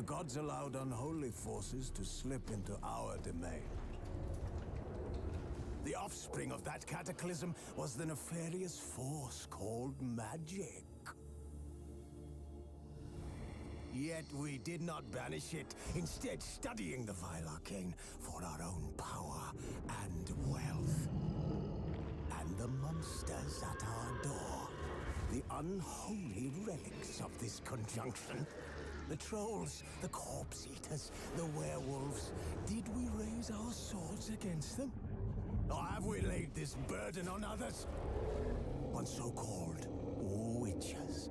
the gods allowed unholy forces to slip into our domain. The offspring of that cataclysm was the nefarious force called magic. Yet we did not banish it, instead studying the vile arcane for our own power and wealth. And the monsters at our door, the unholy relics of this conjunction, the trolls, the corpse eaters, the werewolves, did we raise our swords against them? Or have we laid this burden on others? On so-called witches.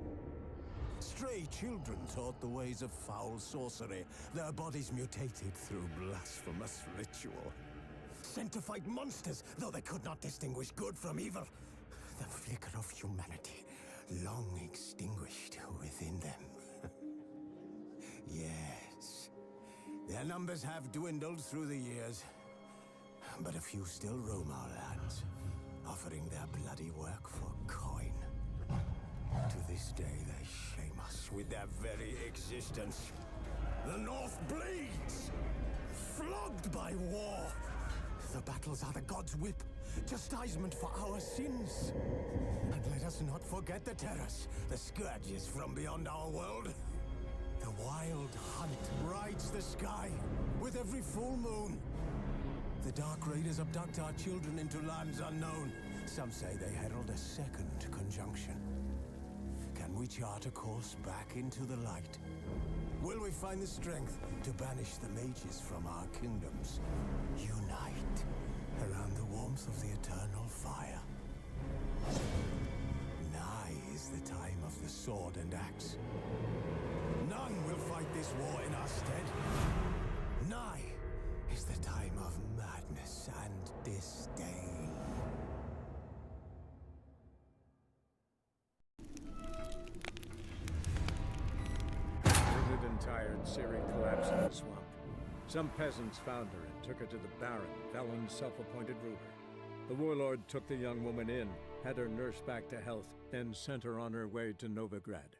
Stray children taught the ways of foul sorcery, their bodies mutated through blasphemous ritual. Sent to fight monsters, though they could not distinguish good from evil. The flicker of humanity, long extinguished within them. Yes, their numbers have dwindled through the years, but a few still roam our lands, offering their bloody work for coin. To this day, they shame us with their very existence. The North bleeds, flogged by war. The battles are the gods' whip, chastisement for our sins. And let us not forget the terrors, the scourges from beyond our world. The wild hunt rides the sky with every full moon. The Dark Raiders abduct our children into lands unknown. Some say they herald a second conjunction. Can we chart a course back into the light? Will we find the strength to banish the mages from our kingdoms? Unite around the warmth of the eternal fire. Nigh is the time of the sword and axe. None will fight this war in our stead. Nigh is the time of madness and disdain. Withered and tired, Ciri collapsed in the swamp. Some peasants found her and took her to the Baron, Velen's self-appointed ruler. The warlord took the young woman in, had her nursed back to health, then sent her on her way to Novigrad.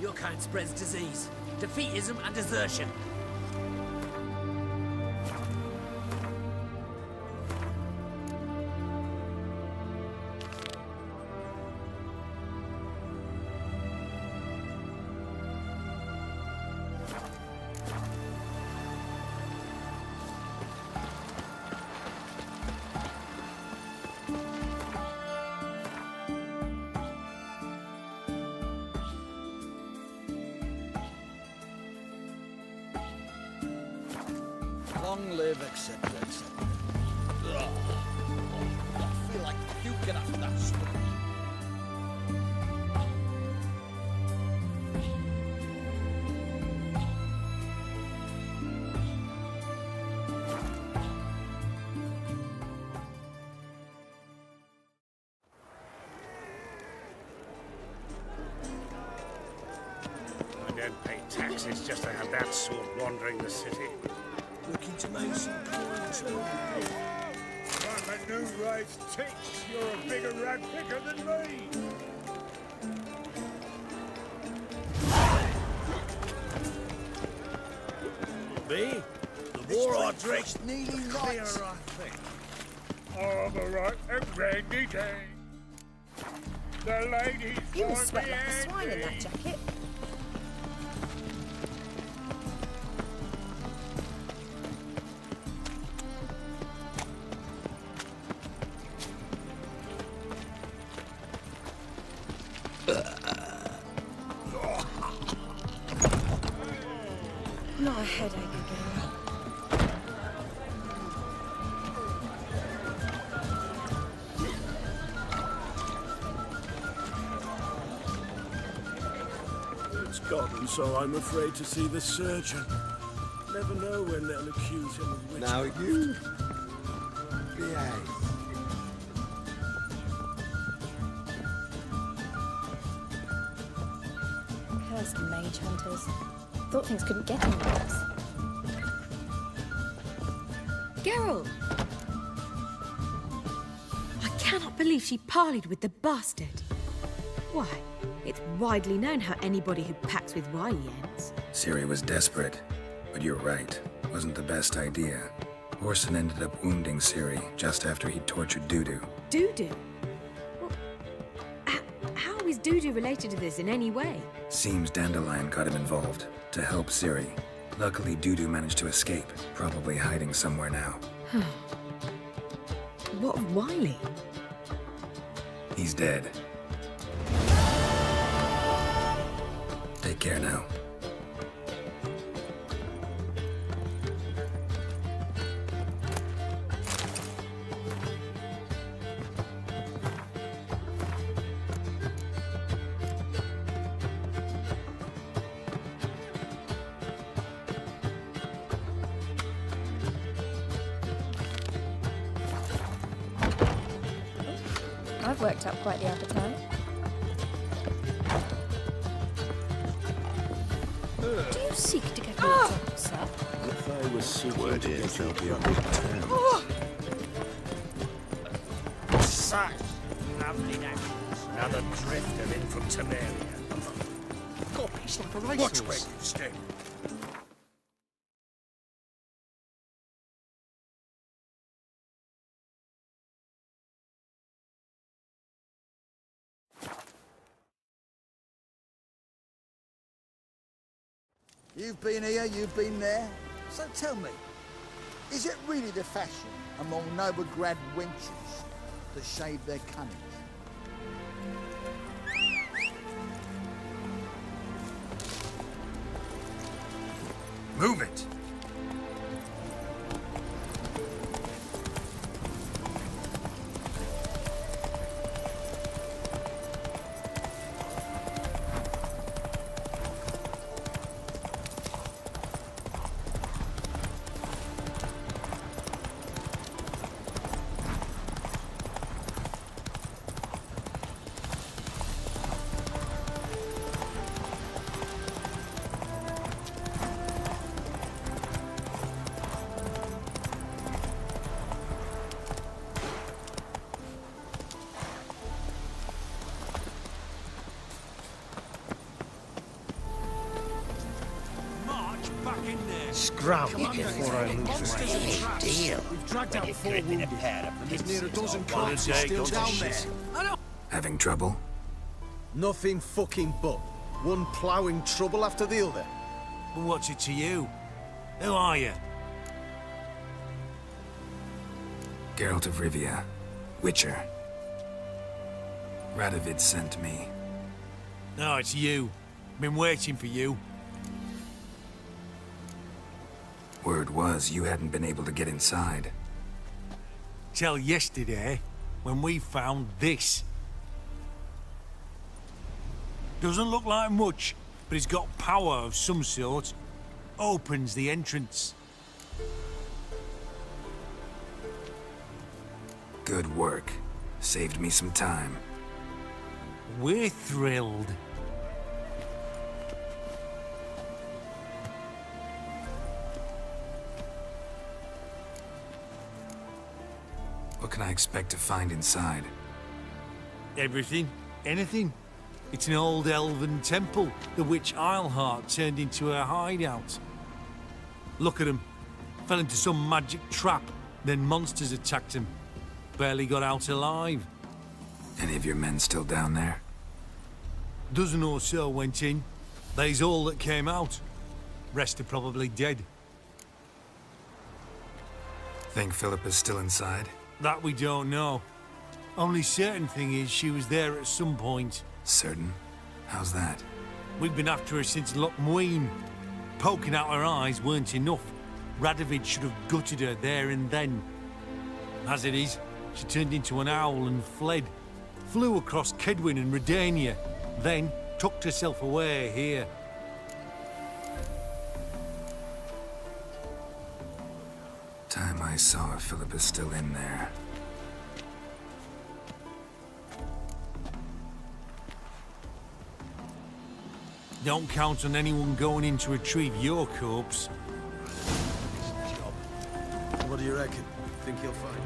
Your kind spreads disease, defeatism and desertion. Long live acceptance. Ugh. I feel like puking after that stuff. I don't pay taxes just to have that sword wandering the city. Looking to make some coins. I'm a new race ticks. You're a bigger rat picker than me. Me? The war odds race nearly Clear, right. I think. I'm a right and randy day. The ladies You want must sweat me like a swine in that handy. jacket. Not a headache again. It's gone, so I'm afraid to see the surgeon. Never know when they'll accuse him of witchcraft. Now you behave. Cursed mage hunters. Thought things couldn't get any worse. Geralt! I cannot believe she parleyed with the bastard. Why, it's widely known how anybody who packs with Wiley ends. Ciri was desperate, but you're right. Wasn't the best idea. Orson ended up wounding Ciri just after he tortured Dudu. Dudu? Well, how is Dudu related to this in any way? Seems Dandelion got him involved to help Ciri. Luckily, Dudu managed to escape, probably hiding somewhere now. What of Wiley? He's dead. Take care now. I've worked up quite the appetite. Do you seek to get me in trouble, sir? If I was seeking Word to is get you there'll be a proper big terms. Such lovely nations. Another drifter in from Temeria. God, he's like a racehorse. Watch where you step. You've been here, you've been there. So tell me, is it really the fashion among Novigrad wenches to shave their cunnings? Move it! Scrub before I lose my head. Deal. We've dragged out 4 wounded, and there's near a dozen corpses still down there. Having trouble? Nothing fucking but. One ploughing trouble after the other. Well, what's it to you? Who are you? Geralt of Rivia. Witcher. Radovid sent me. No, it's you. Been waiting for you. Word was you hadn't been able to get inside. Till yesterday, when we found this. Doesn't look like much, but it's got power of some sort. Opens the entrance. Good work. Saved me some time. We're thrilled. What can I expect to find inside? Everything, anything. It's an old elven temple, the witch Isleheart turned into a hideout. Look at him. Fell into some magic trap, then monsters attacked him. Barely got out alive. Any of your men still down there? Dozen or so went in. They's all that came out. Rest are probably dead. Think Philippa's still inside? That we don't know. Only certain thing is she was there at some point. Certain? How's that? We've been after her since Lochmuin. Poking out her eyes weren't enough. Radovid should have gutted her there and then. As it is, she turned into an owl and fled. Flew across Kedwin and Redania, then tucked herself away here. Time I saw her, Philippa's still in there. Don't count on anyone going in to retrieve your corpse. What do you reckon? Think he'll find?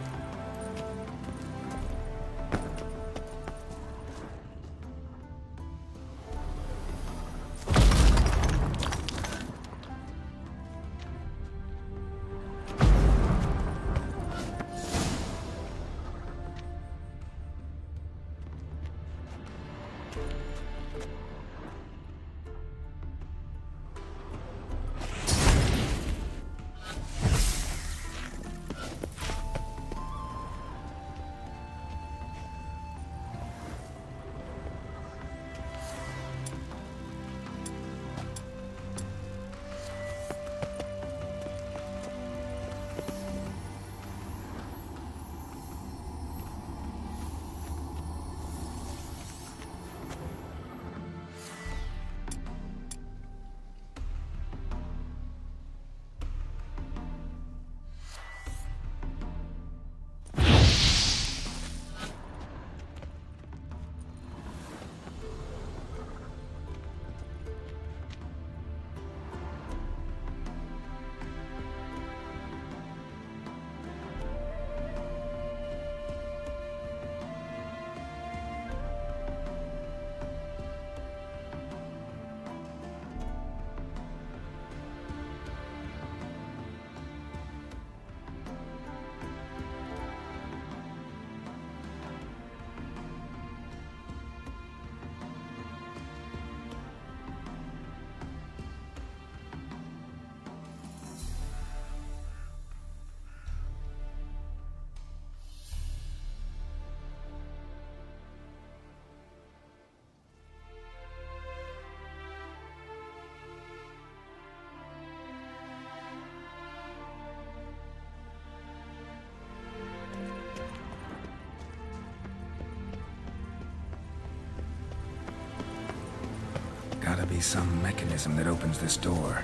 Gotta be some mechanism that opens this door.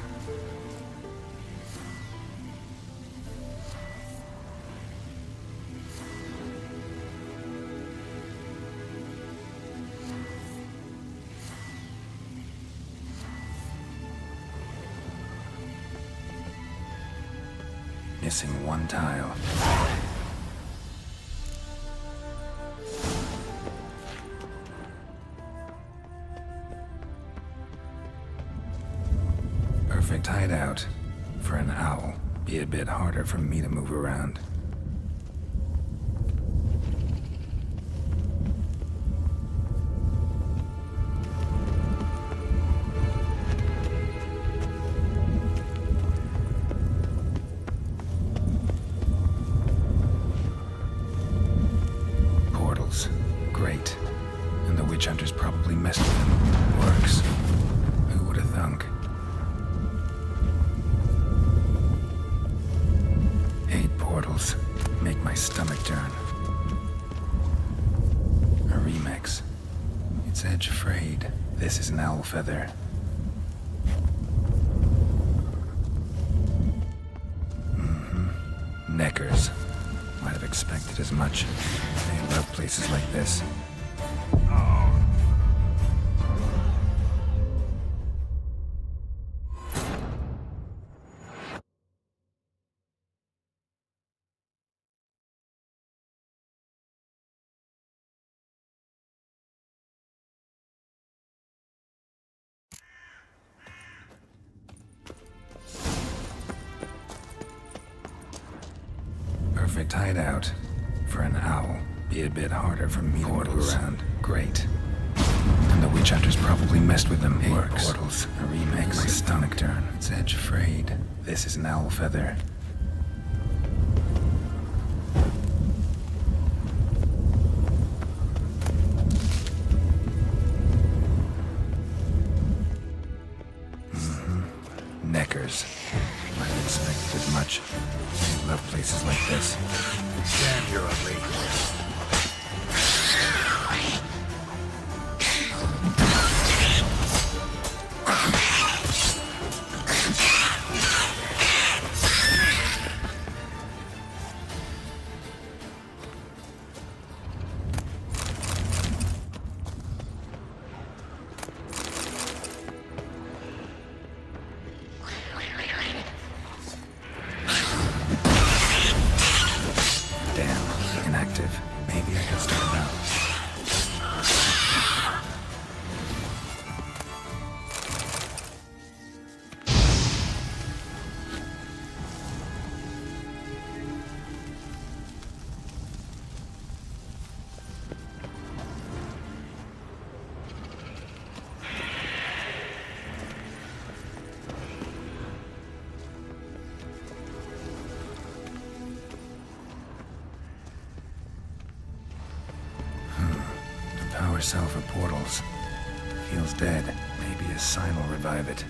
Missing one tile. Perfect hideout for an owl. Be a bit harder for me to move around. Portals. Great. And the witch hunters probably messed with them. Works. Who would have thunk? 8 portals. Make my stomach turn. A remix. It's edge frayed. This is an owl feather. Neckers. Might have expected as much. They love places like this. Perfect hideout for an owl. Be a bit harder for me to move around. Great. And the witch hunters probably messed with them. 8 portals. A remake. My stomach turn. It's edge frayed. This is an owl feather. Neckers. Might have expected as much. I love places like this. Damn, you're ugly. Damn, inactive. Maybe I can start it out. Power cell for portals. Feels dead. Maybe a sign will revive it.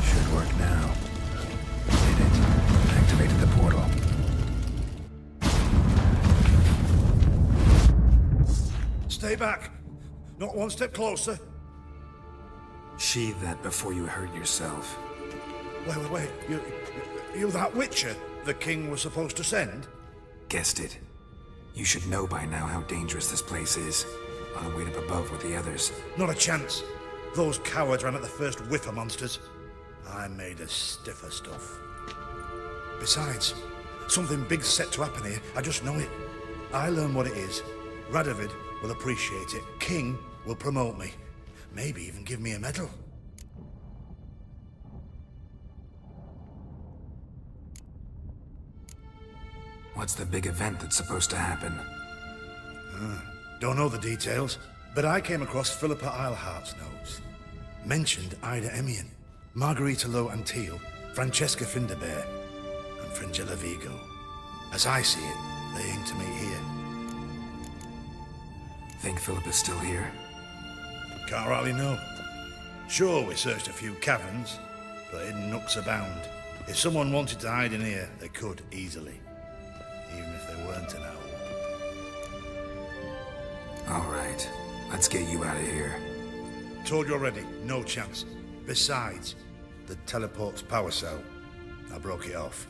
Should work now. Did it. Activated the portal. Stay back. Not one step closer. Sheathe that before you hurt yourself. Wait. You that Witcher the king was supposed to send? Guessed it. You should know by now how dangerous this place is. I'll wait up above with the others. Not a chance. Those cowards ran at the first whiff of monsters. I'm made of stiffer stuff. Besides, something big's set to happen here. I just know it. I learn what it is. Radovid will appreciate it. King will promote me. Maybe even give me a medal. What's the big event that's supposed to happen? Don't know the details, but I came across Philippa Eilhart's notes. Mentioned Ida Emian, Margarita Low Antil, Francesca Finderbear, and Fringilla Vigo. As I see it, they aim to meet here. Think Philippa's still here? Can't rightly know. Sure, we searched a few caverns, but hidden nooks abound. If someone wanted to hide in here, they could easily. even if they weren't an owl. All right, let's get you out of here. Told you already, no chance. Besides, the teleport's power cell. I broke it off.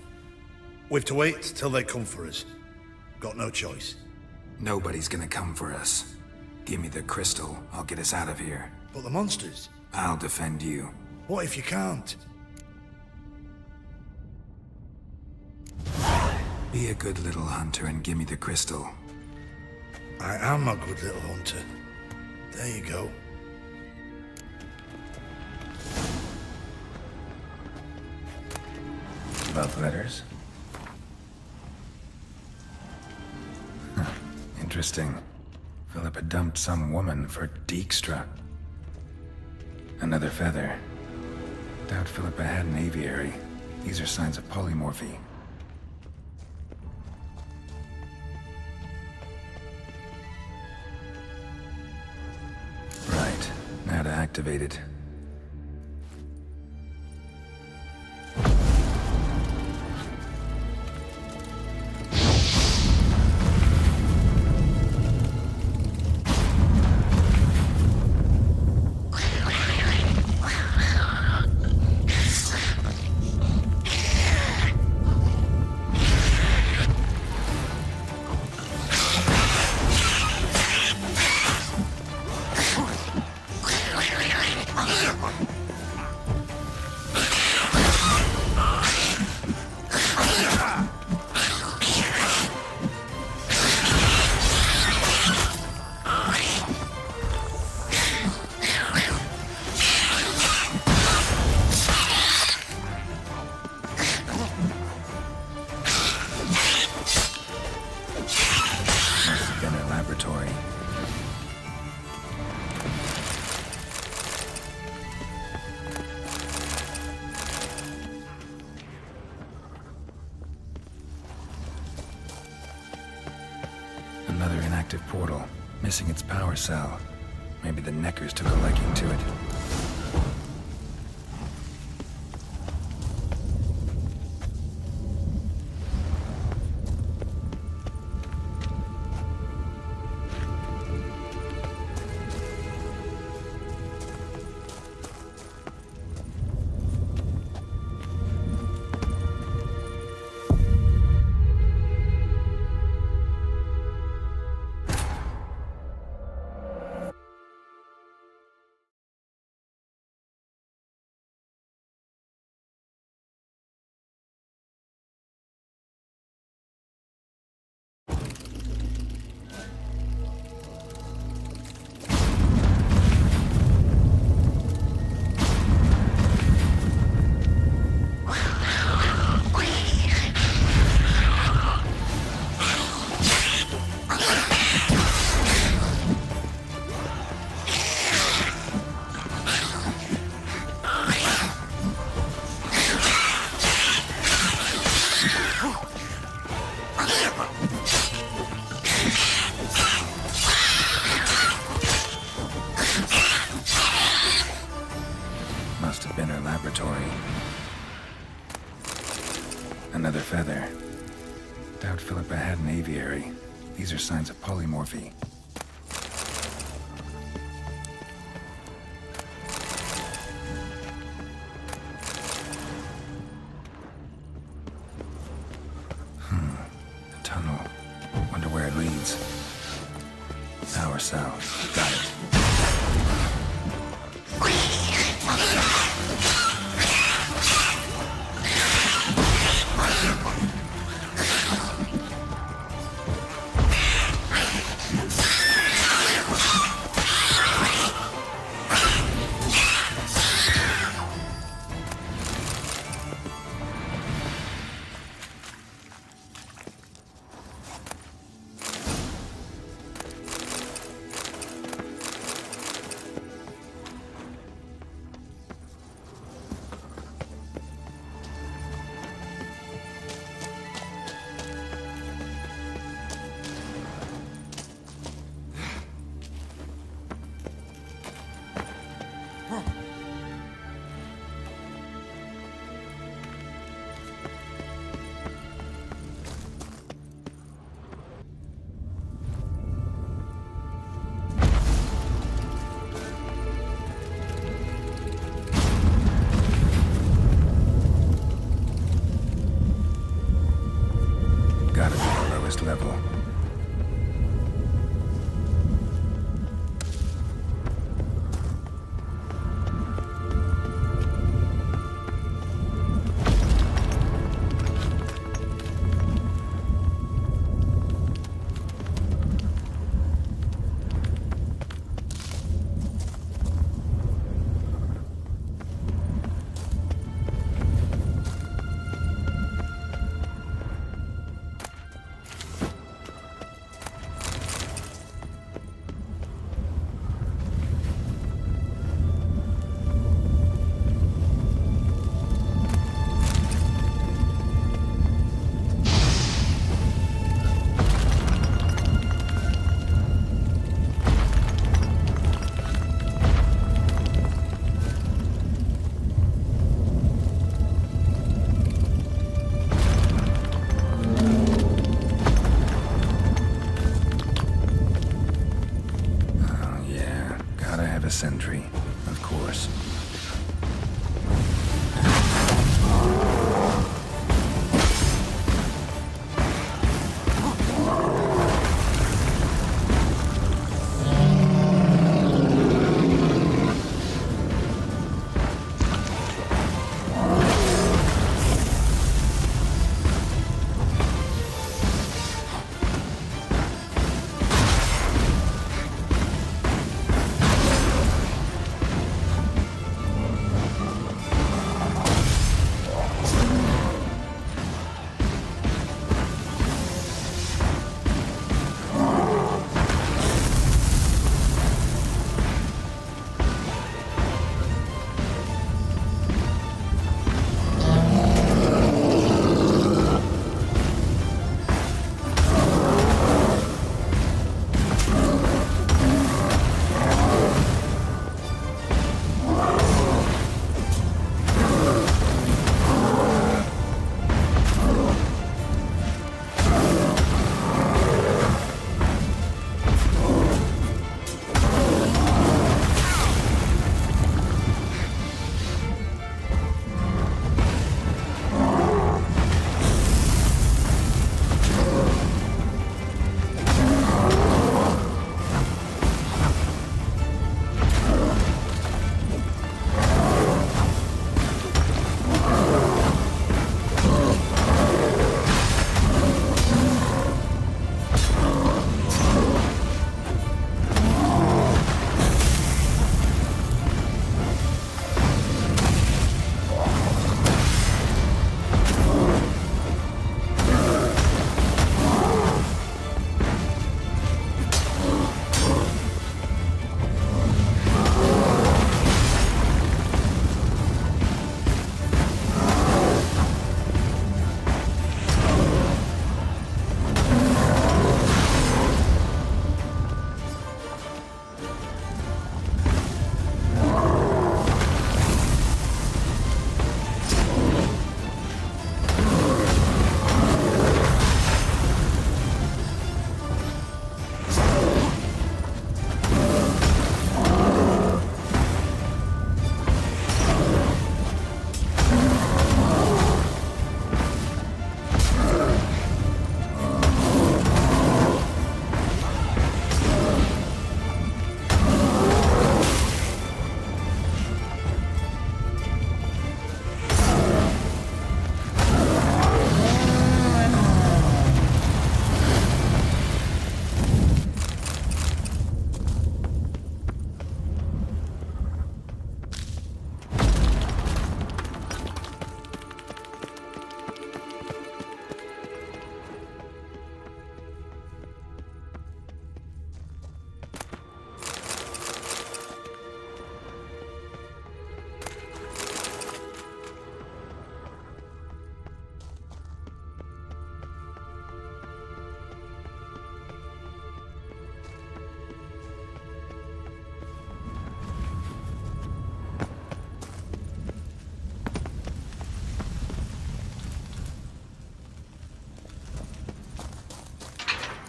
We've to wait till they come for us. Got no choice. Nobody's gonna come for us. Give me the crystal, I'll get us out of here. But the monsters? I'll defend you. What if you can't? Be a good little hunter and give me the crystal. I am a good little hunter. There you go. Love letters? Huh. Interesting. Philippa dumped some woman for Dijkstra. Another feather. Doubt Philippa had an aviary. These are signs of polymorphy. Right. Now to activate it. Another inactive portal, missing its power cell. Maybe the Neckers took a liking to it. Must have been her laboratory. Another feather. Doubt Philippa had an aviary. These are signs of polymorphy. A tunnel. Wonder where it leads. Power cell. Got it. Gotta be the lowest level. Sentry, of course.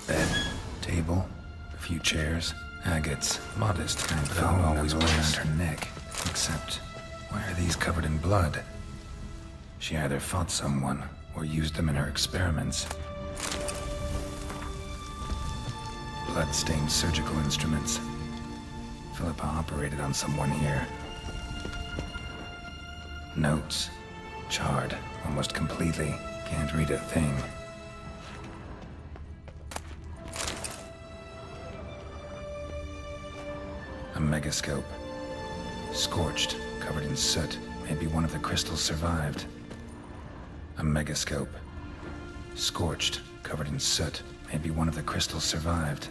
Bed, table, a few chairs, agates, modest kind of home always went around her neck. Except, why are these covered in blood? She either fought someone or used them in her experiments. blood-stained surgical instruments. Philippa operated on someone here. Notes. Charred, almost completely. Can't read a thing. A megascope. Scorched, covered in soot. Maybe one of the crystals survived. A megascope. Scorched, covered in soot. Maybe one of the crystals survived.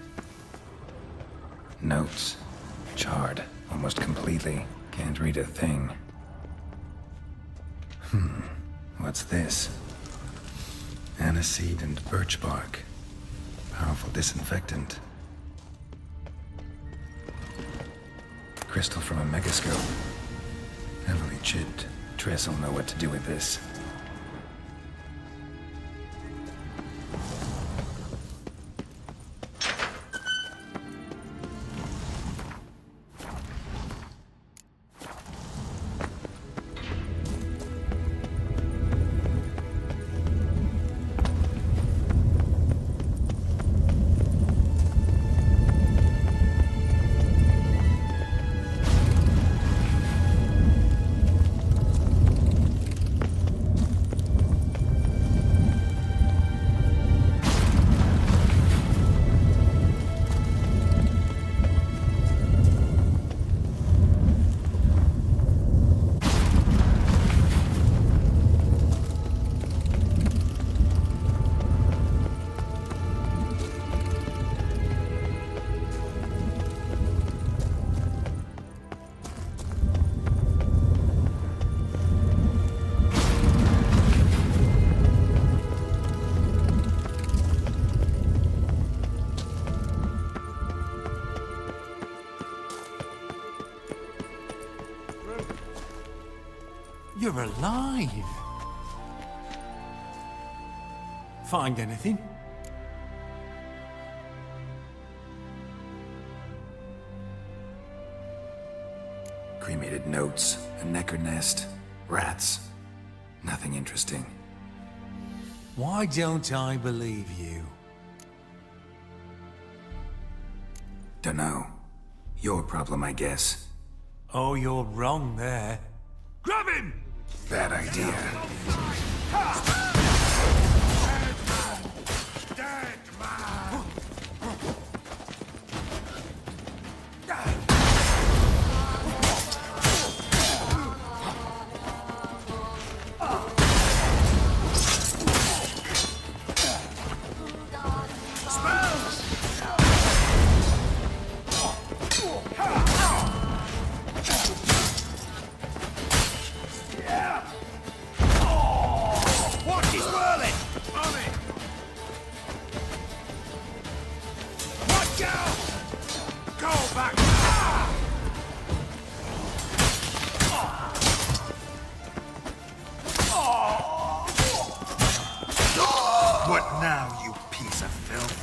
Notes. Charred, almost completely. Can't read a thing. What's this? Aniseed and birch bark. Powerful disinfectant. Crystal from a megascope. Heavily chipped. Triss will know what to do with this. You're alive. Find anything? Cremated notes, a necker nest, rats. Nothing interesting. Why don't I believe you? Dunno. Your problem, I guess. Oh, you're wrong there. Grab him! Bad idea. Dead man! What now, you piece of filth?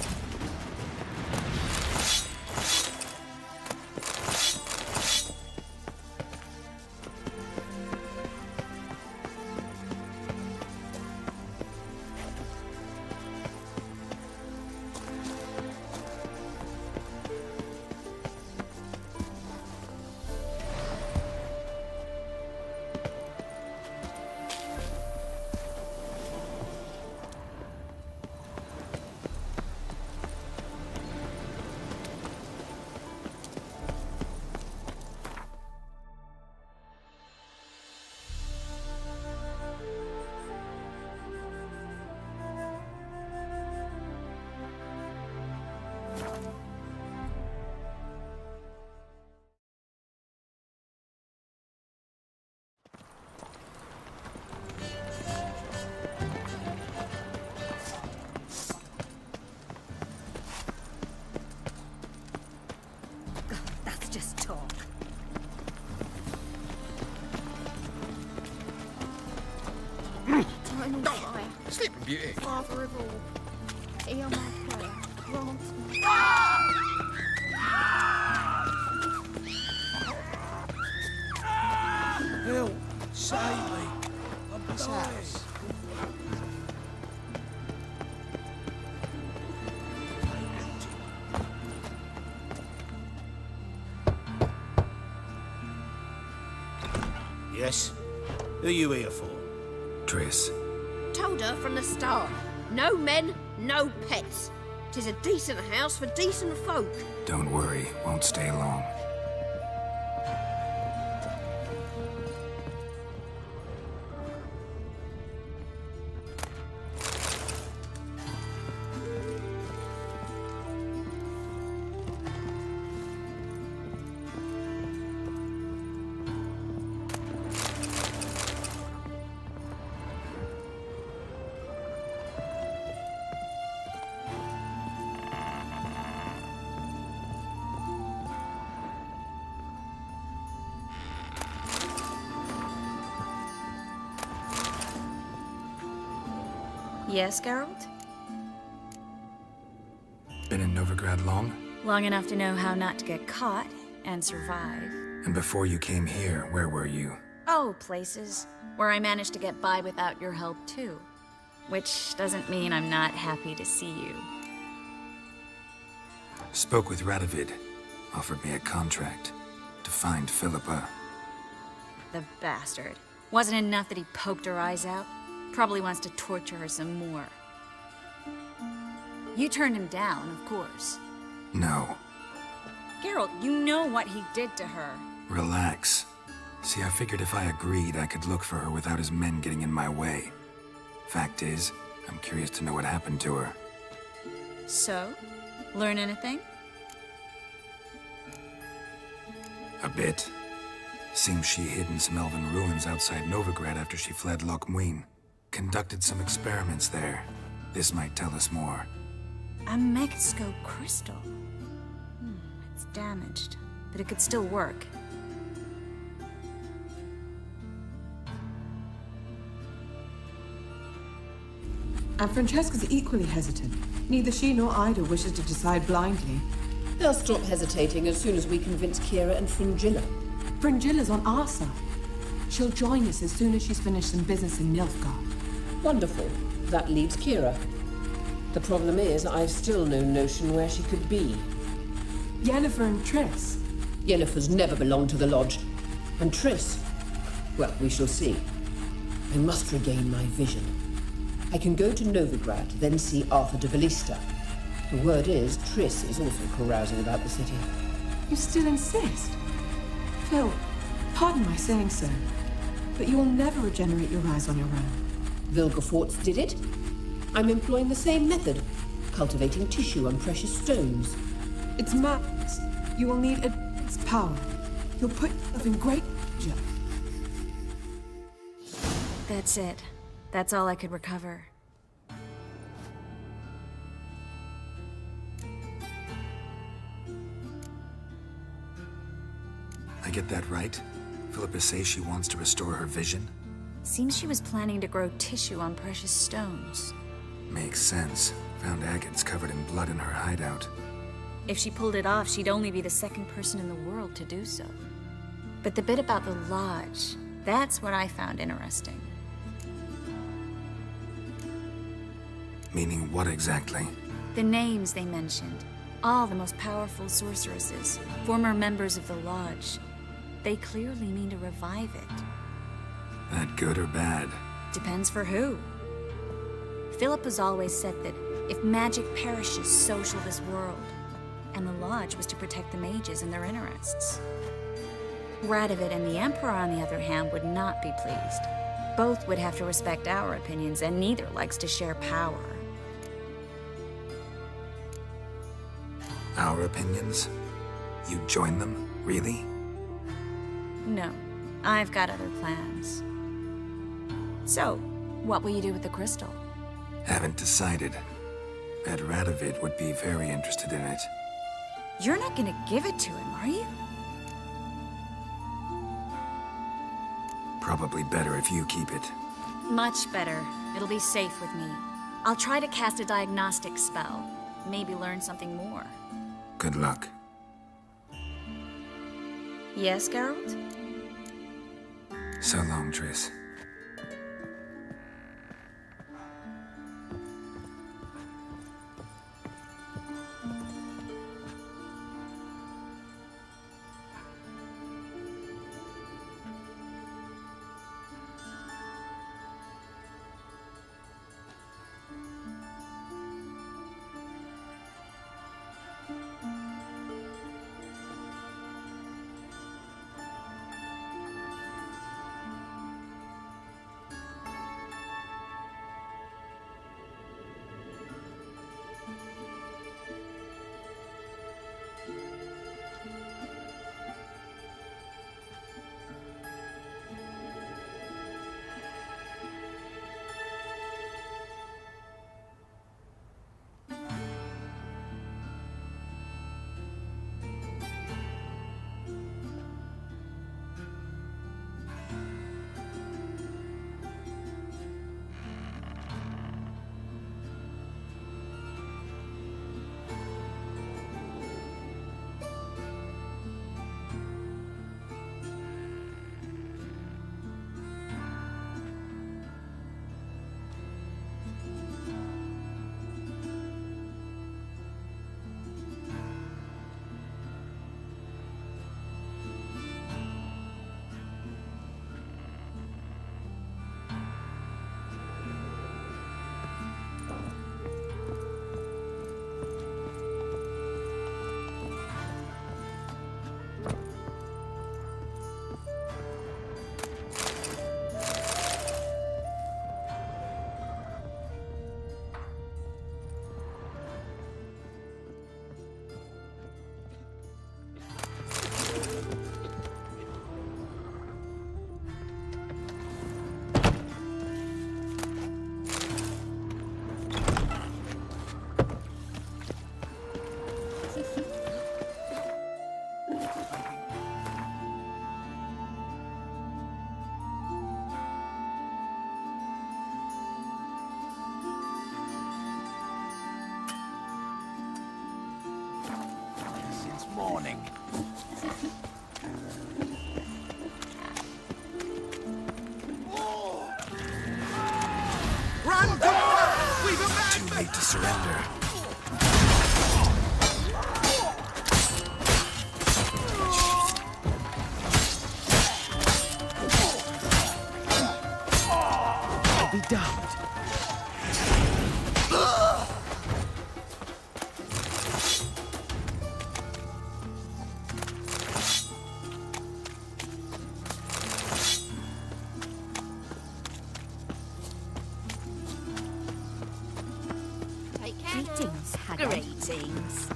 That's just talk. Time on fire. Sleeping Beauty. Father of all. Hear my prayer. Grant me. Help! Save me! I'm dying. Triss. Who are you here for? Triss. Told her from the start. No men, no pets. 'Tis a decent house for decent folk. Don't worry, won't stay long. Yes, Geralt? Been in Novigrad long? Long enough to know how not to get caught and survive. And before you came here, where were you? Oh, places where I managed to get by without your help, too. Which doesn't mean I'm not happy to see you. Spoke with Radovid. Offered me a contract to find Philippa. The bastard. Wasn't enough that he poked her eyes out? Probably wants to torture her some more. You turned him down, of course. No. Geralt, you know what he did to her. Relax. See, I figured if I agreed, I could look for her without his men getting in my way. Fact is, I'm curious to know what happened to her. So? Learn anything? A bit. Seems she hid in some elven ruins outside Novigrad after she fled Loch Muin. Conducted some experiments there. This might tell us more. A megascope crystal. It's damaged, but it could still work. And Francesca's equally hesitant. Neither she nor Ida wishes to decide blindly. They'll stop hesitating as soon as we convince Kira and Fringilla. Fringilla's on our side. She'll join us as soon as she's finished some business in Nilfgaard. Wonderful. That leaves Kira. The problem is, I've still no notion where she could be. Yennefer and Triss. Yennefer's never belonged to the Lodge. And Triss, well, we shall see. I must regain my vision. I can go to Novigrad, then see Arthur de Valista. The word is, Triss is also carousing about the city. You still insist? Phil, pardon my saying so, but you will never regenerate your eyes on your own. Vilgefortz did it. I'm employing the same method, cultivating tissue and precious stones. It's madness. You will need its power. You'll put yourself in great danger. That's it. That's all I could recover. I get that right? Philippa says she wants to restore her vision? Seems she was planning to grow tissue on precious stones. Makes sense. Found agates covered in blood in her hideout. If she pulled it off, she'd only be the second person in the world to do so. But the bit about the Lodge, that's what I found interesting. Meaning what exactly? The names they mentioned. All the most powerful sorceresses, former members of the Lodge. They clearly mean to revive it. That good or bad? Depends for who. Philip has always said that if magic perishes, so shall this world. And the Lodge was to protect the mages and their interests. Radovid and the Emperor, on the other hand, would not be pleased. Both would have to respect our opinions, and neither likes to share power. Our opinions? You join them? Really? No, I've got other plans. So, what will you do with the crystal? Haven't decided. Bet Radovid would be very interested in it. You're not gonna give it to him, are you? Probably better if you keep it. Much better. It'll be safe with me. I'll try to cast a diagnostic spell. Maybe learn something more. Good luck. Yes, Geralt? So long, Triss. morning. Run, come We've a madman! Too late to surrender. I'll be damned. Take care. Greetings, Haggard. Greetings.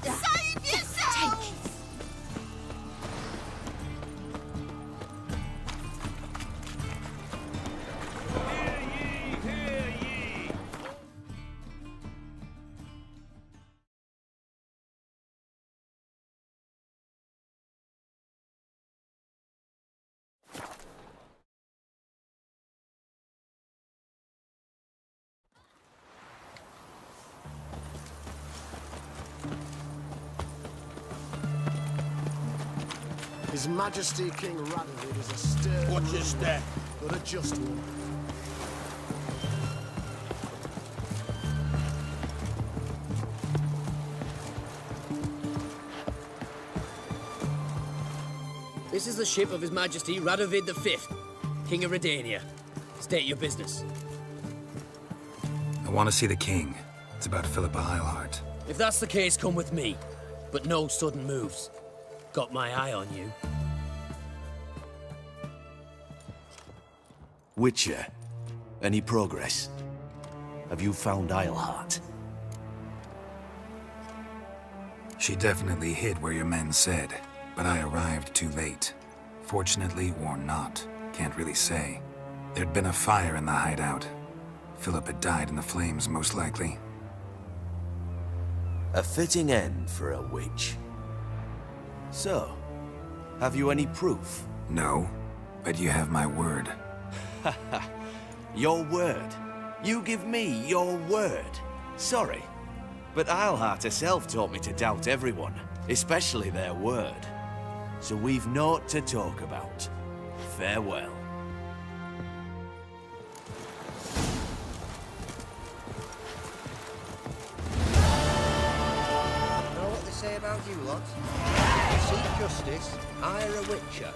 Save yourself! His Majesty King Radovid is a stern... Watch your step. But a just one. This is the ship of His Majesty Radovid V, King of Redania. State your business. I want to see the king. It's about Philippa Eilhart. If that's the case, come with me. But no sudden moves. Got my eye on you. Witcher, any progress? Have you found Eilhart? She definitely hid where your men said, but I arrived too late. Fortunately or not, can't really say. There'd been a fire in the hideout. Philip had died in the flames, most likely. A fitting end for a witch. So, have you any proof? No, but you have my word. Your word? You give me your word? Sorry, but Eilhart herself taught me to doubt everyone, especially their word. So we've naught to talk about. Farewell. Know what they say about you lot? Seek justice, hire a witcher.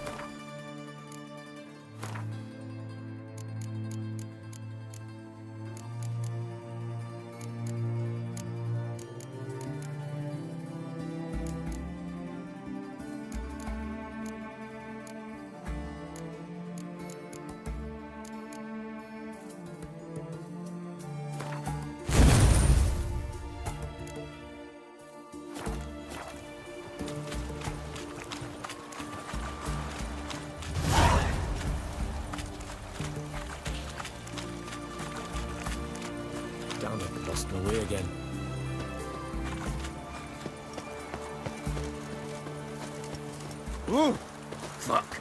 Damn it, lost my way again. Ooh! Fuck.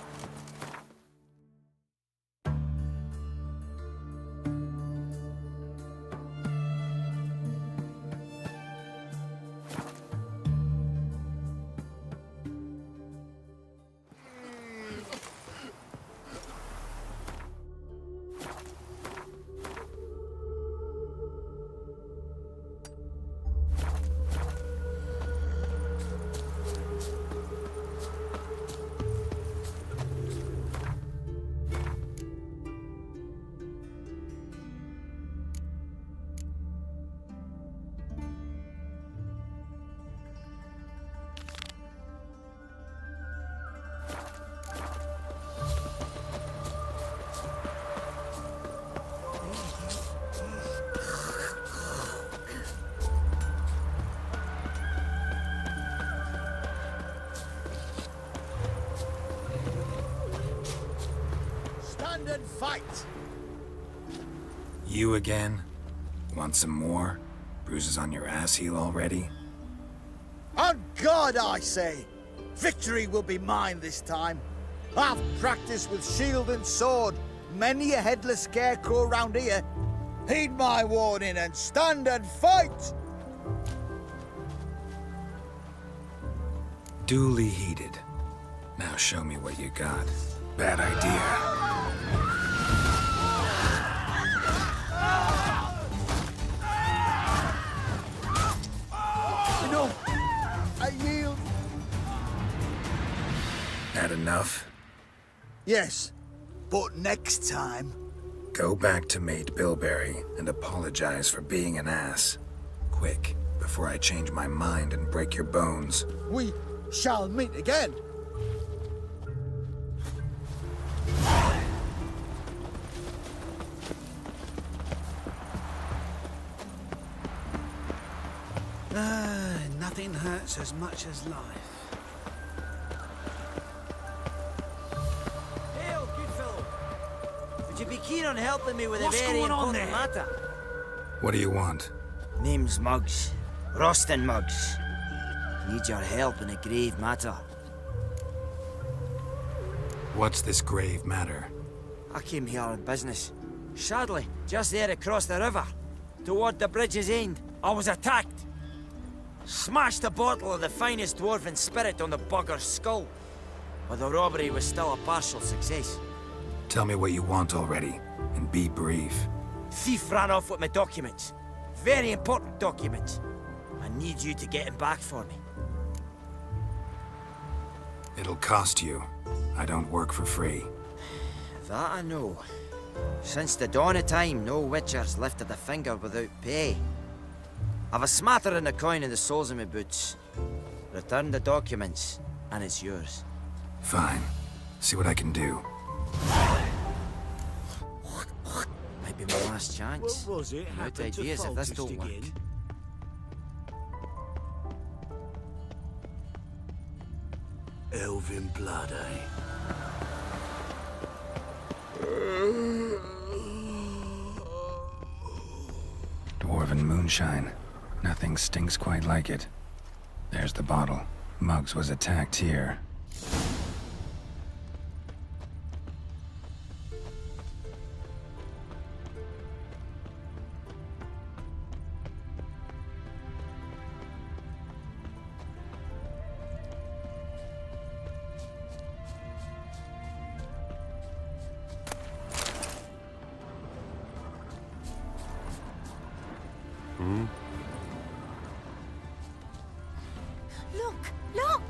Stand and fight! You again? Want some more? Bruises on your ass heel already? On God, I say! Victory will be mine this time. I've practiced with shield and sword. Many a headless scarecrow round here. Heed my warning and stand and fight! Duly heeded. Now show me what you got. Bad idea. Enough! I yield. Had enough? Yes, but next time... Go back to Mate Bilberry and apologize for being an ass. Quick, before I change my mind and break your bones. We shall meet again. Nothing hurts as much as life. Hail, good fellow. Would you be keen on helping me with What's a very going on important there? matter? What do you want? Name's Muggs. Rostin Muggs. Need your help in a grave matter. What's this grave matter? I came here on business. Sadly, just there across the river, toward the bridge's end, I was attacked. Smashed a bottle of the finest dwarven spirit on the bugger's skull. But the robbery was still a partial success. Tell me what you want already, and be brief. Thief ran off with my documents. Very important documents. I need you to get him back for me. It'll cost you. I don't work for free. That I know. Since the dawn of time, no witcher's lifted a finger without pay. I've a smattering of coin in the soles of my boots. Return the documents, and it's yours. Fine. See what I can do. Might be my last chance. What was it? I'm out of Happened to ideas if this Foltest don't work. again? Elven blood, eh? Dwarven moonshine. Nothing stinks quite like it. There's the bottle. Muggs was attacked here. Look, look!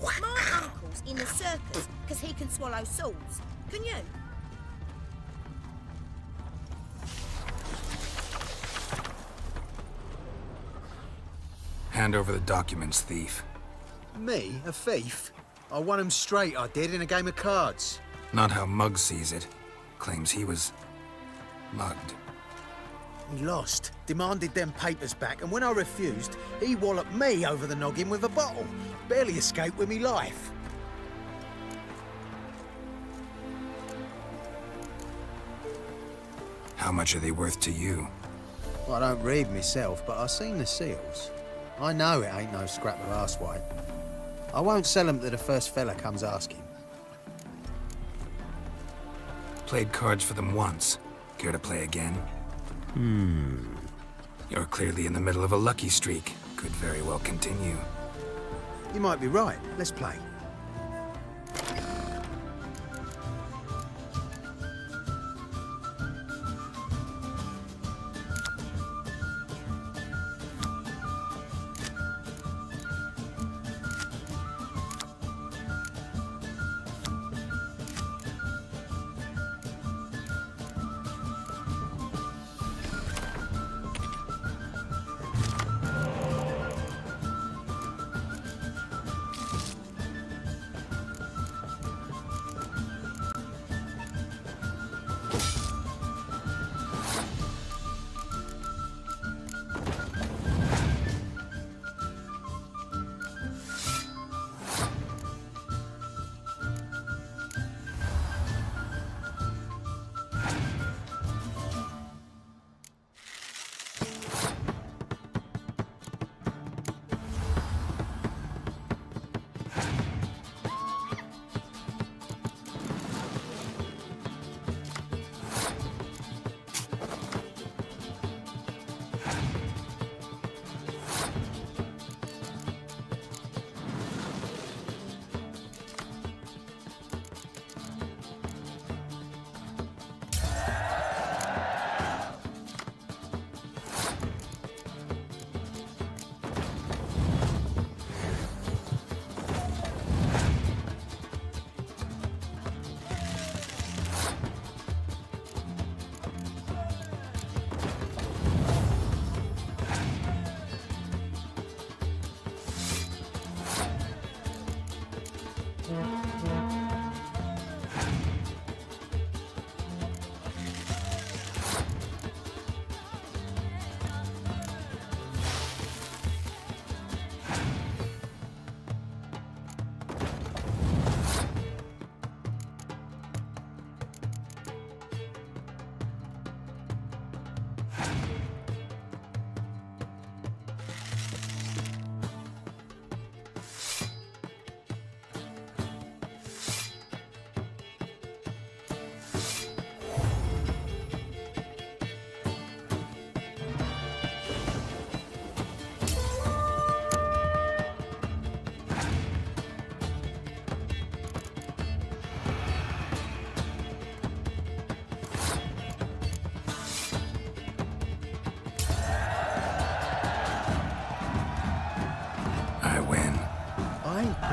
My uncle's in the circus because he can swallow swords. Can you? Hand over the documents, thief. Me? A thief? I won him straight, I did, in a game of cards. Not how Muggs sees it. Claims he was... mugged. He lost, demanded them papers back, and when I refused, he walloped me over the noggin with a bottle. Barely escaped with me life. How much are they worth to you? Well, I don't read myself, but I've seen the seals. I know it ain't no scrap of arsewhite. I won't sell them to the first fella comes asking. Played cards for them once. Care to play again? You're clearly in the middle of a lucky streak. Could very well continue. You might be right. Let's play.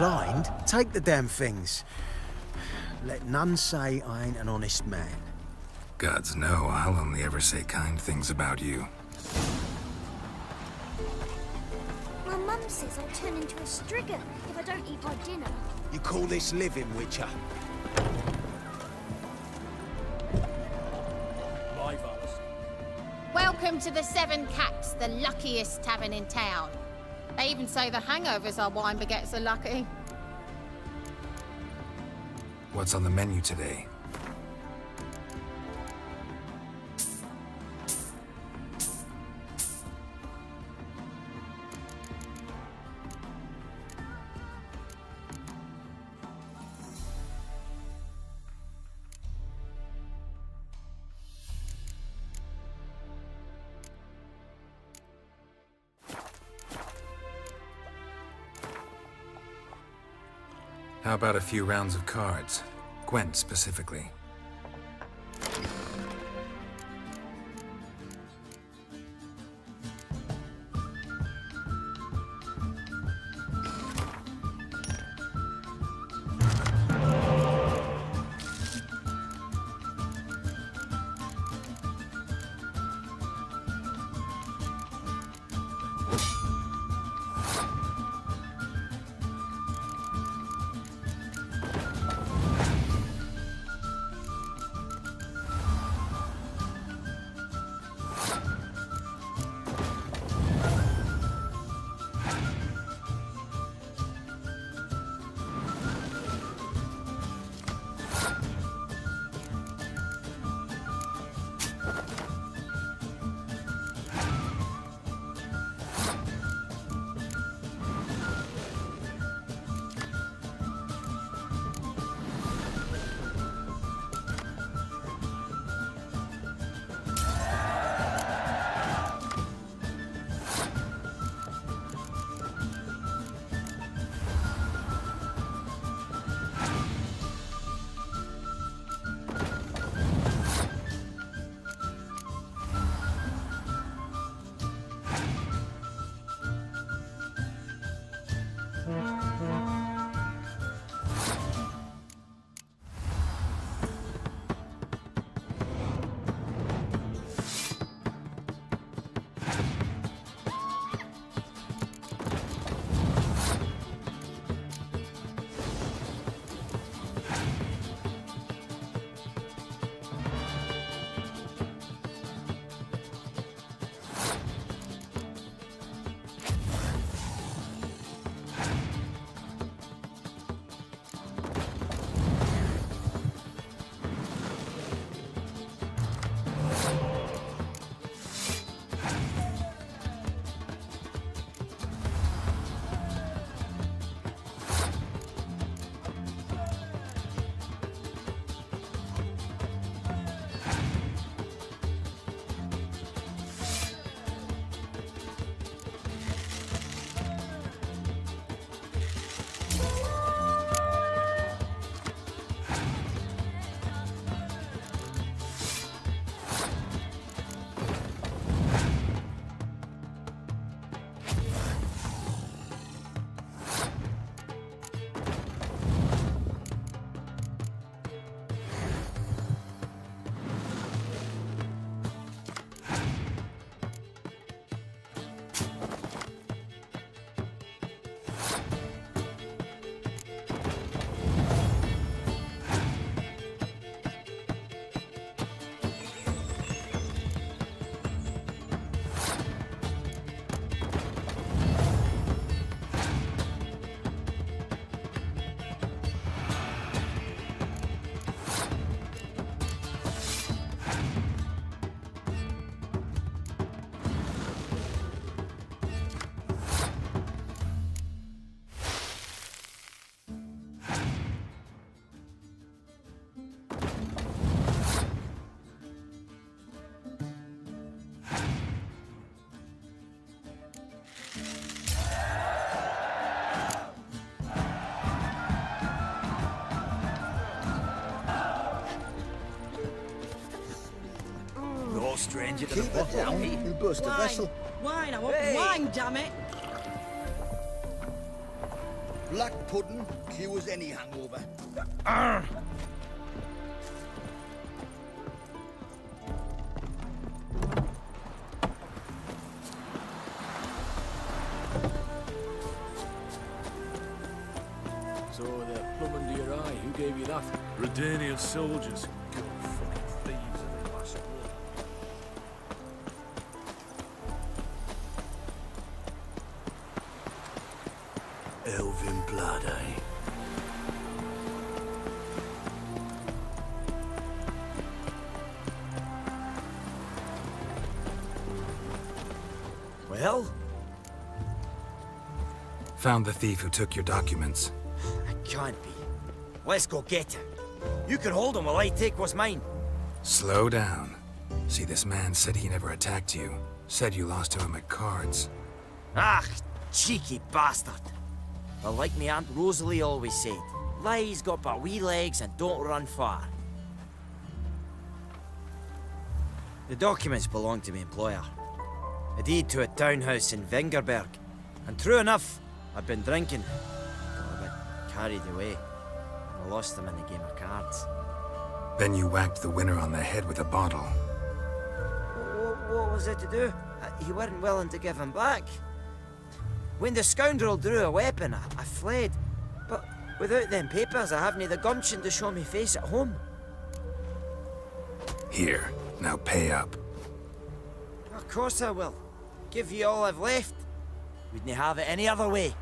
blind, take the damn things. Let none say I ain't an honest man. Gods know I'll only ever say kind things about you. My mum says I'll turn into a strigger if I don't eat my dinner. You call this living, Witcher? Welcome to the Seven Cats, the luckiest tavern in town. They even say the hangovers our wine baguettes are lucky. What's on the menu today? How about a few rounds of cards? Gwent specifically. No stranger to the bottle. He'll burst a vessel. Wine, I want Hey. wine, damn it! Black pudding cures any hangover. So the plum under your eye, who gave you that? Redanian soldiers. Good fucking thieves in the last war. Elven blood, eh? Well? Found the thief who took your documents. It can't be. Let's go get him. You can hold him while I take what's mine. Slow down. See, this man said he never attacked you. Said you lost to him at cards. Ah, cheeky bastard. But like me Aunt Rosalie always said, lies got but wee legs and don't run far. The documents belong to my employer. A deed to a townhouse in Vengerberg. And true enough, I've been drinking. Got a bit carried away. And I lost them in a game of cards. Then you whacked the winner on the head with a bottle. What was it to do? He weren't willing to give him back. When the scoundrel drew a weapon, I fled. But without them papers, I haven't the gumption to show me face at home. Here, now pay up. Of course I will. Give you all I've left. Wouldn't have it any other way.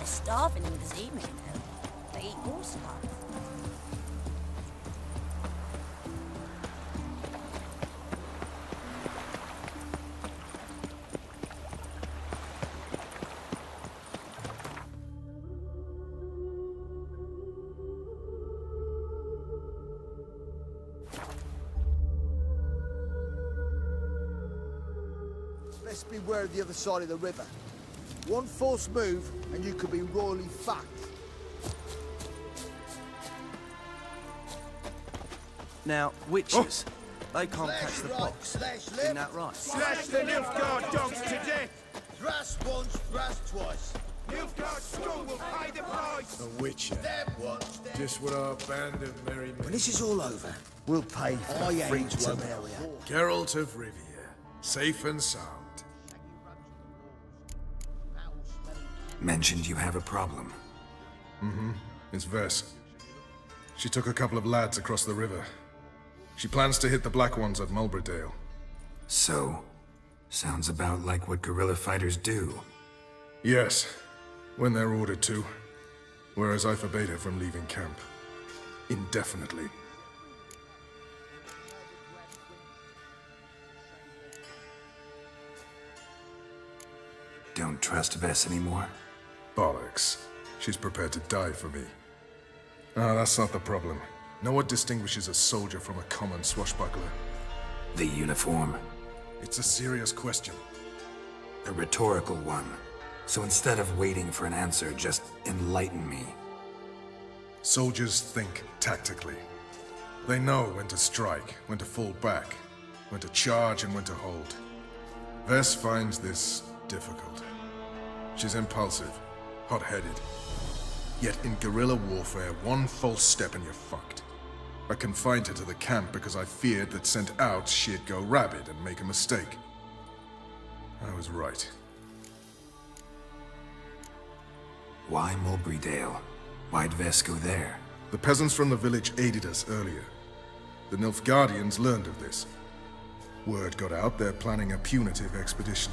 Starving in this evening, though. They eat horse life. Let's beware of the other side of the river. One false move, and you could be royally fucked. Now, witches, they can't catch the box. Isn't that right? Slash the Nilfgaard dogs to death! Thrust once, thrust twice. Nilfgaard school will pay the price! A witcher. Just what our band of merry men. When this is all over, we'll pay for the free to area. Geralt of Rivia, safe and sound. Mentioned you have a problem. Mm-hmm. It's Vess. She took a couple of lads across the river. She plans to hit the Black Ones at Mulbridale. So, sounds about like what guerrilla fighters do. Yes, when they're ordered to. Whereas I forbade her from leaving camp. Indefinitely. Don't trust Vess anymore? Bollocks. She's prepared to die for me. Ah, that's not the problem. Know what distinguishes a soldier from a common swashbuckler? The uniform. It's a serious question. A rhetorical one. So instead of waiting for an answer, just enlighten me. Soldiers think tactically. They know when to strike, when to fall back, when to charge and when to hold. Vess finds this difficult. She's impulsive, hot-headed. Yet in guerrilla warfare, one false step and you're fucked. I confined her to the camp because I feared that sent out she'd go rabid and make a mistake. I was right. Why Mulbridale? Why'd Vess go there? The peasants from the village aided us earlier. The Nilfgaardians learned of this. Word got out they're planning a punitive expedition.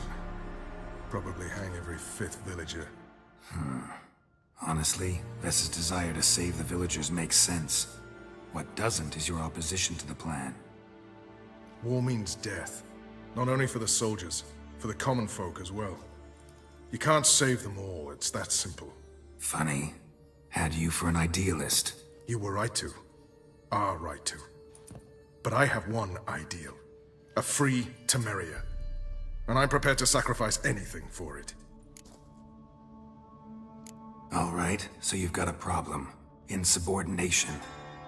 Probably hang every fifth villager. Honestly, Vess's desire to save the villagers makes sense. What doesn't is your opposition to the plan. War means death. Not only for the soldiers, for the common folk as well. You can't save them all, it's that simple. Funny. Had you for an idealist. You were right to. Are right to. But I have one ideal. A free Temeria. And I'm prepared to sacrifice anything for it. All right, so you've got a problem. Insubordination.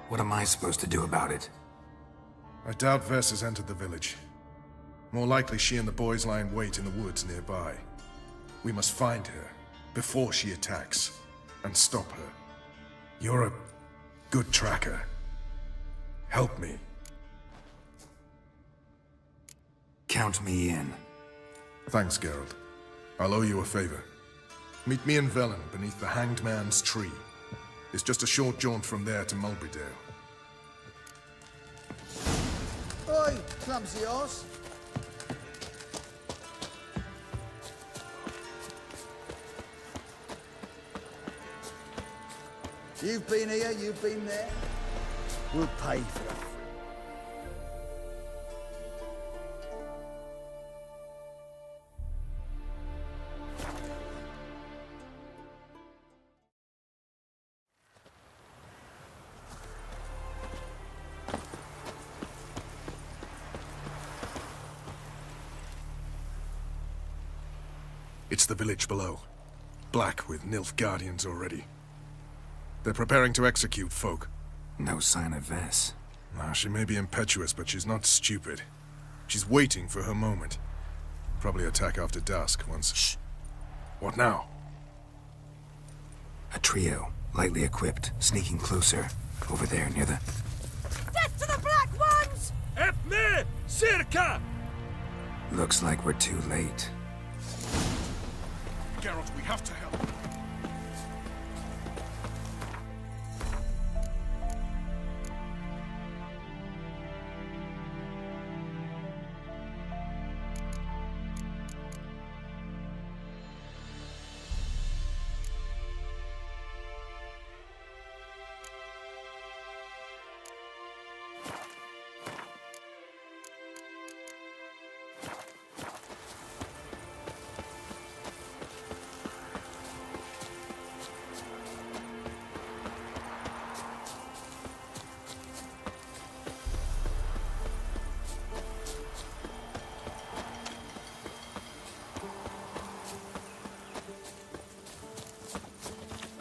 What am I supposed to do about it? I doubt Vess has entered the village. More likely she and the boys lie in wait in the woods nearby. We must find her before she attacks and stop her. You're a good tracker. Help me. Count me in. Thanks, Geralt. I'll owe you a favor. Meet me in Velen beneath the Hanged Man's tree. It's just a short jaunt from there to Mulberydale. Oi, clumsy horse. You've been here, you've been there. We'll pay for it. It's the village below. Black with Nilfgaardians already. They're preparing to execute folk. No sign of Vess. Nah, she may be impetuous, but she's not stupid. She's waiting for her moment. Probably attack after dusk once... Shh! What now? A trio, lightly equipped, sneaking closer. Over there, near the... Death to the Black Ones! Help me! Circa! Looks like we're too late. Geralt, we have to help.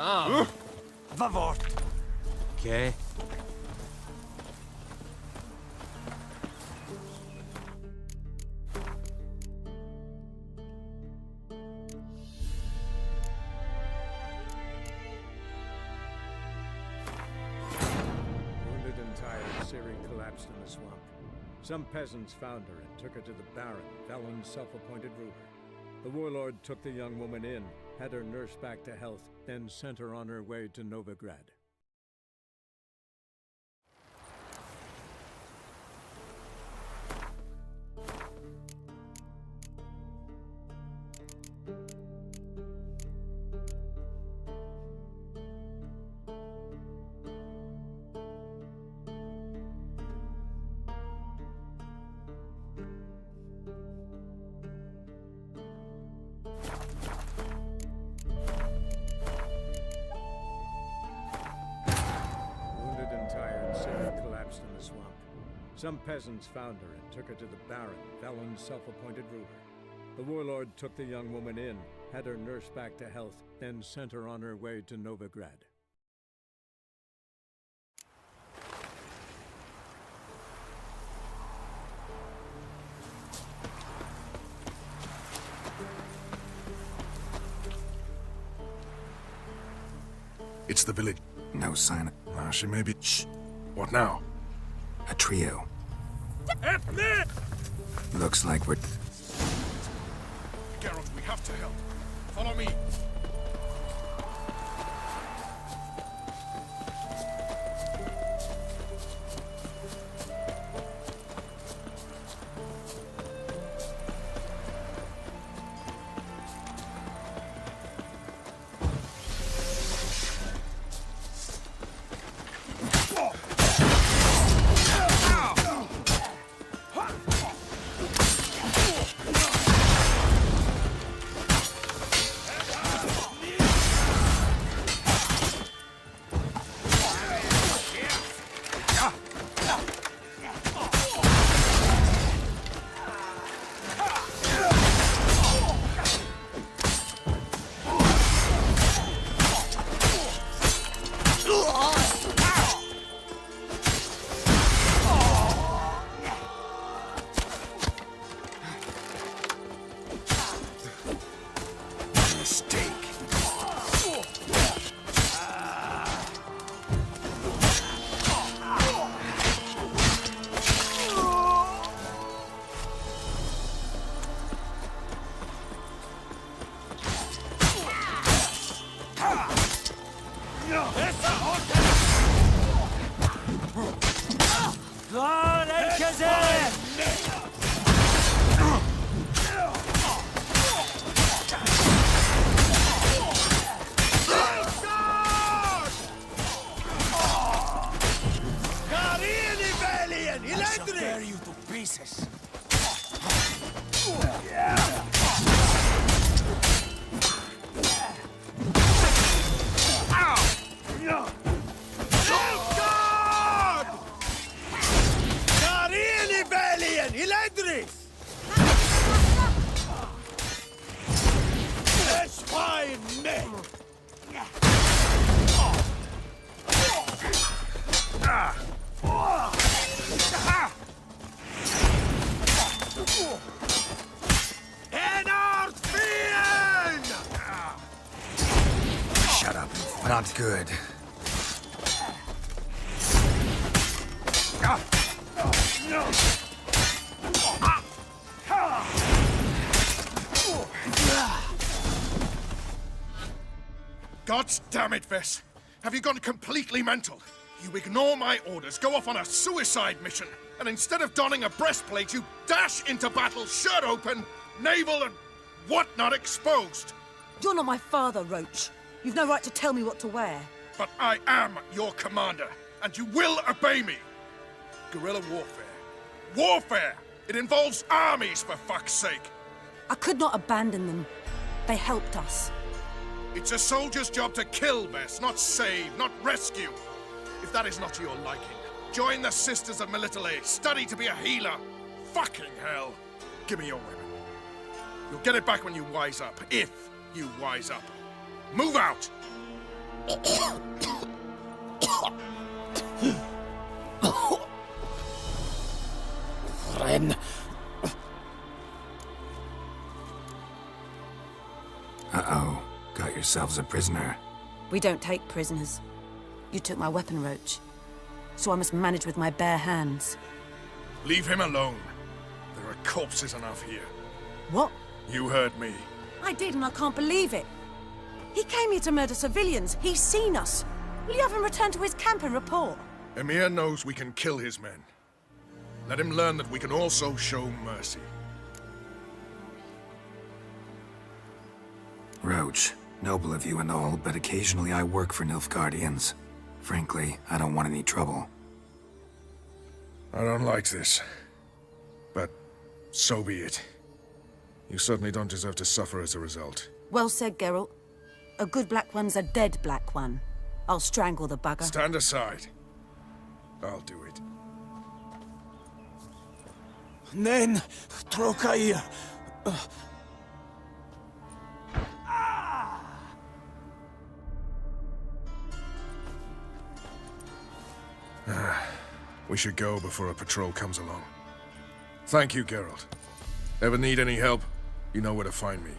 Ah, Vavort. Okay. Wounded and tired, Sevy collapsed in the swamp. Some peasants found her and took her to the Baron, Velen's self-appointed ruler. The warlord took the young woman in, had her nursed back to health, then sent her on her way to Novigrad. Some peasants found her and took her to the Baron, Velen's self-appointed ruler. The warlord took the young woman in, had her nursed back to health, then sent her on her way to Novigrad. It's the village. No sign of... Nah, she may be... Shh! What now? A trio. Help me! Looks like we're... Geralt, we have to help. Follow me. mistake. I shall tear you to pieces. Shut up. Not good. God damn it, Vess. Have you gone completely mental? You ignore my orders, go off on a suicide mission, and instead of donning a breastplate, you dash into battle, shirt open, navel and whatnot exposed. You're not my father, Roach. You've no right to tell me what to wear. But I am your commander, and you will obey me. Guerrilla warfare. Warfare! It involves armies, for fuck's sake. I could not abandon them. They helped us. It's a soldier's job to kill, Vess, not save, not rescue. If that is not to your liking, join the Sisters of Melitele. Study to be a healer. Fucking hell. Give me your weapon. You'll get it back when you wise up. If you wise up. Move out! Ren. Uh-oh. Got yourselves a prisoner. We don't take prisoners. You took my weapon, Roach. So I must manage with my bare hands. Leave him alone. There are corpses enough here. What? You heard me. I did, and I can't believe it. He came here to murder civilians. He's seen us. Will you have him return to his camp and report? Emir knows we can kill his men. Let him learn that we can also show mercy. Roach, noble of you and all, but occasionally I work for Nilfgaardians. Frankly, I don't want any trouble. I don't like this. But so be it. You certainly don't deserve to suffer as a result. Well said, Geralt. A good black one's a dead black one. I'll strangle the bugger. Stand aside. I'll do it. Nen, Trokair. We should go before a patrol comes along. Thank you, Geralt. Ever need any help, you know where to find me.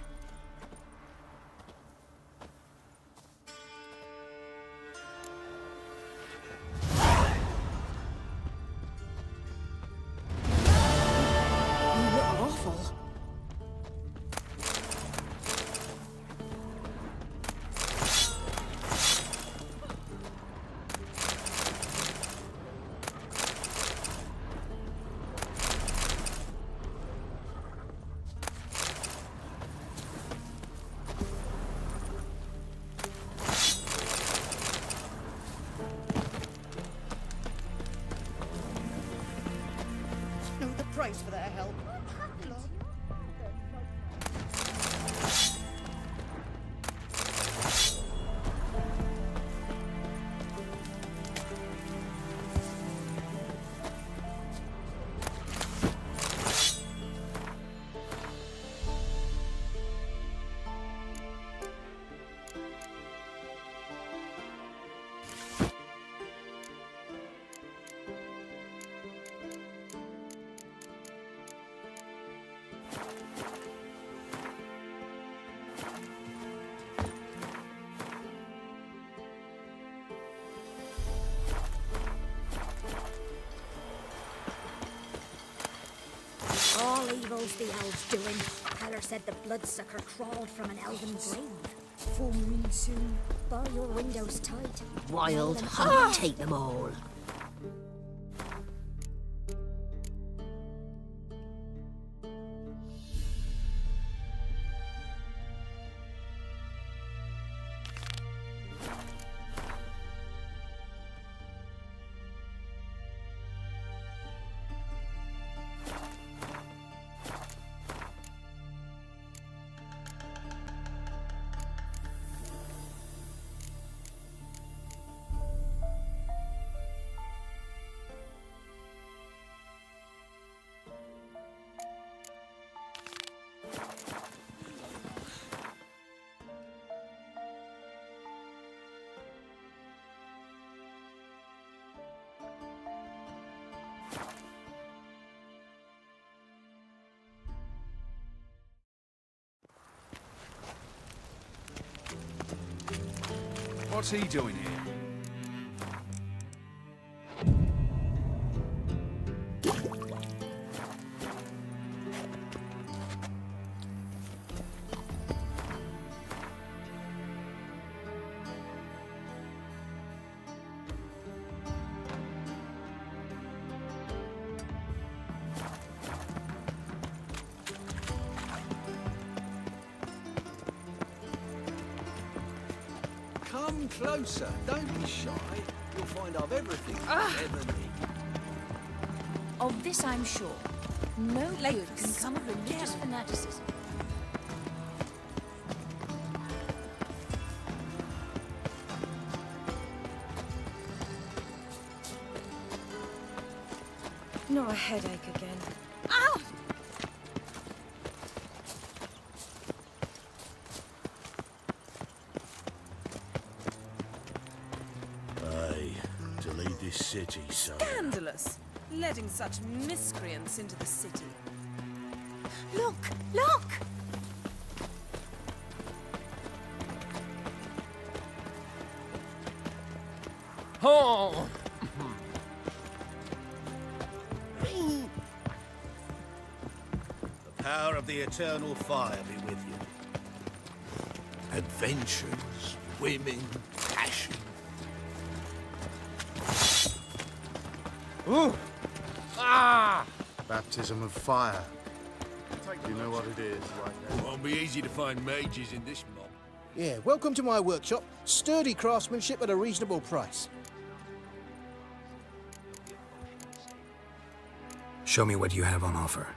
You look awful. Know the price for their help. knows the elves doing. Peller said the bloodsucker crawled from an elven grave. Full moon soon. Bar your windows tight. Wild hunt, take them all. What's he doing here? Come closer. Don't be shy. You'll find I've everything you ever need. Of this I'm sure. No good can come of religious fanaticism. Not a headache again. Ow! Aye, to lead this city, so. Scandalous! Letting such miscreants into the city. Look! Look! Oh! The power of the eternal fire be with you. Adventures, women, passion. Ooh! Ah! Baptism of fire. You know what it is right now. Won't be easy to find mages in this mob. Yeah, welcome to my workshop. Sturdy craftsmanship at a reasonable price. Show me what you have on offer.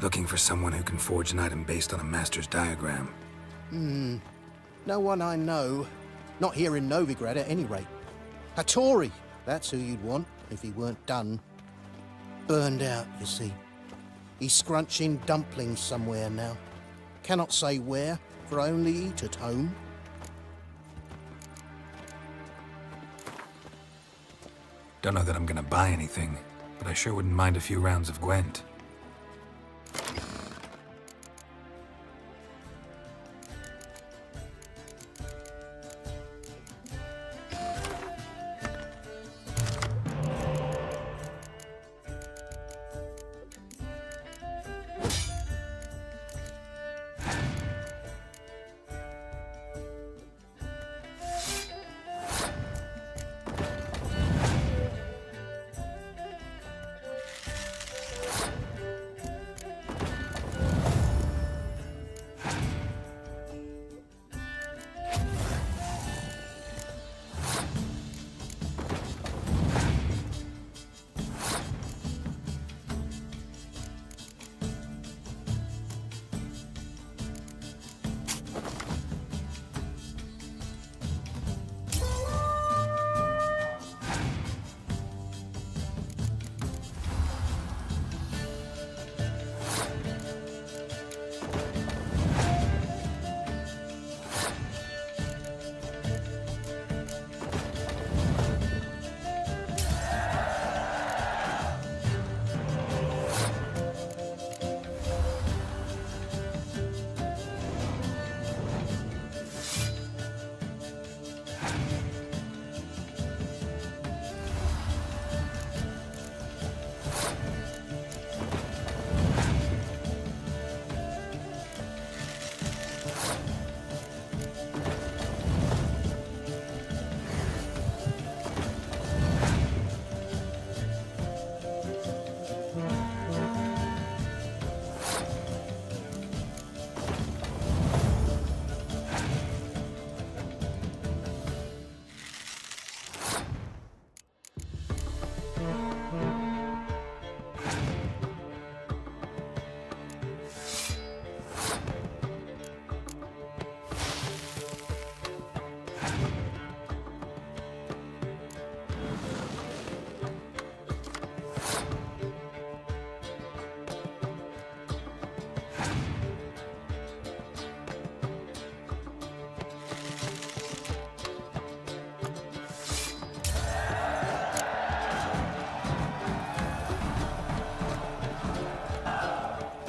Looking for someone who can forge an item based on a master's diagram. No one I know. Not here in Novigrad at any rate. Hattori, that's who you'd want if he weren't done. Burned out, you see. He's scrunching dumplings somewhere now. Cannot say where, for I only eat at home. Don't know that I'm gonna buy anything, but I sure wouldn't mind a few rounds of Gwent.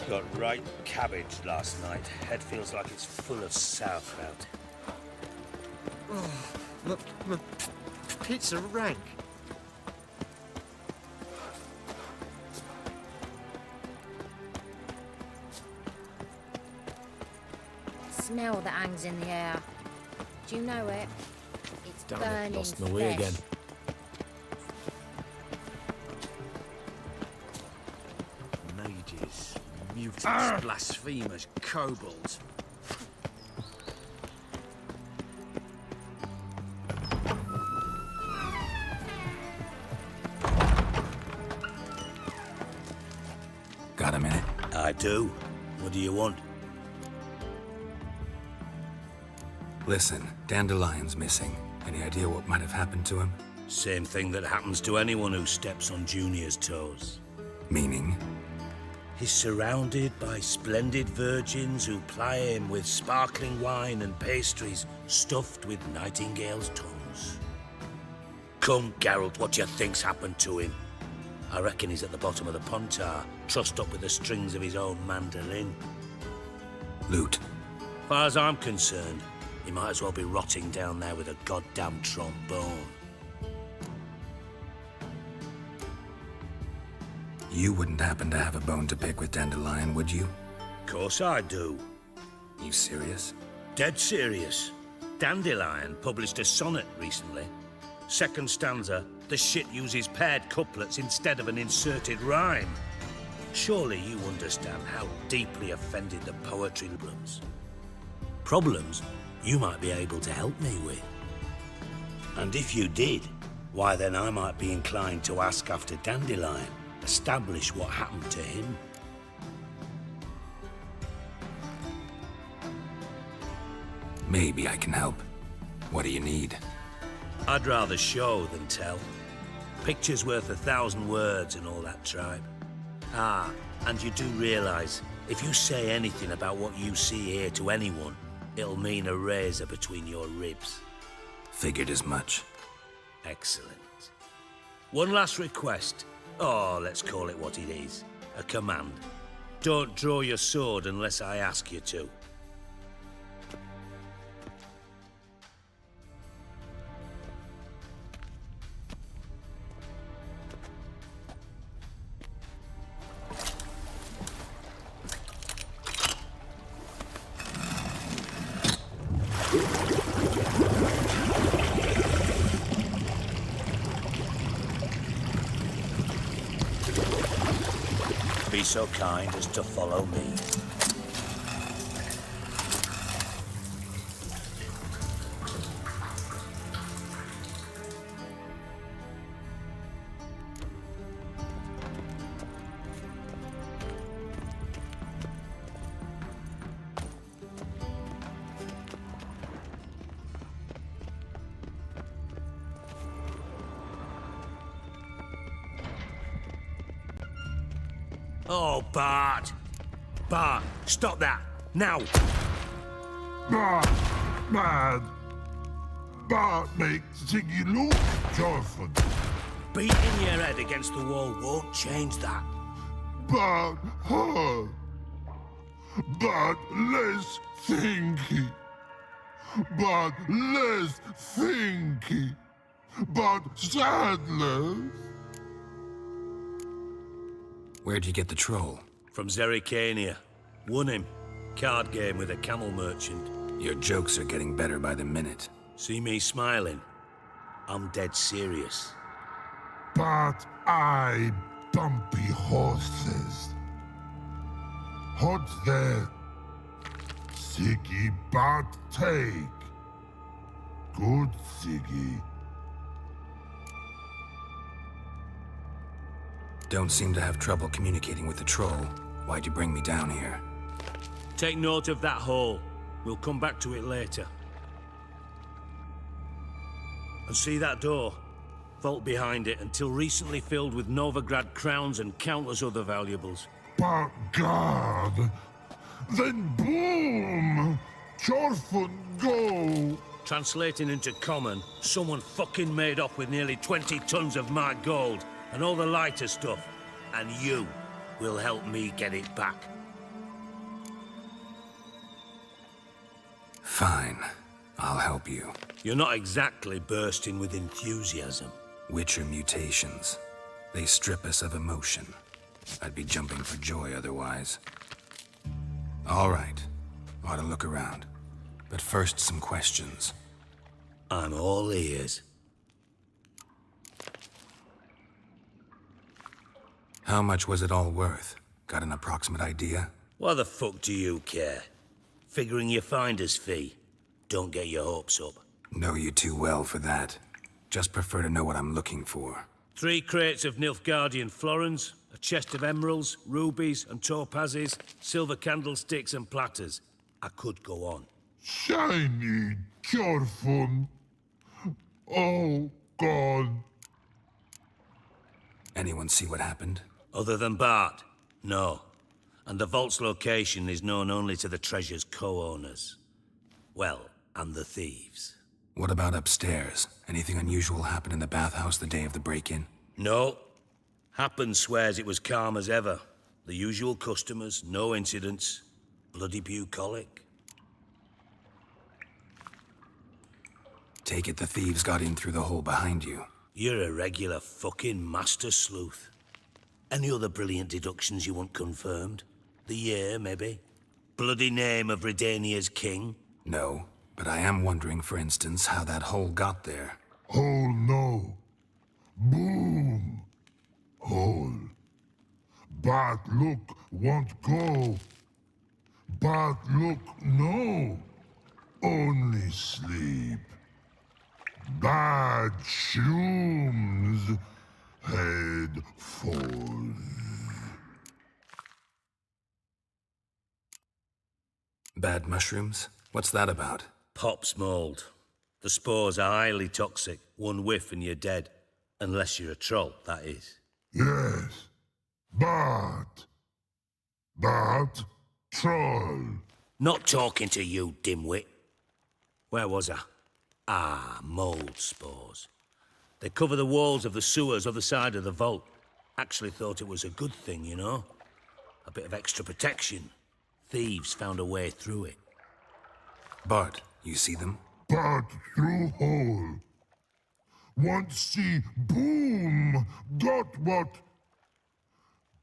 Got right cabbage last night. Head feels like it's full of sauerkraut. Oh, my pizza rank. Smell that hangs in the air. Do you know it? It's Damn burning it, lost my way flesh. again. Mages, mutants, blasphemers, kobolds. Got a minute? I do. What do you want? Listen, Dandelion's missing. Any idea what might have happened to him? Same thing that happens to anyone who steps on Junior's toes. Meaning? He's surrounded by splendid virgins who ply him with sparkling wine and pastries stuffed with nightingales' tongues. Come, Geralt, what do you think's happened to him? I reckon he's at the bottom of the Pontar, trussed up with the strings of his own mandolin. Loot. Far as I'm concerned, he might as well be rotting down there with a goddamn trombone. You wouldn't happen to have a bone to pick with Dandelion, would you? Course I do. You serious? Dead serious. Dandelion published a sonnet recently. Second stanza, the shit uses paired couplets instead of an inserted rhyme. Surely you understand how deeply offended the poetry problems. Problems you might be able to help me with. And if you did, why then I might be inclined to ask after Dandelion, establish what happened to him. Maybe I can help. What do you need? I'd rather show than tell. Picture's worth 1,000 words and all that tribe. Ah, and you do realise, if you say anything about what you see here to anyone, it'll mean a razor between your ribs. Figured as much. Excellent. One last request. Oh, let's call it what it is. A command. Don't draw your sword unless I ask you to. Be so kind as to follow me. Oh, Bart! Bart, stop that! Now! Bad. Bart makes Ziggy look joyful. Beating your head against the wall won't change that. But hurt. But less thinky. But less thinky. But sadless. Where'd you get the troll? From Zerrikania. Won him. Card game with a camel merchant. Your jokes are getting better by the minute. See me smiling? I'm dead serious. But I bumpy horses. Hot there. Ziggy but take. Good Ziggy. Don't seem to have trouble communicating with the troll. Why'd you bring me down here? Take note of that hole. We'll come back to it later. And see that door? Vault behind it, until recently filled with Novigrad crowns and countless other valuables. But God! Then boom! Chorfun go! Translating into common, someone fucking made off with nearly 20 tons of my gold, and all the lighter stuff. And you will help me get it back. Fine. I'll help you. You're not exactly bursting with enthusiasm. Witcher mutations. They strip us of emotion. I'd be jumping for joy otherwise. All right. Ought to look around. But first, some questions. I'm all ears. How much was it all worth? Got an approximate idea? Why the fuck do you care? Figuring your finder's fee. Don't get your hopes up. Know you too well for that. Just prefer to know what I'm looking for. 3 crates of Nilfgaardian florins, a chest of emeralds, rubies and topazes, silver candlesticks and platters. I could go on. Shiny Chorfun. Oh, God. Anyone see what happened? Other than Bart? No. And the vault's location is known only to the treasure's co-owners. Well, and the thieves. What about upstairs? Anything unusual happen in the bathhouse the day of the break-in? No. Happen swears it was calm as ever. The usual customers, no incidents. Bloody bucolic. Take it the thieves got in through the hole behind you. You're a regular fucking master sleuth. Any other brilliant deductions you want confirmed? The year, maybe? Bloody name of Redania's king? No, but I am wondering, for instance, how that hole got there. Hole no. Boom. Hole. But look won't go. But look no. Only sleep. Bad shrooms. Head falls. Bad mushrooms? What's that about? Pops mold. The spores are highly toxic. One whiff and you're dead. Unless you're a troll, that is. Yes. But troll. Not talking to you, dimwit. Where was I? Ah, mold spores. They cover the walls of the sewers other side of the vault. Actually thought it was a good thing, you know? A bit of extra protection. Thieves found a way through it. Bart, you see them? But through hole. Want see boom. Got what?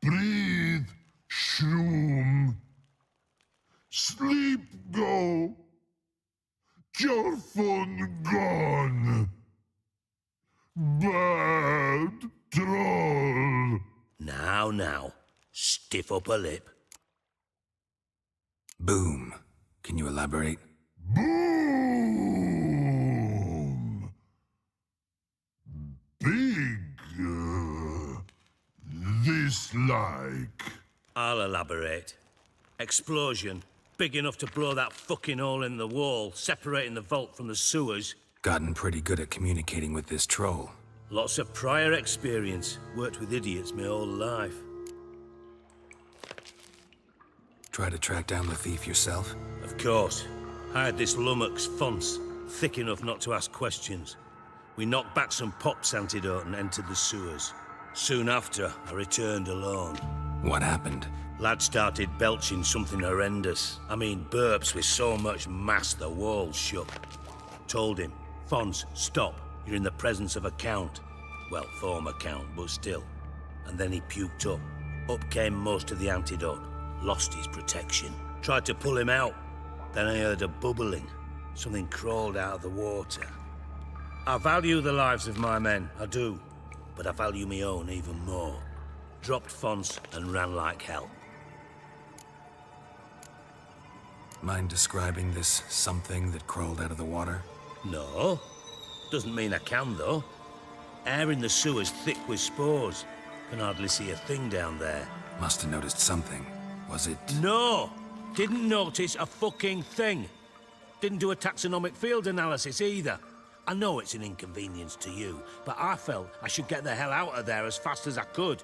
Breathe. Shroom. Sleep go. Your phone gone. Bad troll. Now. Stiff upper lip. Boom. Can you elaborate? Boom. Big. This like. I'll elaborate. Explosion. Big enough to blow that fucking hole in the wall, separating the vault from the sewers. Gotten pretty good at communicating with this troll. Lots of prior experience. Worked with idiots my whole life. Try to track down the thief yourself? Of course. I had this lummox Fonce, thick enough not to ask questions. We knocked back some Pops antidote and entered the sewers. Soon after, I returned alone. What happened? Lad started belching something horrendous. I mean, burps with so much mass the walls shook. Told him, Fonce, stop. You're in the presence of a count. Well, former count, but still. And then he puked up. Up came most of the antidote. Lost his protection. Tried to pull him out. Then I heard a bubbling. Something crawled out of the water. I value the lives of my men, I do. But I value my own even more. Dropped Fonce and ran like hell. Mind describing this something that crawled out of the water? No. Doesn't mean I can, though. Air in the sewer's thick with spores. Can hardly see a thing down there. Must have noticed something. Was it? No! Didn't notice a fucking thing. Didn't do a taxonomic field analysis either. I know it's an inconvenience to you, but I felt I should get the hell out of there as fast as I could.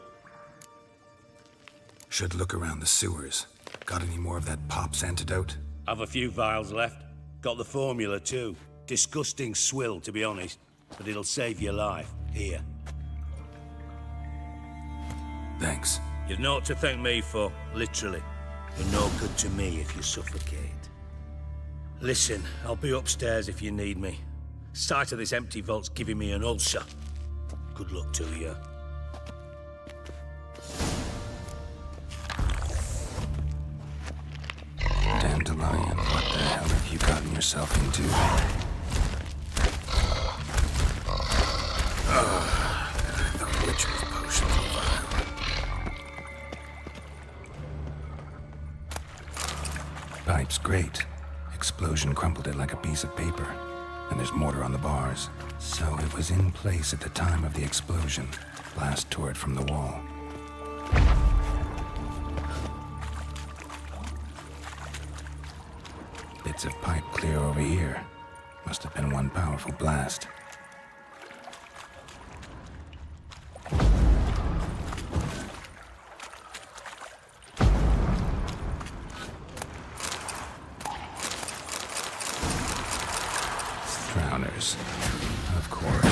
Should look around the sewers. Got any more of that Pops antidote? Have a few vials left. Got the formula too. Disgusting swill, to be honest. But it'll save your life. Here. Thanks. You've naught to thank me for, literally. You're no good to me if you suffocate. Listen, I'll be upstairs if you need me. Sight of this empty vault's giving me an ulcer. Good luck to you. Dandelion, what the hell have you gotten yourself into? The ritual potion vial. Pipe's great. Explosion crumpled it like a piece of paper. And there's mortar on the bars. So it was in place at the time of the explosion. Blast tore it from the wall. Bits of pipe clear over here. Must have been one powerful blast. Drowners. Of course.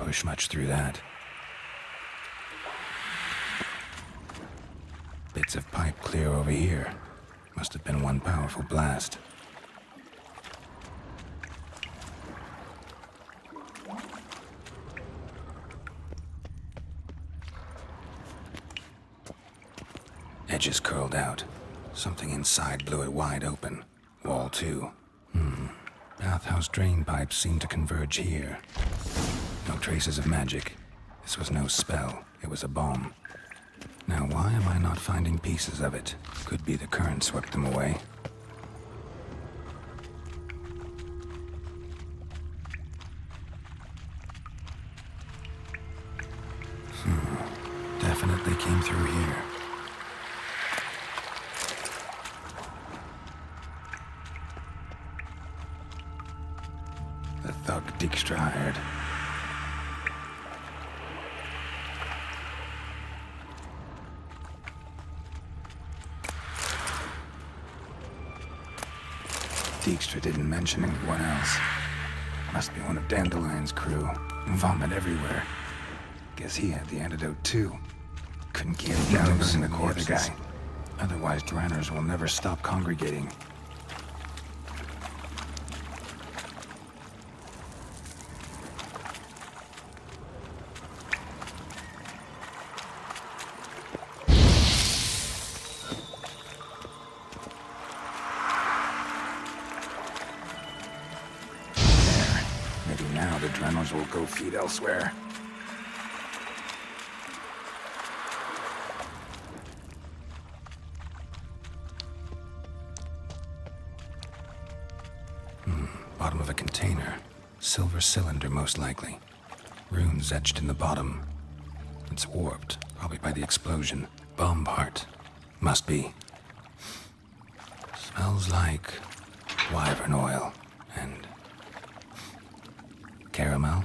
push much through that. Bits of pipe clear over here. Must have been one powerful blast. Edges curled out. Something inside blew it wide open. Wall too. Bathhouse drain pipes seem to converge here. No traces of magic. This was no spell. It was a bomb. Now why am I not finding pieces of it? Could be the current swept them away. Definitely came through here. The thug Dijkstra hired. Dijkstra didn't mention anyone else. Must be one of Dandelion's crew. Vomit everywhere. Guess he had the antidote too. Couldn't keep it down in the corpse guy. Otherwise, Dranners will never stop congregating. Will go feed elsewhere. Bottom of a container. Silver cylinder, most likely. Runes etched in the bottom. It's warped, probably by the explosion. Bomb part. Must be. Smells like wyvern oil and caramel?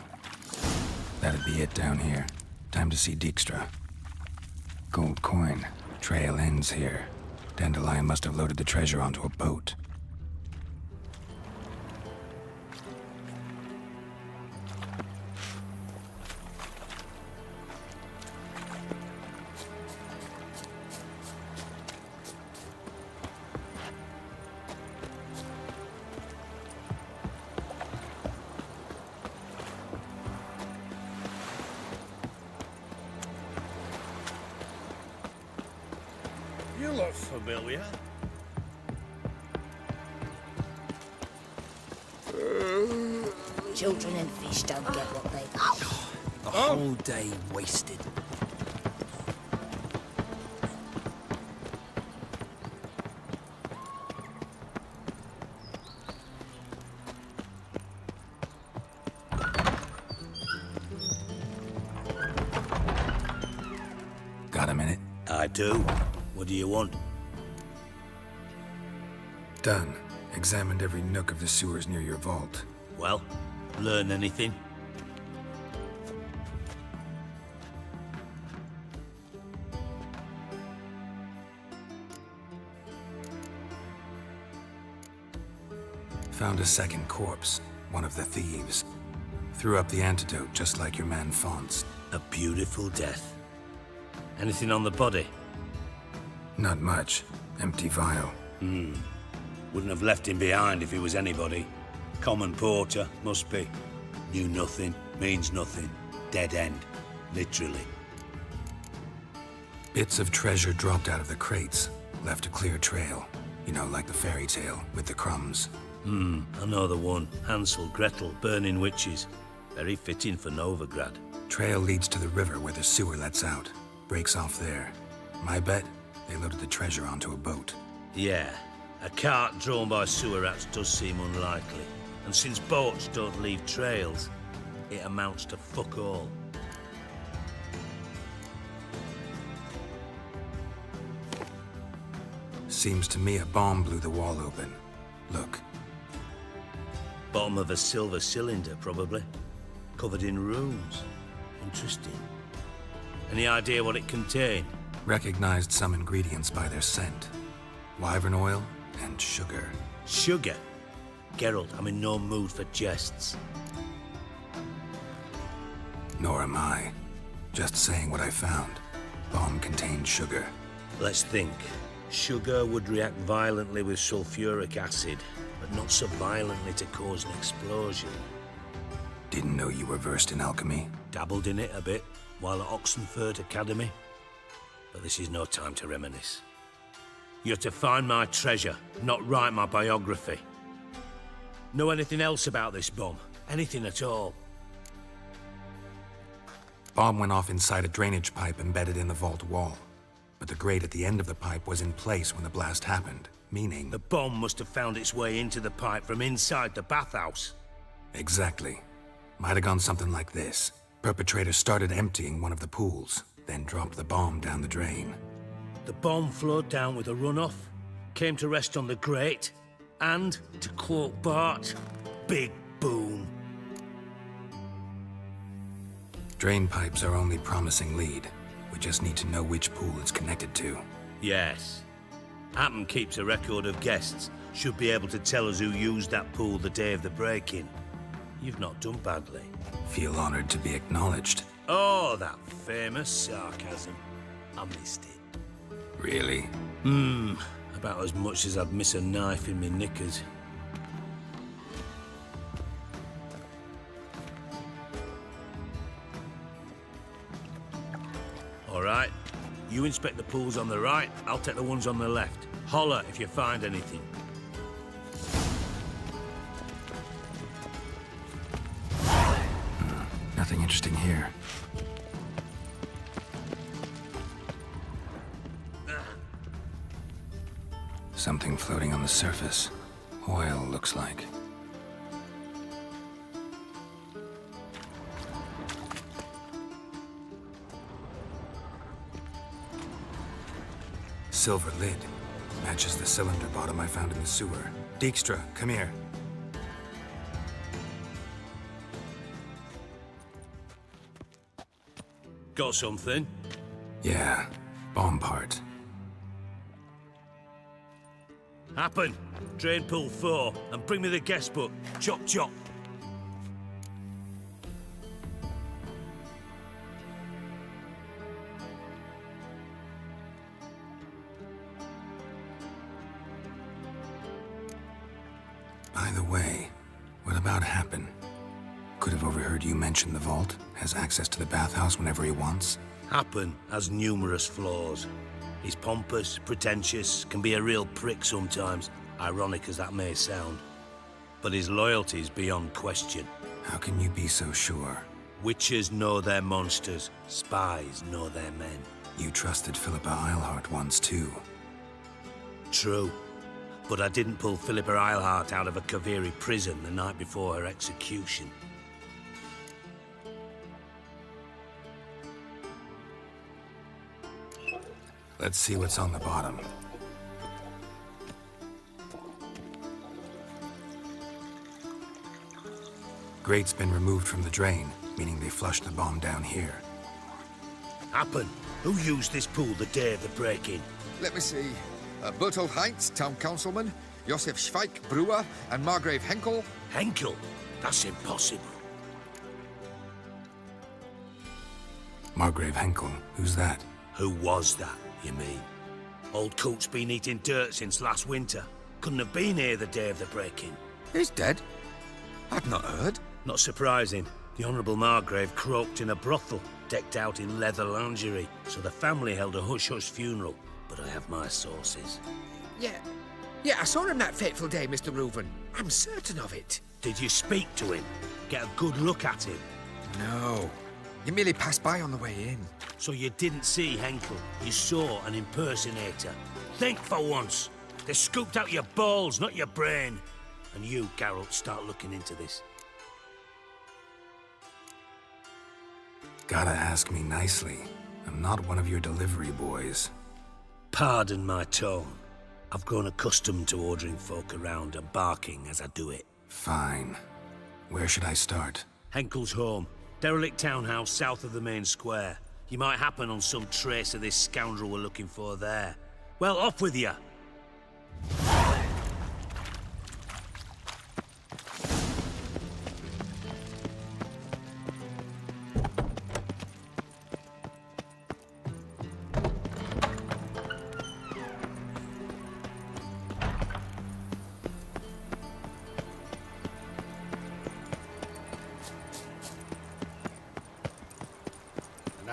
That'd be it down here. Time to see Dijkstra. Gold coin. Trail ends here. Dandelion must have loaded the treasure onto a boat. You look familiar. Children and fish don't get what they... A whole day wasted. Got a minute? I do. What do you want? Done. Examined every nook of the sewers near your vault. Well, learn anything? Found a second corpse. One of the thieves. Threw up the antidote just like your man Fonz. A beautiful death. Anything on the body? Not much. Empty vial. Wouldn't have left him behind if he was anybody. Common porter, must be. Knew nothing, means nothing. Dead end. Literally. Bits of treasure dropped out of the crates. Left a clear trail. You know, like the fairy tale, with the crumbs. I know the one. Hansel, Gretel, burning witches. Very fitting for Novigrad. Trail leads to the river where the sewer lets out. Breaks off there. My bet, they loaded the treasure onto a boat. Yeah. A cart drawn by sewer rats does seem unlikely. And since boats don't leave trails, it amounts to fuck all. Seems to me a bomb blew the wall open. Look. Bottom of a silver cylinder, probably. Covered in runes. Interesting. Any idea what it contained? Recognized some ingredients by their scent. Wyvern oil and sugar. Sugar? Geralt, I'm in no mood for jests. Nor am I. Just saying what I found. Bomb contained sugar. Let's think. Sugar would react violently with sulfuric acid, but not so violently to cause an explosion. Didn't know you were versed in alchemy. Dabbled in it a bit while at Oxenford Academy. But this is no time to reminisce. You're to find my treasure, not write my biography. Know anything else about this bomb? Anything at all? Bomb went off inside a drainage pipe embedded in the vault wall. But the grate at the end of the pipe was in place when the blast happened, meaning... The bomb must have found its way into the pipe from inside the bathhouse. Exactly. Might have gone something like this. Perpetrator started emptying one of the pools, then dropped the bomb down the drain. The bomb flowed down with a runoff, came to rest on the grate, and, to quote Bart, big boom. Drain pipes are only promising lead. We just need to know which pool it's connected to. Yes. Hammond keeps a record of guests. Should be able to tell us who used that pool the day of the break-in. You've not done badly. Feel honored to be acknowledged. Oh, that famous sarcasm. I missed it. Really? About as much as I'd miss a knife in my knickers. All right. You inspect the pools on the right, I'll take the ones on the left. Holler if you find anything. Nothing interesting here. Something floating on the surface. Oil, looks like. Silver lid. Matches the cylinder bottom I found in the sewer. Dijkstra, come here. Got something? Yeah, bomb part. Happen. Drain pool 4, and bring me the guest book. Chop chop. By the way, what about Happen? Could have overheard you mention the vault. Has access to the bathhouse whenever he wants. Happen has numerous flaws. He's pompous, pretentious, can be a real prick sometimes, ironic as that may sound. But his loyalty's beyond question. How can you be so sure? Witches know their monsters, spies know their men. You trusted Philippa Eilhart once too. True. But I didn't pull Philippa Eilhart out of a Kaviri prison the night before her execution. Let's see what's on the bottom. Grate's been removed from the drain, meaning they flushed the bomb down here. Happen. Who used this pool the day of the break-in? Let me see. Bertold Heinz, town councilman, Josef Schweik, brewer, and Margrave Henkel. Henkel? That's impossible. Margrave Henkel? Who's that? Who was that, you mean? Old Coot's been eating dirt since last winter. Couldn't have been here the day of the break-in. He's dead? I've not heard. Not surprising. The Honourable Margrave croaked in a brothel, decked out in leather lingerie, so the family held a hush-hush funeral. But I have my sources. Yeah, I saw him that fateful day, Mr. Reuven. I'm certain of it. Did you speak to him? Get a good look at him? No. You merely passed by on the way in. So you didn't see Henkel. You saw an impersonator. Think for once. They scooped out your balls, not your brain. And you, Geralt, start looking into this. Gotta ask me nicely. I'm not one of your delivery boys. Pardon my tone. I've grown accustomed to ordering folk around and barking as I do it. Fine. Where should I start? Henkel's home. Derelict townhouse south of the main square. You might happen on some trace of this scoundrel we're looking for there. Well, off with you.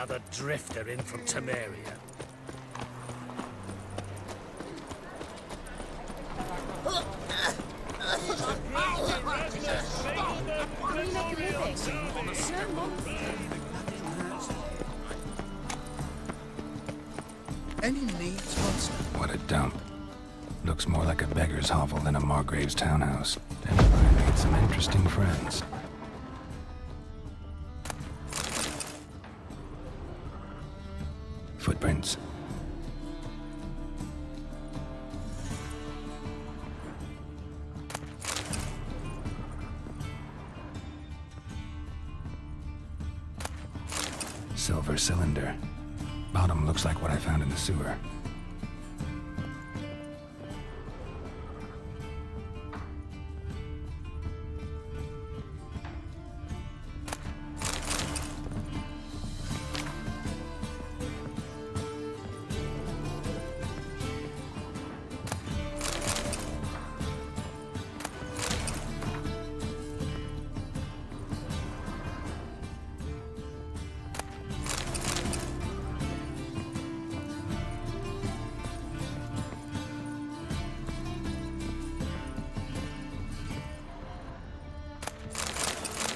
Another drifter in from Temeria. Any needs, monster? What a dump. Looks more like a beggar's hovel than a Margrave's townhouse. Dandelion made some interesting friends. Footprints. Silver cylinder. Bottom looks like what I found in the sewer.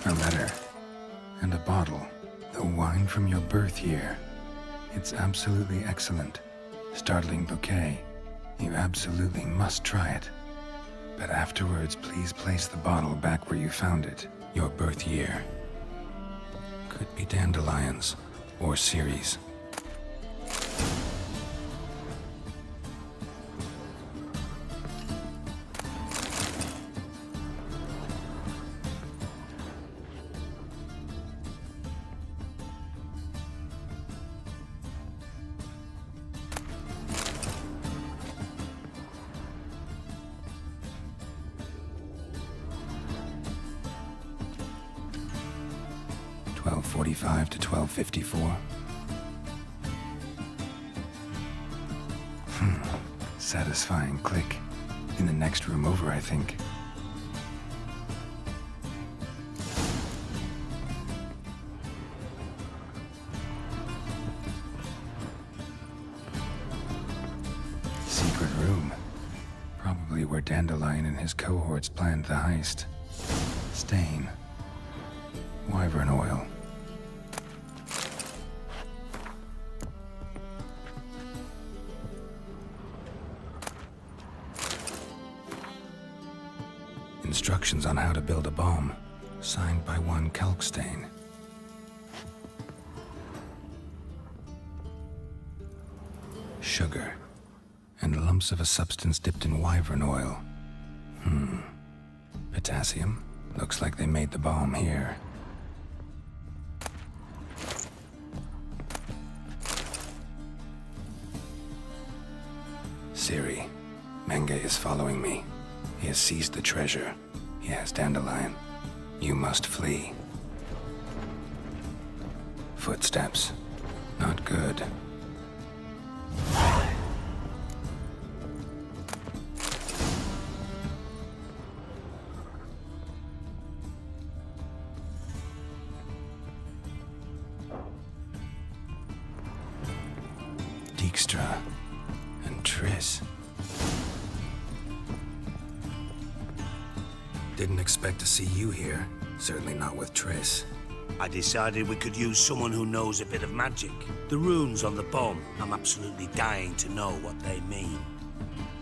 A letter. And a bottle. The wine from your birth year. It's absolutely excellent. Startling bouquet. You absolutely must try it. But afterwards, please place the bottle back where you found it. Your birth year. Could be dandelions. Or Ceres. $12:45 to $12:54. Satisfying click. In the next room over, I think. Secret room. Probably where Dandelion and his cohorts planned the heist. Stain. Wyvern oil. Instructions on how to build a bomb, signed by one Kalkstain. Sugar, and lumps of a substance dipped in wyvern oil. Potassium. Looks like they made the bomb here. Siri, Menge is following me. He has seized the treasure. He has Dandelion. You must flee. Footsteps. Not good. Dijkstra and Triss. Didn't expect to see you here. Certainly not with Triss. I decided we could use someone who knows a bit of magic. The runes on the bomb, I'm absolutely dying to know what they mean.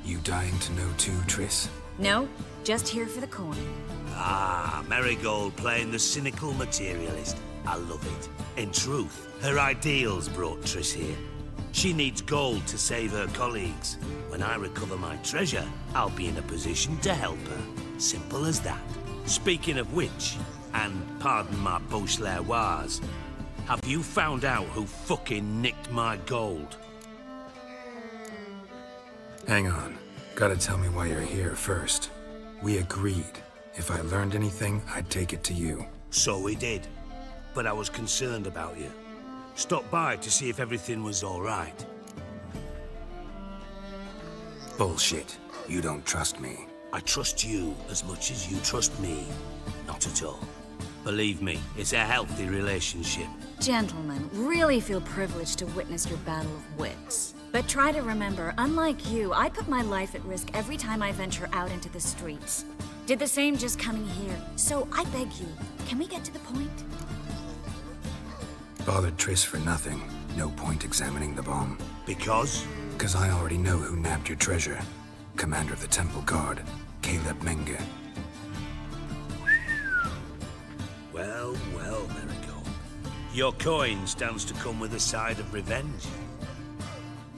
You dying to know too, Triss? No, just here for the coin. Ah, Marigold playing the cynical materialist. I love it. In truth, her ideals brought Triss here. She needs gold to save her colleagues. When I recover my treasure, I'll be in a position to help her. Simple as that. Speaking of which, and pardon my Beauclervois, have you found out who fucking nicked my gold? Hang on. Gotta tell me why you're here first. We agreed. If I learned anything, I'd take it to you. So we did. But I was concerned about you. Stopped by to see if everything was all right. Bullshit. You don't trust me. I trust you as much as you trust me. Not at all. Believe me, it's a healthy relationship. Gentlemen, really feel privileged to witness your battle of wits. But try to remember, unlike you, I put my life at risk every time I venture out into the streets. Did the same just coming here. So I beg you, can we get to the point? Bothered Triss for nothing. No point examining the bomb. Because? Because I already know who nabbed your treasure. Commander of the Temple Guard, Caleb Menge. Well, well, Miracle. Your coin stands to come with a side of revenge.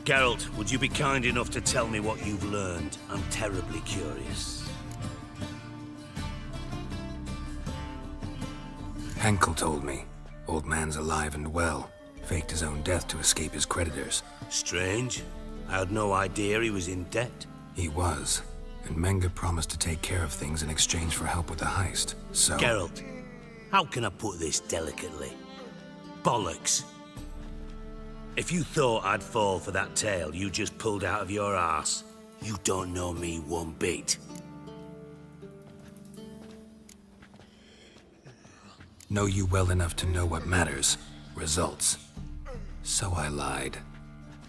Geralt, would you be kind enough to tell me what you've learned? I'm terribly curious. Henkel told me. Old man's alive and well. Faked his own death to escape his creditors. Strange. I had no idea he was in debt. He was. And Menge promised to take care of things in exchange for help with the heist. So... Geralt, how can I put this delicately? Bollocks. If you thought I'd fall for that tale you just pulled out of your arse, you don't know me one bit. Know you well enough to know what matters. Results. So I lied.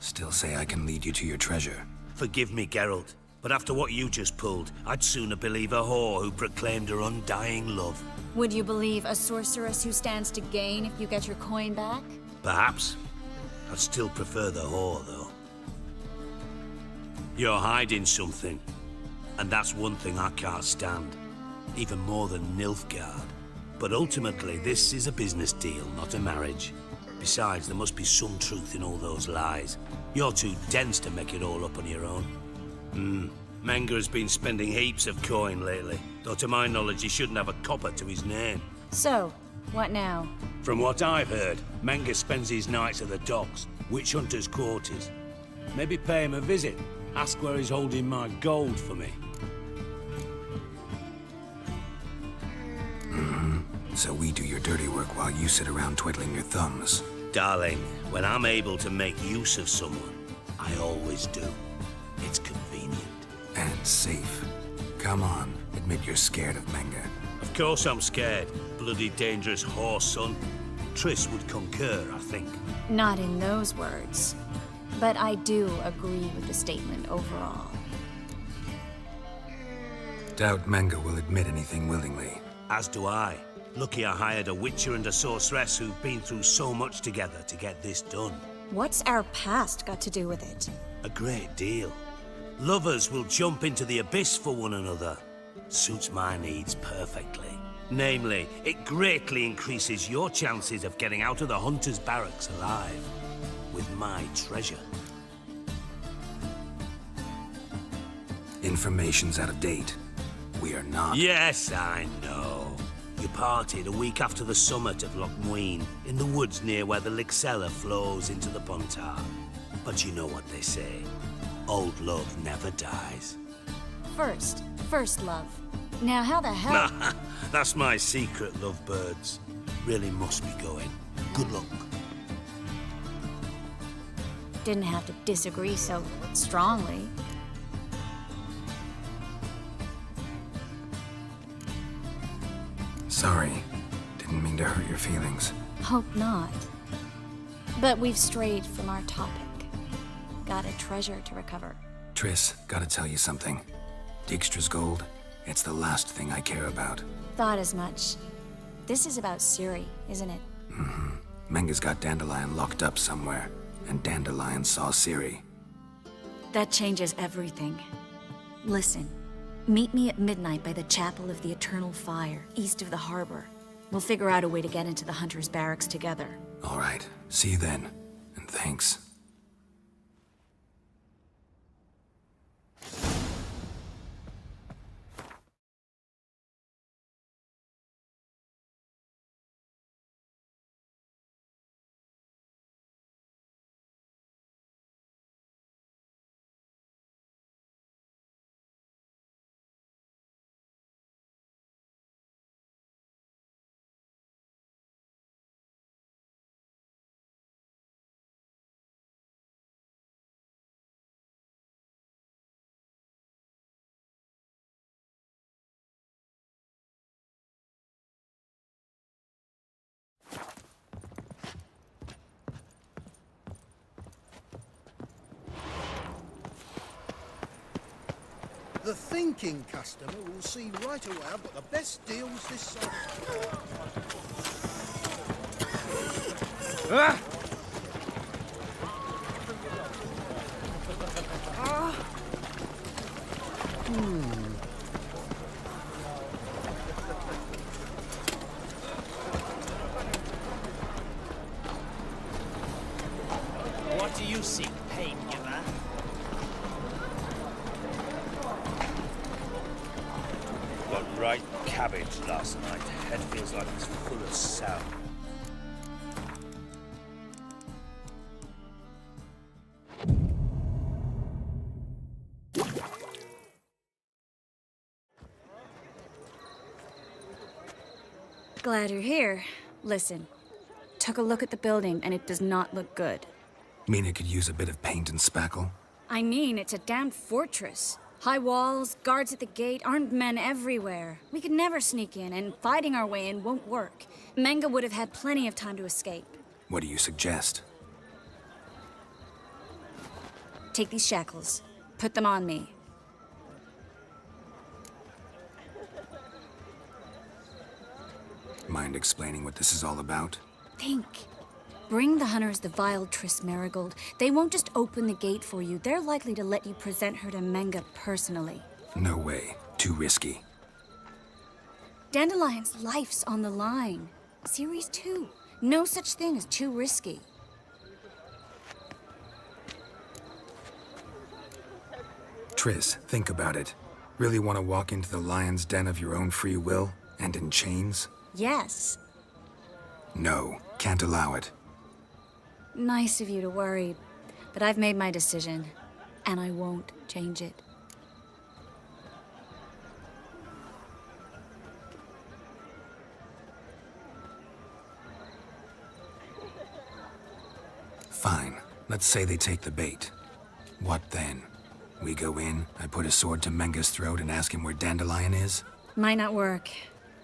Still say I can lead you to your treasure. Forgive me, Geralt, but after what you just pulled, I'd sooner believe a whore who proclaimed her undying love. Would you believe a sorceress who stands to gain if you get your coin back? Perhaps. I'd still prefer the whore, though. You're hiding something, and that's one thing I can't stand. Even more than Nilfgaard. But ultimately, this is a business deal, not a marriage. Besides, there must be some truth in all those lies. You're too dense to make it all up on your own. Menge has been spending heaps of coin lately, though to my knowledge he shouldn't have a copper to his name. So, what now? From what I've heard, Menge spends his nights at the docks, witch hunters' quarters. Maybe pay him a visit, ask where he's holding my gold for me. So we do your dirty work while you sit around twiddling your thumbs. Darling, when I'm able to make use of someone, I always do. It's convenient. And safe. Come on, admit you're scared of Menge. Of course I'm scared. Bloody dangerous whore, son. Triss would concur, I think. Not in those words. But I do agree with the statement overall. Doubt Menge will admit anything willingly. As do I. Lucky I hired a witcher and a sorceress who've been through so much together to get this done. What's our past got to do with it? A great deal. Lovers will jump into the abyss for one another. Suits my needs perfectly. Namely, it greatly increases your chances of getting out of the hunter's barracks alive. With my treasure. Information's out of date. We are not... Yes, I know. You partied a week after the summit of Loch Muin, in the woods near where the Lixella flows into the Pontar. But you know what they say. Old love never dies. First love. Now how the hell... That's my secret, lovebirds. Really must be going. Good luck. Didn't have to disagree so strongly. Sorry. Didn't mean to hurt your feelings. Hope not. But we've strayed from our topic. Got a treasure to recover. Triss, gotta tell you something. Dijkstra's gold, it's the last thing I care about. Thought as much. This is about Ciri, isn't it? Menge's got Dandelion locked up somewhere, and Dandelion saw Ciri. That changes everything. Listen, meet me at midnight by the Chapel of the Eternal Fire, east of the harbor. We'll figure out a way to get into the Hunter's barracks together. All right, see you then, and thanks. The thinking customer will see right away I've got the best deals this side. Ah! What do you seek, pain giver? Got right cabbage last night. Head feels like it's full of sound. Glad you're here. Listen, took a look at the building and it does not look good. Mean it could use a bit of paint and spackle? I mean, it's a damn fortress. High walls, guards at the gate, armed men everywhere. We could never sneak in, and fighting our way in won't work. Menga would have had plenty of time to escape. What do you suggest? Take these shackles. Put them on me. Mind explaining what this is all about? Think. Bring the hunters the vile Triss Marigold. They won't just open the gate for you. They're likely to let you present her to Menga personally. No way. Too risky. Dandelion's life's on the line. Series 2. No such thing as too risky. Triss, think about it. Really want to walk into the lion's den of your own free will? And in chains? Yes. No, can't allow it. Nice of you to worry, but I've made my decision, and I won't change it. Fine. Let's say they take the bait. What then? We go in, I put a sword to Menga's throat and ask him where Dandelion is? Might not work.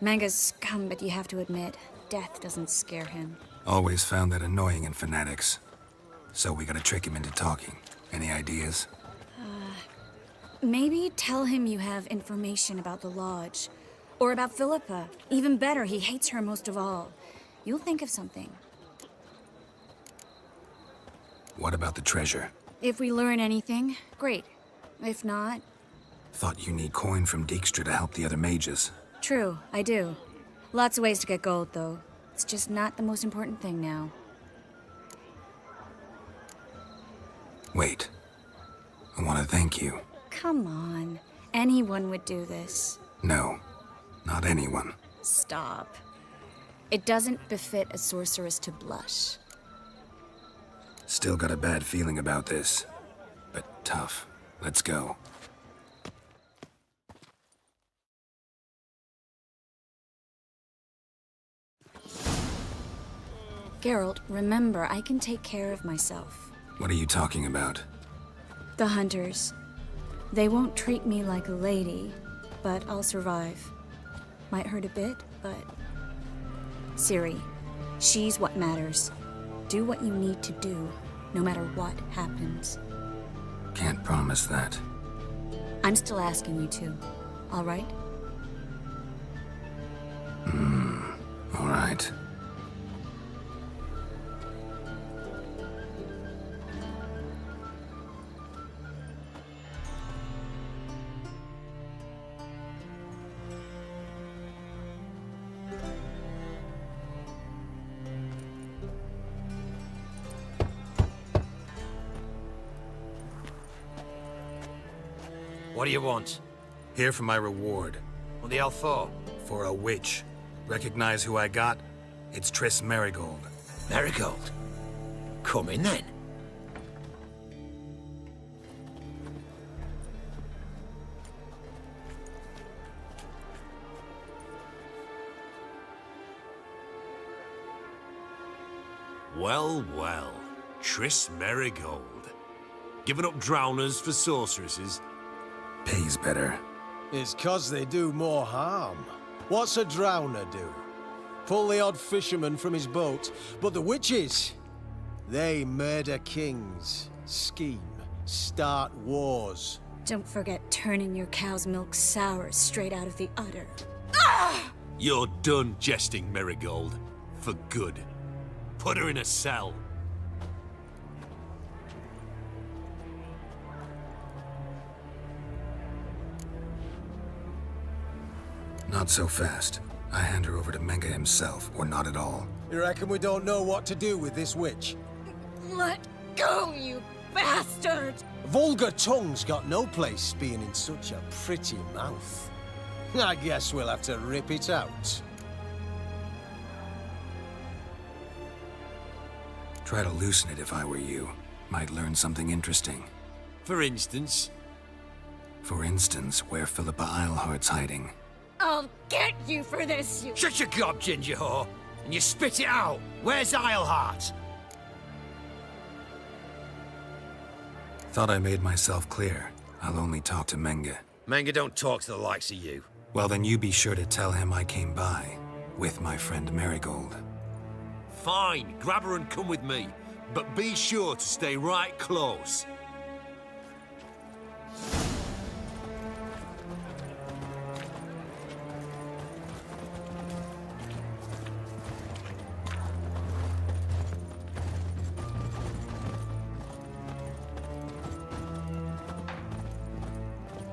Menga's scum, but you have to admit, death doesn't scare him. Always found that annoying in fanatics. So we gotta trick him into talking. Any ideas? Maybe tell him you have information about the Lodge. Or about Philippa. Even better, he hates her most of all. You'll think of something. What about the treasure? If we learn anything, great. If not... Thought you need coin from Dijkstra to help the other mages. True, I do. Lots of ways to get gold, though. It's just not the most important thing now. Wait. I want to thank you. Come on. Anyone would do this. No, not anyone. Stop. It doesn't befit a sorceress to blush. Still got a bad feeling about this. But tough. Let's go. Geralt, remember, I can take care of myself. What are you talking about? The hunters. They won't treat me like a lady, but I'll survive. Might hurt a bit, but... Ciri, she's what matters. Do what you need to do, no matter what happens. Can't promise that. I'm still asking you to, all right? All right. What do you want? Here for my reward. What the hell for? For a witch. Recognize who I got? It's Triss Marigold. Marigold? Come in then. Well, well. Triss Marigold. Giving up drowners for sorceresses? Pays better. It's 'cause they do more harm. What's a drowner do? Pull the odd fisherman from his boat. But the witches, they murder kings, scheme, start wars. Don't forget turning your cow's milk sour straight out of the udder. You're done jesting, Marigold. For good. Put her in a cell. Not so fast. I hand her over to Menge himself, or not at all. You reckon we don't know what to do with this witch? Let go, you bastard! Vulgar tongue's got no place being in such a pretty mouth. I guess we'll have to rip it out. Try to loosen it if I were you. Might learn something interesting. For instance? For instance, where Philippa Eilhart's hiding. I'll get you for this, you— Shut your gob, ginger whore, and you spit it out. Where's Eilhart? Thought I made myself clear. I'll only talk to Menge. Menge don't talk to the likes of you. Well, then you be sure to tell him I came by. With my friend Marigold. Fine, grab her and come with me. But be sure to stay right close.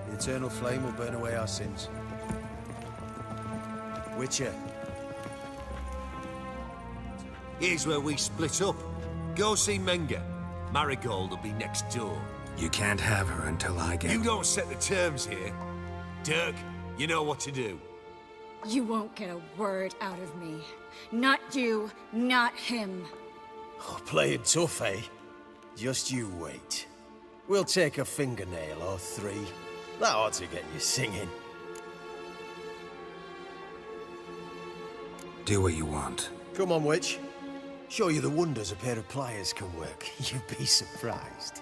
The eternal flame will burn away our sins. Witcher. Here's where we split up. Go see Menge. Marigold will be next door. You can't have her until I get— You don't set the terms here. Dirk, you know what to do. You won't get a word out of me. Not you, not him. Oh, playing tough, eh? Just you wait. We'll take a fingernail or three. That ought to get you singing. Do what you want. Come on, witch. Show you the wonders a pair of pliers can work. You'd be surprised.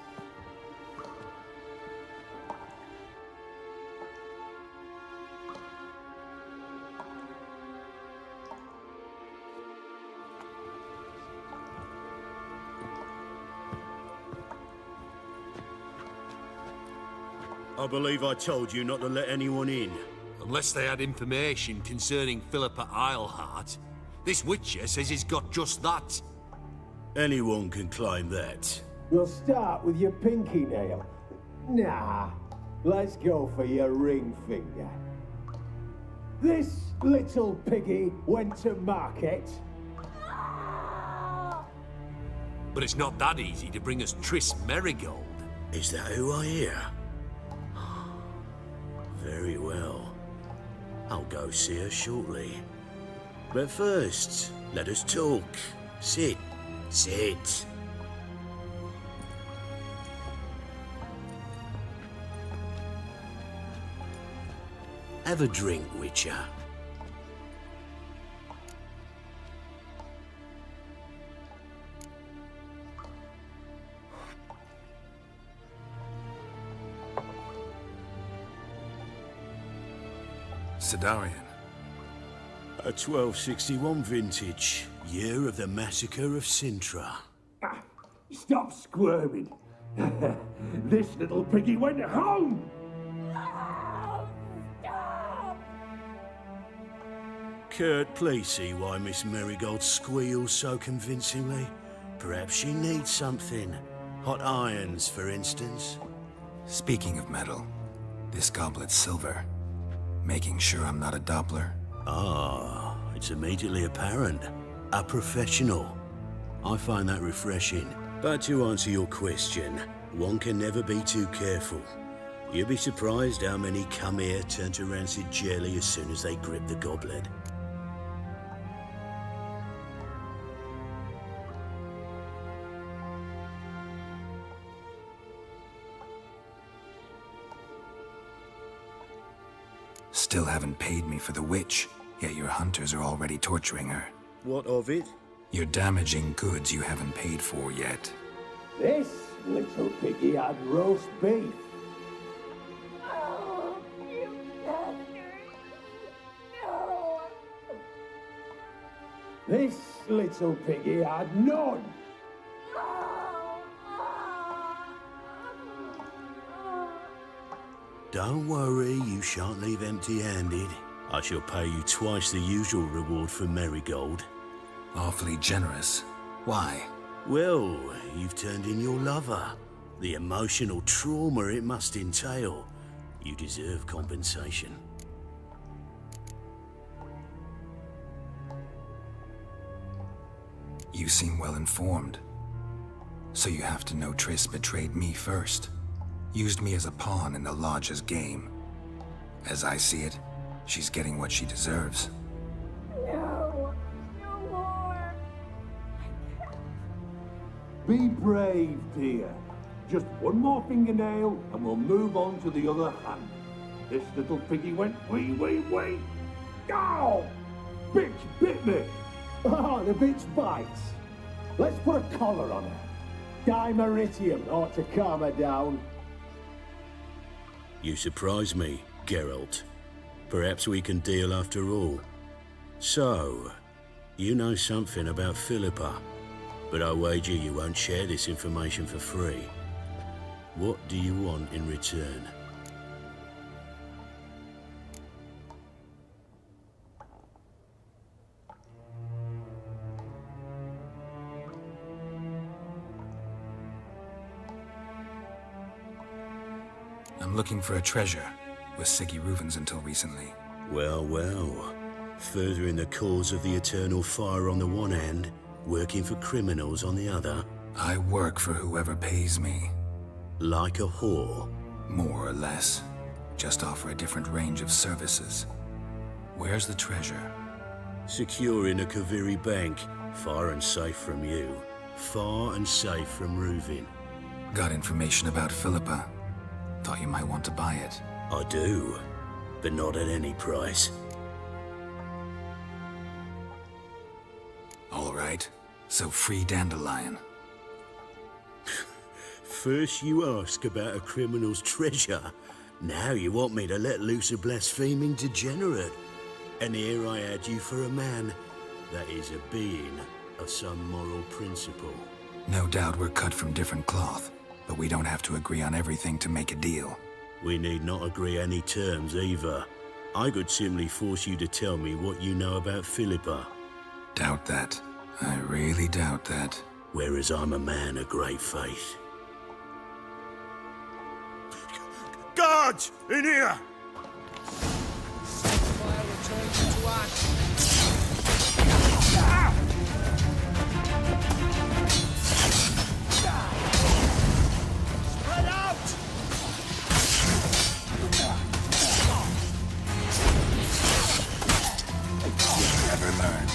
I believe I told you not to let anyone in. Unless they had information concerning Philippa Eilhart. This Witcher says he's got just that. Anyone can claim that. We'll start with your pinky nail. Nah, let's go for your ring finger. This little piggy went to market. But it's not that easy to bring us Triss Marigold. Is that who I hear? Very well. I'll go see her shortly. But first, let us talk. Sit. Sit. Have a drink, Witcher. Sidarian. A 1261 vintage, year of the massacre of Sintra. Stop squirming. This little piggy went home. Kurt, please see why Miss Marigold squeals so convincingly. Perhaps she needs something. Hot irons, for instance. Speaking of metal, this goblet's silver. Making sure I'm not a Doppler. Ah, it's immediately apparent. A professional. I find that refreshing. But to answer your question, one can never be too careful. You'll be surprised how many come here turn to rancid jelly as soon as they grip the goblet. Still haven't paid me for the witch, yet your hunters are already torturing her. What of it? You're damaging goods you haven't paid for yet. This little piggy had roast beef. Oh, you bastard. No. This little piggy had none. Don't worry, you shan't leave empty-handed. I shall pay you twice the usual reward for Marigold. Awfully generous. Why? Well, you've turned in your lover. The emotional trauma it must entail. You deserve compensation. You seem well informed. So you have to know Triss betrayed me first. Used me as a pawn in the Lodge's game. As I see it, she's getting what she deserves. No. No more. Be brave, dear. Just one more fingernail and we'll move on to the other hand. This little piggy went wee. Ow! Bitch bit me. Oh, the bitch bites. Let's put a collar on her. Dimeritium ought to calm her down. You surprise me, Geralt. Perhaps we can deal after all. So, you know something about Philippa, but I wager you won't share this information for free. What do you want in return? I'm looking for a treasure. Was Siggy Reuven's until recently. Well, well. Furthering the cause of the eternal fire on the one hand, working for criminals on the other. I work for whoever pays me. Like a whore? More or less. Just offer a different range of services. Where's the treasure? Secure in a Kaviri bank, far and safe from you. Far and safe from Reuven. Got information about Philippa. Thought you might want to buy it. I do, but not at any price. All right, so free Dandelion. First you ask about a criminal's treasure. Now you want me to let loose a blaspheming degenerate. And here I had you for a man that is a being of some moral principle. No doubt we're cut from different cloth, but we don't have to agree on everything to make a deal. We need not agree any terms either. I could simply force you to tell me what you know about Philippa. Doubt that. I really doubt that. Whereas I'm a man of great faith. Guards! In here! Spread out! Never learn.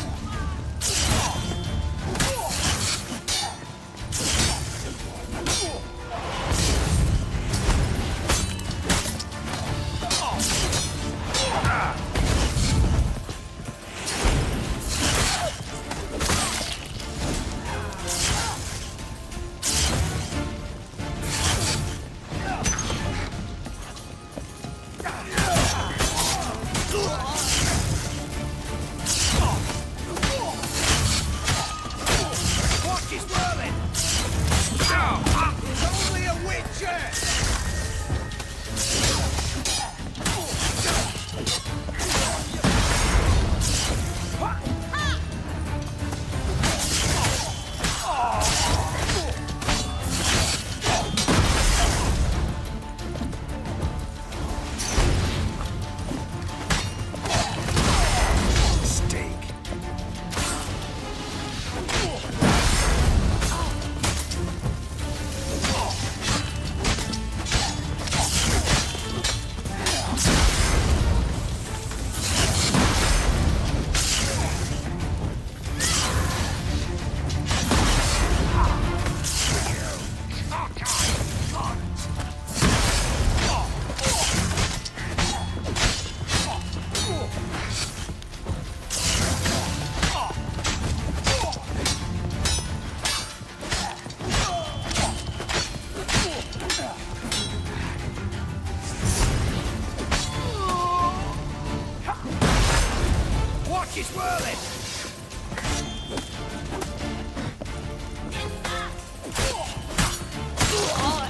She's whirling!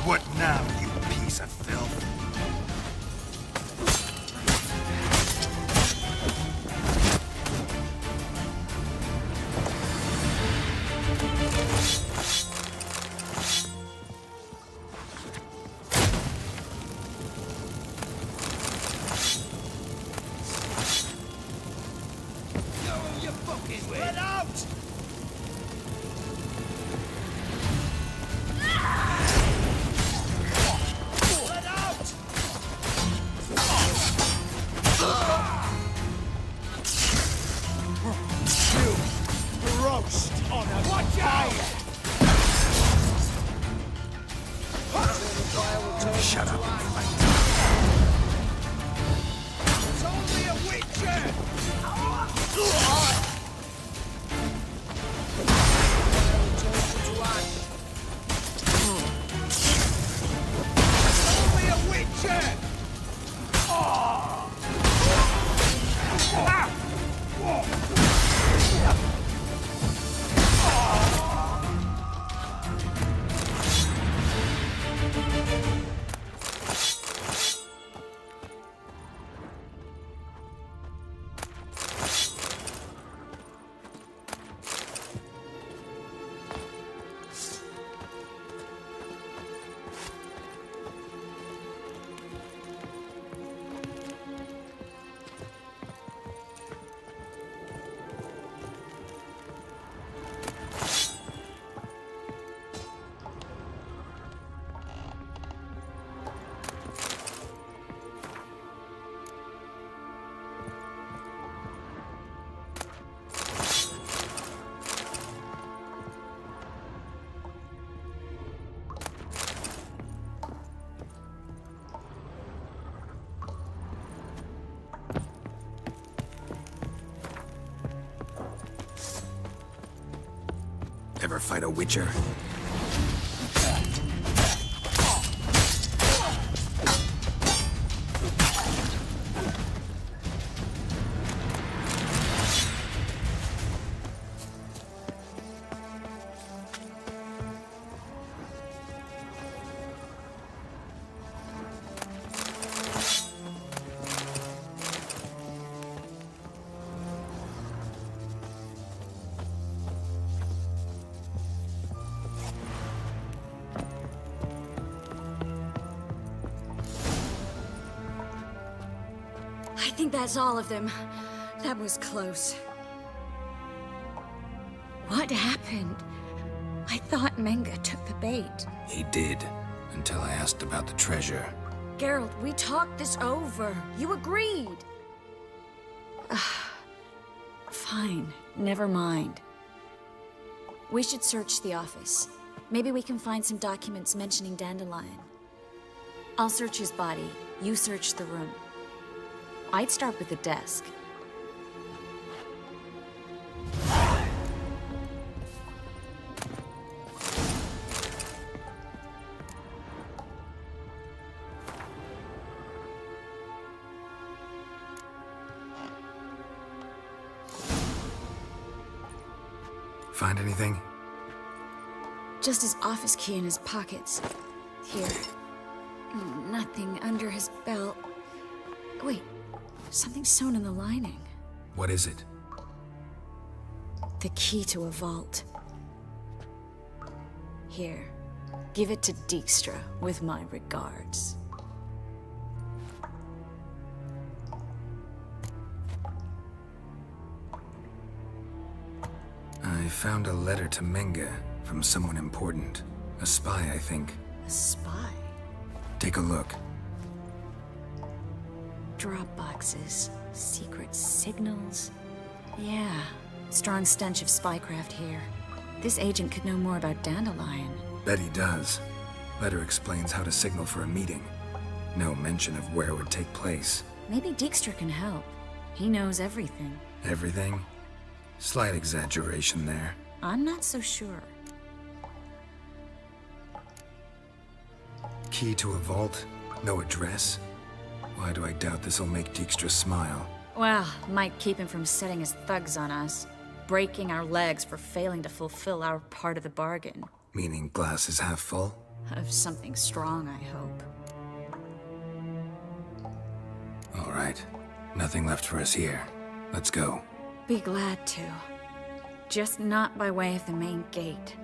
What now, you piece of filth? never fight a Witcher. I think that's all of them. That was close. What happened? I thought Menga took the bait. He did, until I asked about the treasure. Geralt, we talked this over. You agreed. Fine, never mind. We should search the office. Maybe we can find some documents mentioning Dandelion. I'll search his body. You search the room. I'd start with the desk. Find anything? Just his office key in his pockets. Here. Nothing under his belt. Wait, something sewn in the lining. What is it? The key to a vault. Here, give it to Dijkstra with my regards. I found a letter to Menga from someone important. A spy, I think. A spy? Take a look. Drop boxes, secret signals. Yeah, strong stench of spycraft here. This agent could know more about Dandelion. Bet he does. Letter explains how to signal for a meeting. No mention of where it would take place. Maybe Dijkstra can help. He knows everything. Everything? Slight exaggeration there. I'm not so sure. Key to a vault? No address? Why do I doubt this'll make Dijkstra smile? Well, might keep him from setting his thugs on us. Breaking our legs for failing to fulfill our part of the bargain. Meaning glass is half full? Of something strong, I hope. All right. Nothing left for us here. Let's go. Be glad to. Just not by way of the main gate.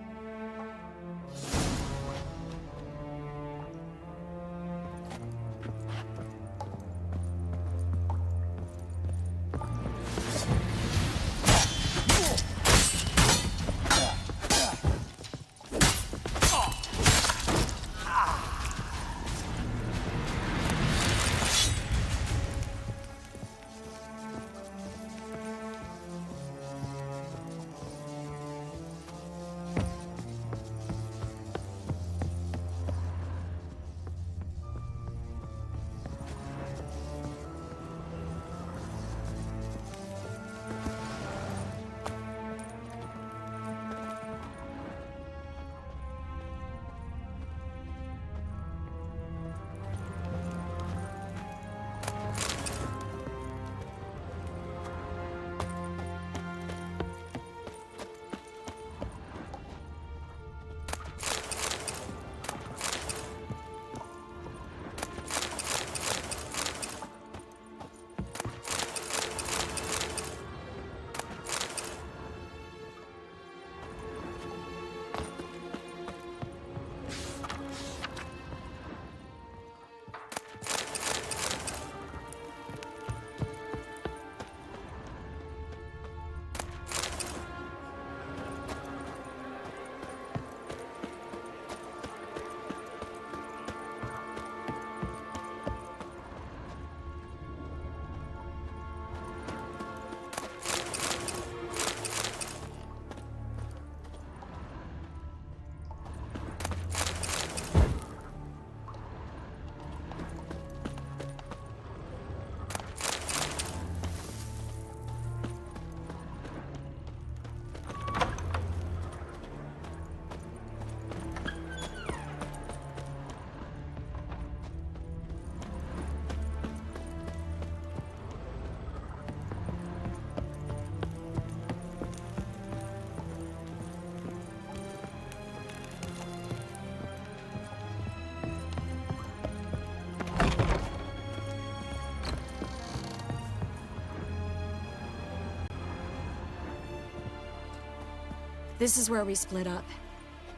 This is where we split up.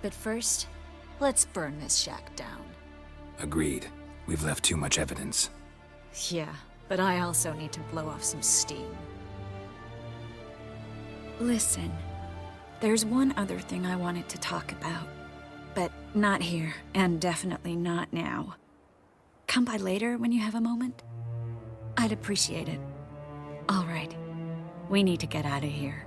But first, let's burn this shack down. Agreed. We've left too much evidence. Yeah, but I also need to blow off some steam. Listen, there's one other thing I wanted to talk about. But not here, and definitely not now. Come by later when you have a moment? I'd appreciate it. All right. We need to get out of here.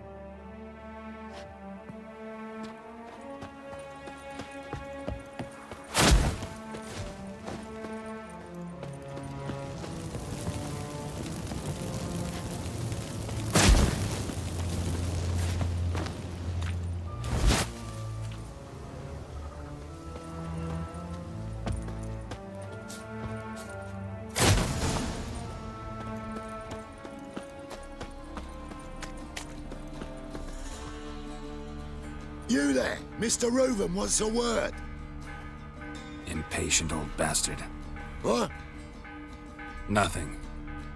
You there, Mr. Reuven wants a word. Impatient old bastard. What? Nothing.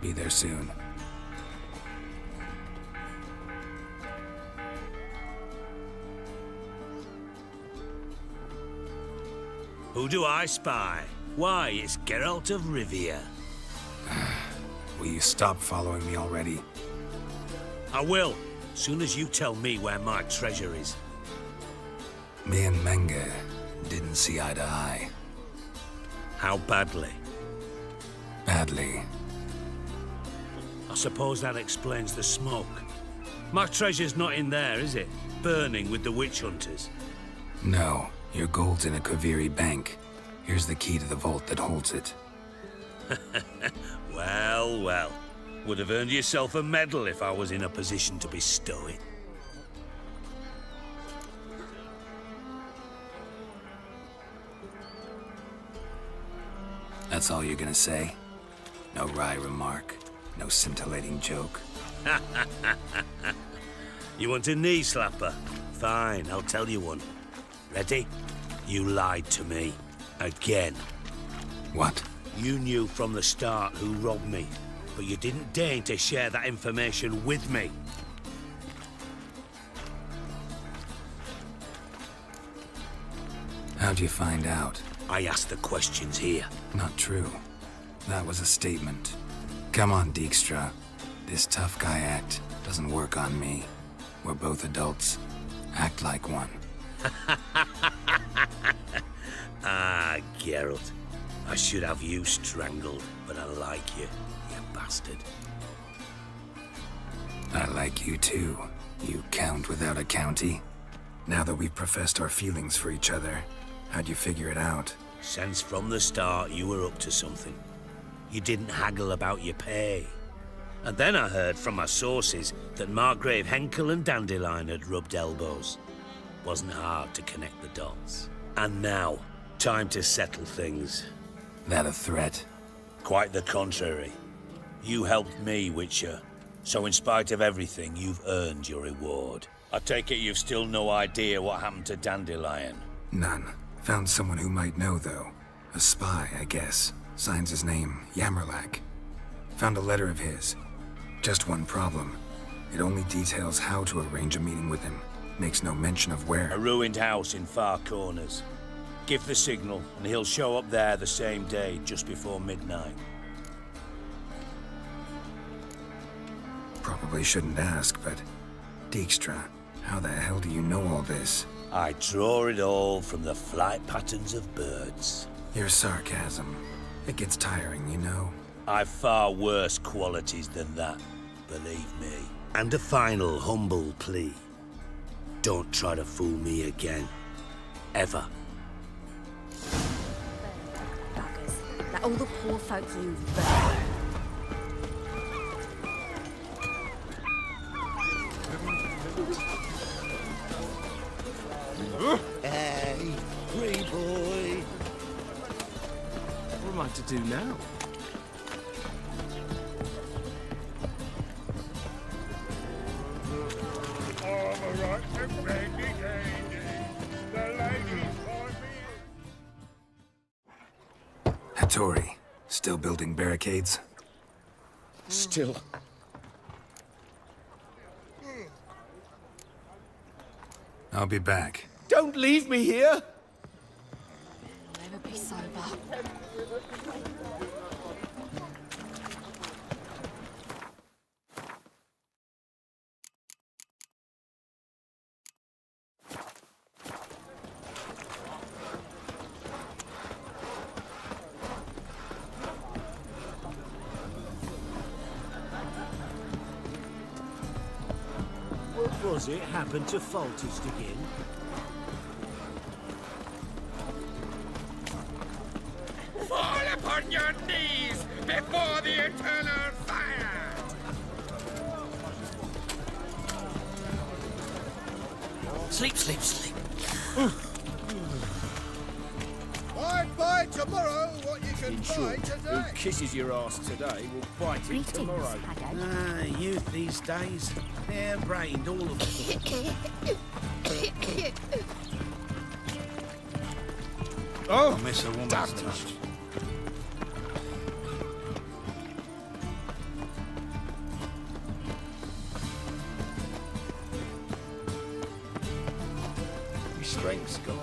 Be there soon. Who do I spy? Why, it's Geralt of Rivia. Will you stop following me already? I will, soon as you tell me where my treasure is. Me and Menge didn't see eye to eye. How badly? Badly. I suppose that explains the smoke. My treasure's not in there, is it? Burning with the witch hunters. No, your gold's in a Kaviri bank. Here's the key to the vault that holds it. Well, well. Would have earned yourself a medal if I was in a position to bestow it. That's all you're gonna say? No wry remark, no scintillating joke. You want a knee slapper? Fine, I'll tell you one. Ready? You lied to me. Again. What? You knew from the start who robbed me, but you didn't deign to share that information with me. How'd you find out? I asked the questions here. Not true. That was a statement. Come on, Dijkstra. This tough guy act doesn't work on me. We're both adults. Act like one. Ah, Geralt. I should have you strangled, but I like you, you bastard. I like you too, you count without a county. Now that we've professed our feelings for each other, how'd you figure it out? Since from the start you were up to something. You didn't haggle about your pay. And then I heard from my sources that Margrave Henkel and Dandelion had rubbed elbows. Wasn't hard to connect the dots. And now, time to settle things. That a threat? Quite the contrary. You helped me, Witcher. So in spite of everything, you've earned your reward. I take it you've still no idea what happened to Dandelion? None. Found someone who might know, though. A spy, I guess. Signs his name, Yammerlak. Found a letter of his. Just one problem. It only details how to arrange a meeting with him. Makes no mention of where. A ruined house in Far Corners. Give the signal, and he'll show up there the same day, just before midnight. Probably shouldn't ask, but... Dijkstra, how the hell do you know all this? I draw it all from the flight patterns of birds. Your sarcasm. It gets tiring, you know. I've far worse qualities than that, believe me. And a final humble plea. Don't try to fool me again. Ever. Buggers. Let all the poor folk you've burned. Hey, free boy. What am I to do now? Hattori, still building barricades? I'll be back. Don't leave me here! Never be sober. What was it happened to Faltist again? Fall upon your knees before the eternal fire! Sleep, sleep, sleep. Buy tomorrow what you can In buy short, today. who kisses your ass today will bite it tomorrow. Ah, youth these days. Hair-brained, all of them. Oh, I'll miss a woman's damn touch. Your strength's gone.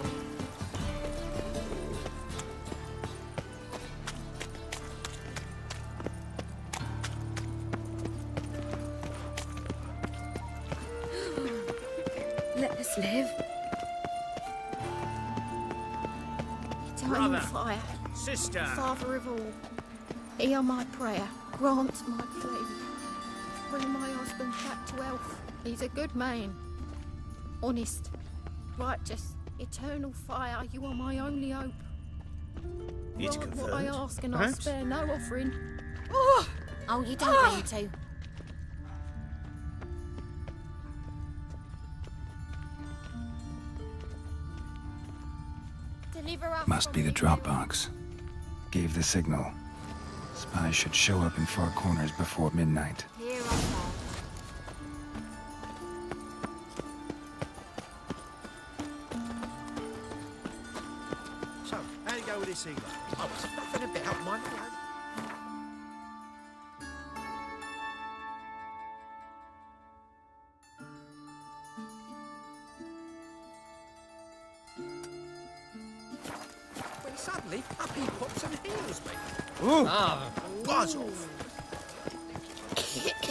Let us live. Eternal Brother, fire, sister. Father of all, hear my prayer, grant my plea. Bring my husband back to health. He's a good man, honest, righteous, eternal fire. You are my only hope. It's Grant what I confirmed, ask, and perhaps? I spare no offering. Oh, you don't need to. Deliver us Must from be the evil. drop box. Gave the signal. Spies should show up in Far Corners before midnight. Here I fall. So, how'd it go with this eagle? I was faffing about, my lad. When suddenly, up he pops and heals me. Ah, buzz off.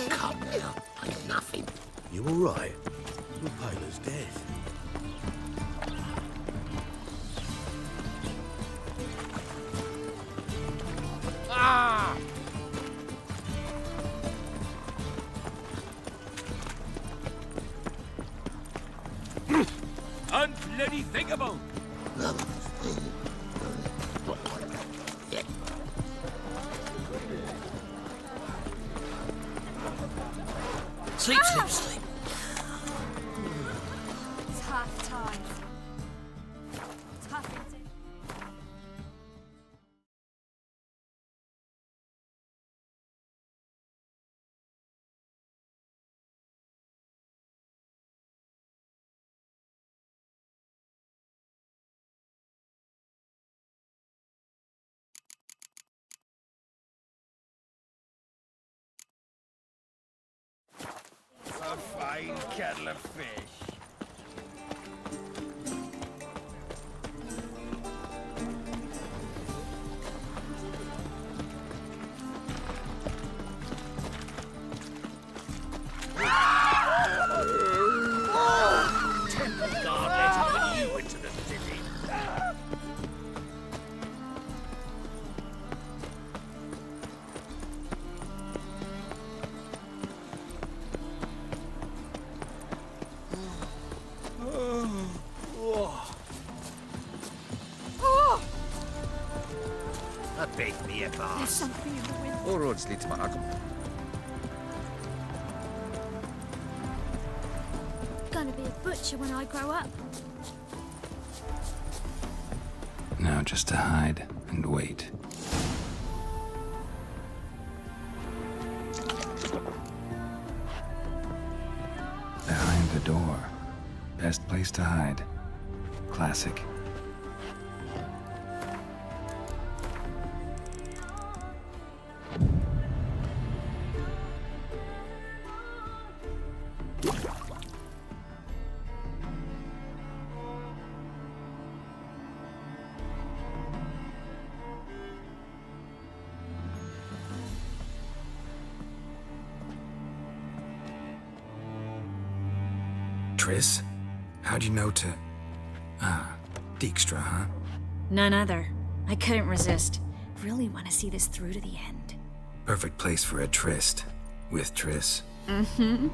Come now, ain't nothing. You all right? You're pale as death. Ah! Unbloody thingable! Sleep, sleep, sleep. Tough times. Tough indeed. A fine kettle of fish. God, let you into the city. A big near There's boss. something in the wind. All roads lead to Mahakam. Gonna be a butcher when I grow up. Now just to hide and wait. Behind the door. Best place to hide. Classic. Triss? How'd you know to... Dijkstra, huh? None other. I couldn't resist. Really want to see this through to the end. Perfect place for a tryst. With Triss. Mm-hmm.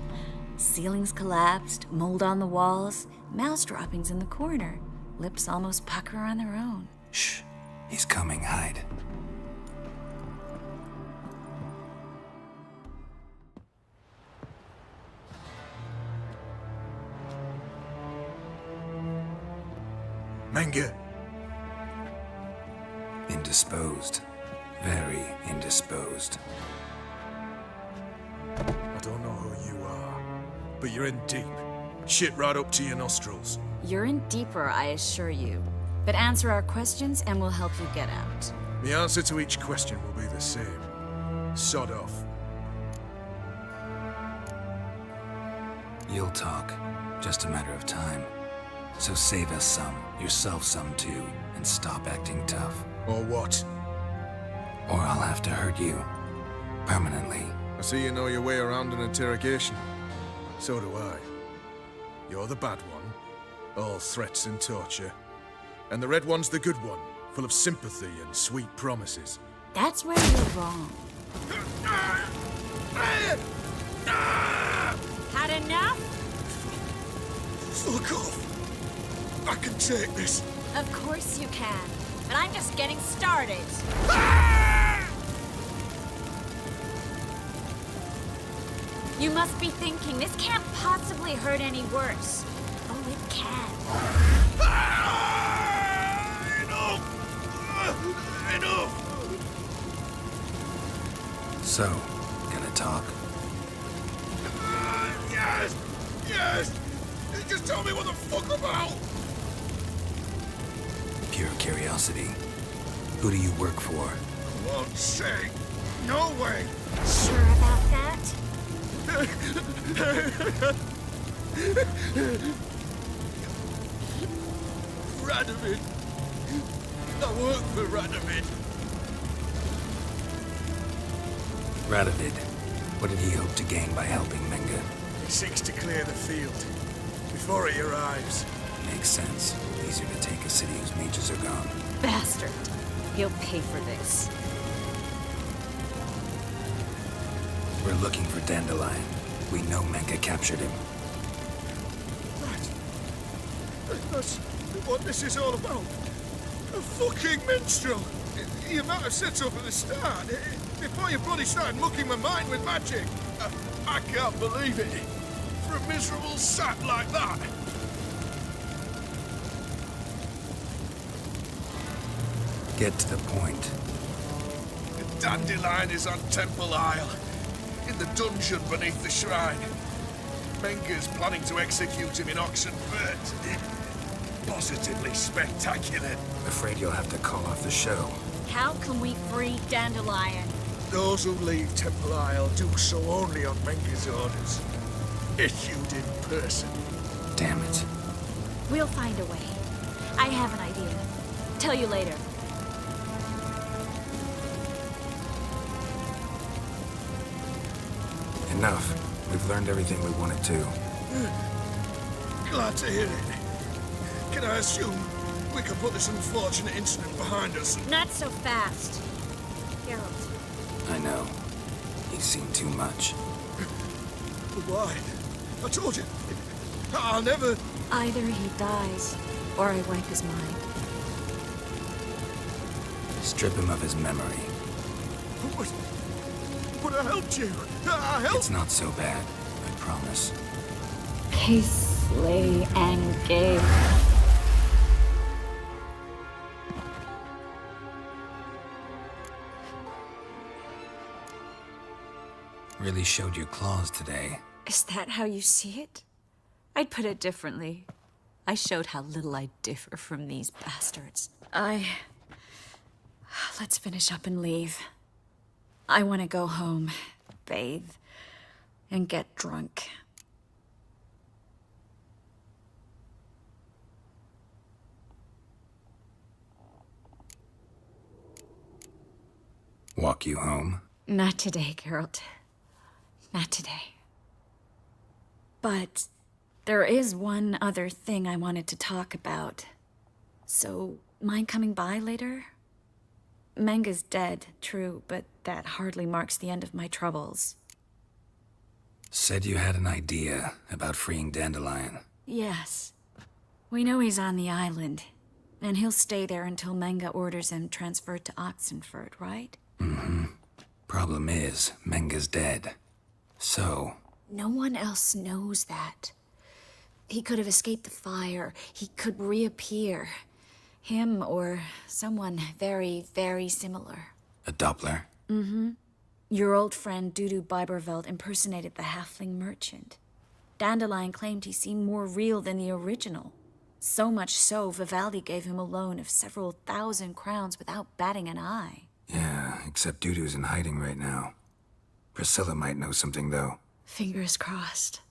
Ceilings collapsed, mold on the walls, mouse droppings in the corner. Lips almost pucker on their own. Shh. He's coming, hide. Menge. Indisposed. Very indisposed. I don't know who you are, but you're in deep. Shit right up to your nostrils. You're in deeper, I assure you. But answer our questions and we'll help you get out. The answer to each question will be the same. Sod off. You'll talk. Just a matter of time. So save us some, yourself some too, and stop acting tough. Or what? Or I'll have to hurt you. Permanently. I see you know your way around an interrogation. So do I. You're the bad one, all threats and torture. And the red one's the good one, full of sympathy and sweet promises. That's where you're wrong. Had enough? Fuck off! I can take this. Of course you can. But I'm just getting started. You must be thinking, this can't possibly hurt any worse. Oh, it can. Enough! So, gonna talk? Yes! Yes! Just tell me what the fuck about! Pure curiosity. Who do you work for? Won't say. No way! Sure about that? Radovid. I work for Radovid. Radovid. What did he hope to gain by helping Menge? He seeks to clear the field before he arrives. Makes sense. Easier to take a city whose mages are gone. Bastard. He'll pay for this. We're looking for Dandelion. We know Menge captured him. That's what this is all about. A fucking minstrel. You might have said so at the start. Before you bloody started mucking my mind with magic. I can't believe it. For a miserable sap like that. Get to the point. The Dandelion is on Temple Isle. In the dungeon beneath the shrine. Menge's planning to execute him in Oxenfurt. Positively spectacular. Afraid you'll have to call off the show. How can we free Dandelion? Those who leave Temple Isle do so only on Menge's orders. Issued in person. Damn it. We'll find a way. I have an idea. Tell you later. Enough. We've learned everything we wanted to. Glad to hear it. Can I assume we can put this unfortunate incident behind us? Not so fast. Geralt. I know. He's seen too much. But why? I told you. I'll never... Either he dies, or I wipe his mind. Strip him of his memory. But I helped you. I helped... It's not so bad. I promise. Peace, slay, and gave. Really showed your claws today. Is that how you see it? I'd put it differently. I showed how little I differ from these bastards. Let's finish up and leave. I want to go home, bathe, and get drunk. Walk you home? Not today, Geralt. Not today. But There is one other thing I wanted to talk about. So, mind coming by later? Menga's dead, true, but that hardly marks the end of my troubles. Said you had an idea about freeing Dandelion. Yes. We know he's on the island, and he'll stay there until Menga orders him transferred to Oxenford, right? Mm-hmm. Problem is, Menga's dead. So... No one else knows that. He could have escaped the fire. He could reappear. Him or someone very, very similar. a Doppler? Mm-hmm. Your old friend Dudu Biberveld impersonated the halfling merchant. Dandelion claimed he seemed more real than the original. So much so, Vivaldi gave him a loan of several thousand crowns without batting an eye. Yeah, except Dudu's in hiding right now. Priscilla might know something, though. Fingers crossed.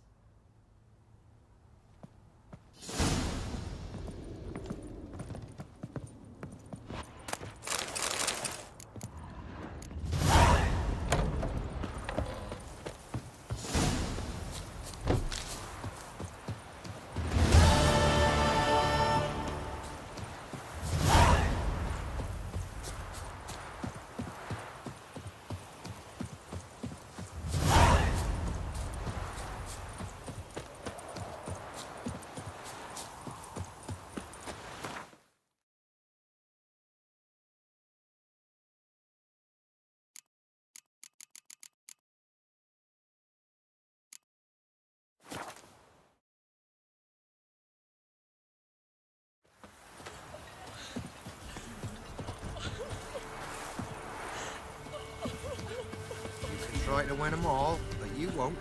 Try to win them all, but you won't.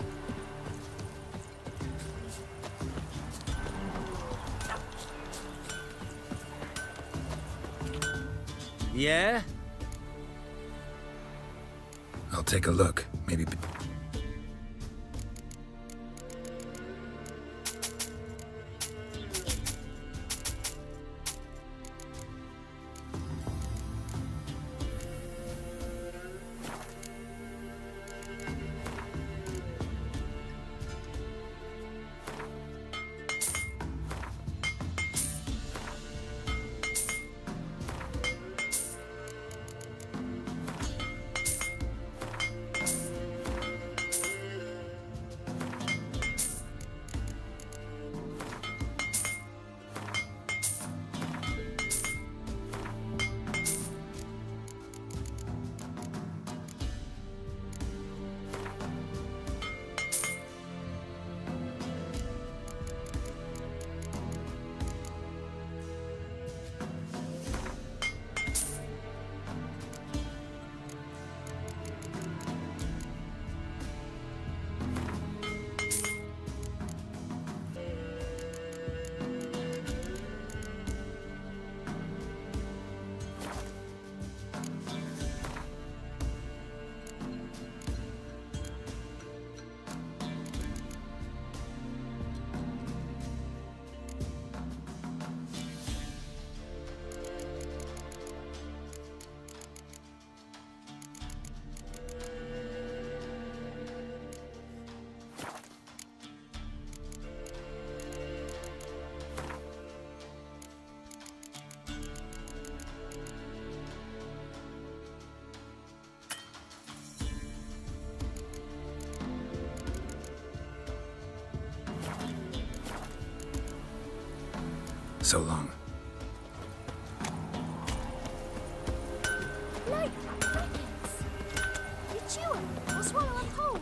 Yeah? I'll take a look. Maybe... So long. Like crickets. You chew 'em or swallow 'em whole.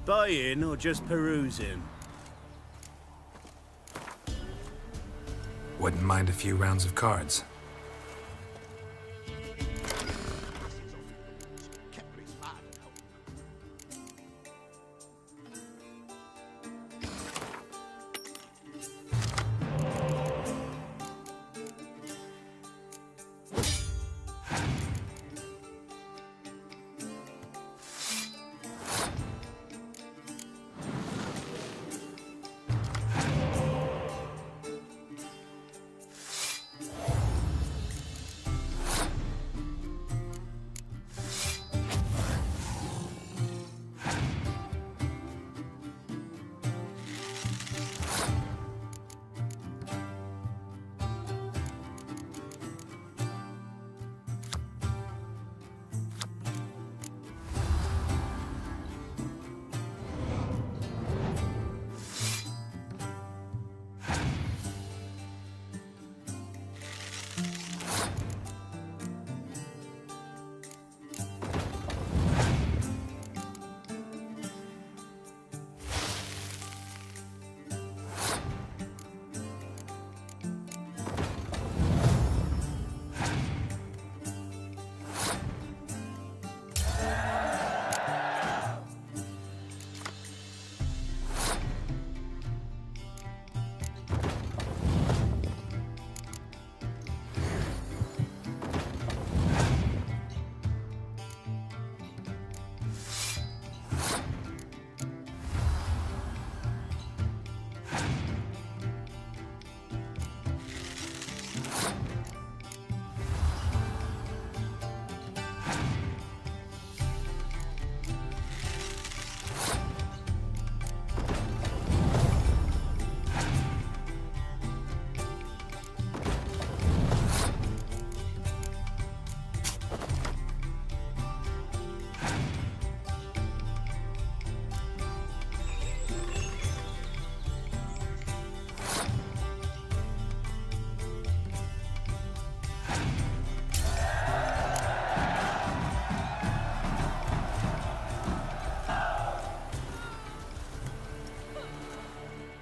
Buying or just perusing? Wouldn't mind a few rounds of cards.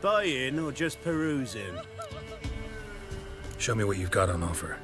Buying or just perusing? Show me what you've got on offer.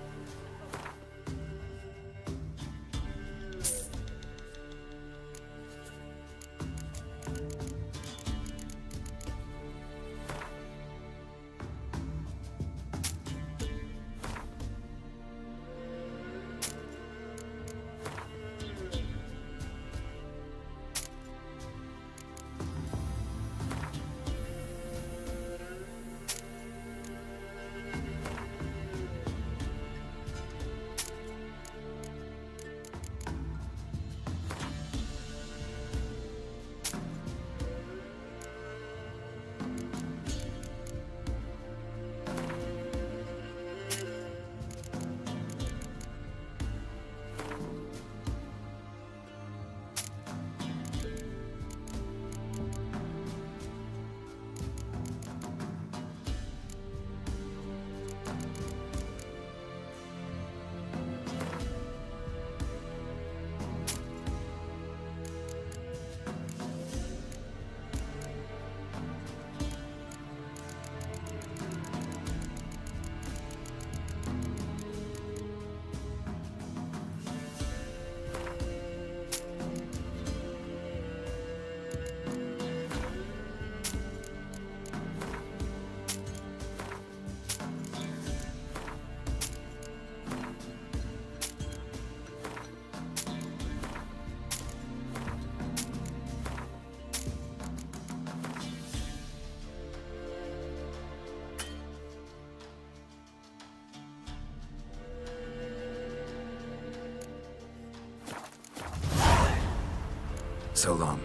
So long.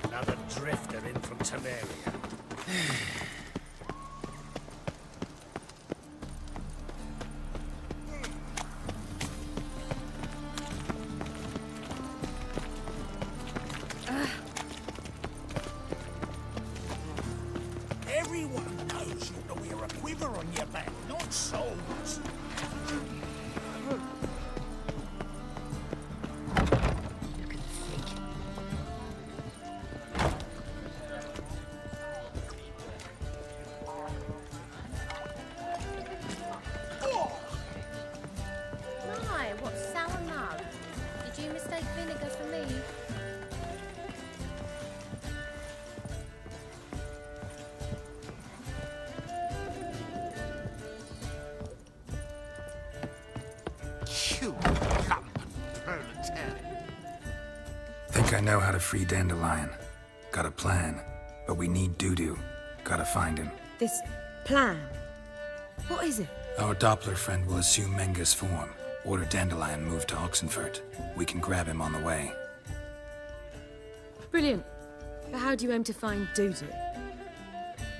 Another drifter in from Temeria. Everyone knows you to wear a quiver on your back, not souls. My, what sour mug? Did you mistake vinegar for me? You lump proletariat. Think I know how to free Dandelion. Got a plan, but we need Dudu. Gotta find him. This plan? What is it? Our Doppler friend will assume Menga's form. Order Dandelion moved to Oxenfurt. We can grab him on the way. Brilliant. But how do you aim to find Dudu?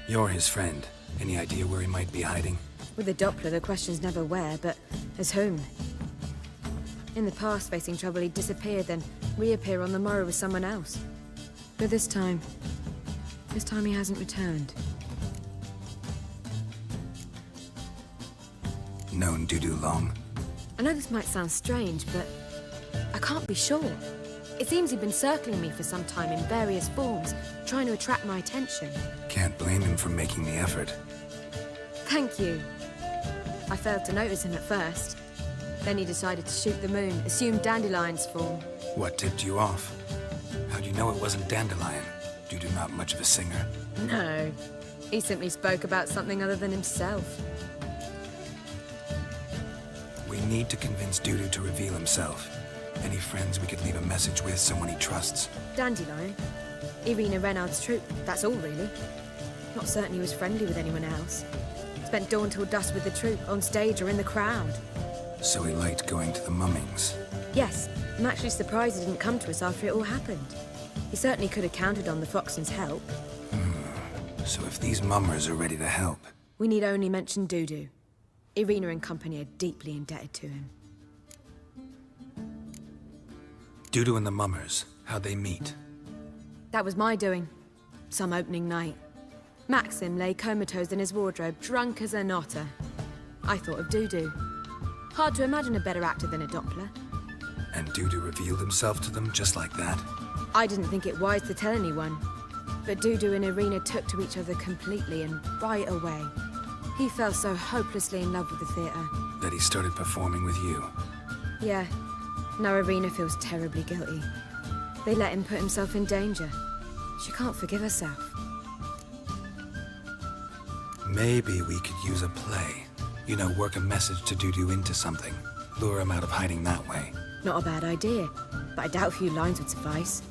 You're his friend. Any idea where he might be hiding? With the Doppler, the question's never where, but as whom. In the past, facing trouble, he'd disappear, then reappear on the morrow with someone else. But this time he hasn't returned. Known Dudu long? I know this might sound strange, but I can't be sure. It seems he'd been circling me for some time in various forms, trying to attract my attention. Can't blame him for making the effort. Thank you. I failed to notice him at first. Then he decided to shoot the moon, assume Dandelion's form. What tipped you off? How'd you know it wasn't Dandelion? Dudu not much of a singer. No. He simply spoke about something other than himself. We need to convince Dudu to reveal himself. Any friends we could leave a message with, someone he trusts? Dandelion? Irina Renard's troupe, that's all really. Not certain he was friendly with anyone else. Spent dawn till dusk with the troupe, on stage or in the crowd. So he liked going to the mummings. Yes, I'm actually surprised he didn't come to us after it all happened. He certainly could have counted on the Foxton's help. So if these mummers are ready to help... We need only mention Dudu. Irina and company are deeply indebted to him. Dudu and the Mummers, how'd they meet? That was my doing. Some opening night. Maxim lay comatose in his wardrobe, drunk as an otter. I thought of Dudu. Hard to imagine a better actor than a Doppler. And Dudu revealed himself to them just like that? I didn't think it wise to tell anyone. But Dudu and Irina took to each other completely and right away. He fell so hopelessly in love with the theatre. That he started performing with you? Yeah. Now Irina feels terribly guilty. They let him put himself in danger. She can't forgive herself. Maybe we could use a play. You know, work a message to Dudu into something. Lure him out of hiding that way. Not a bad idea, but I doubt a few lines would suffice.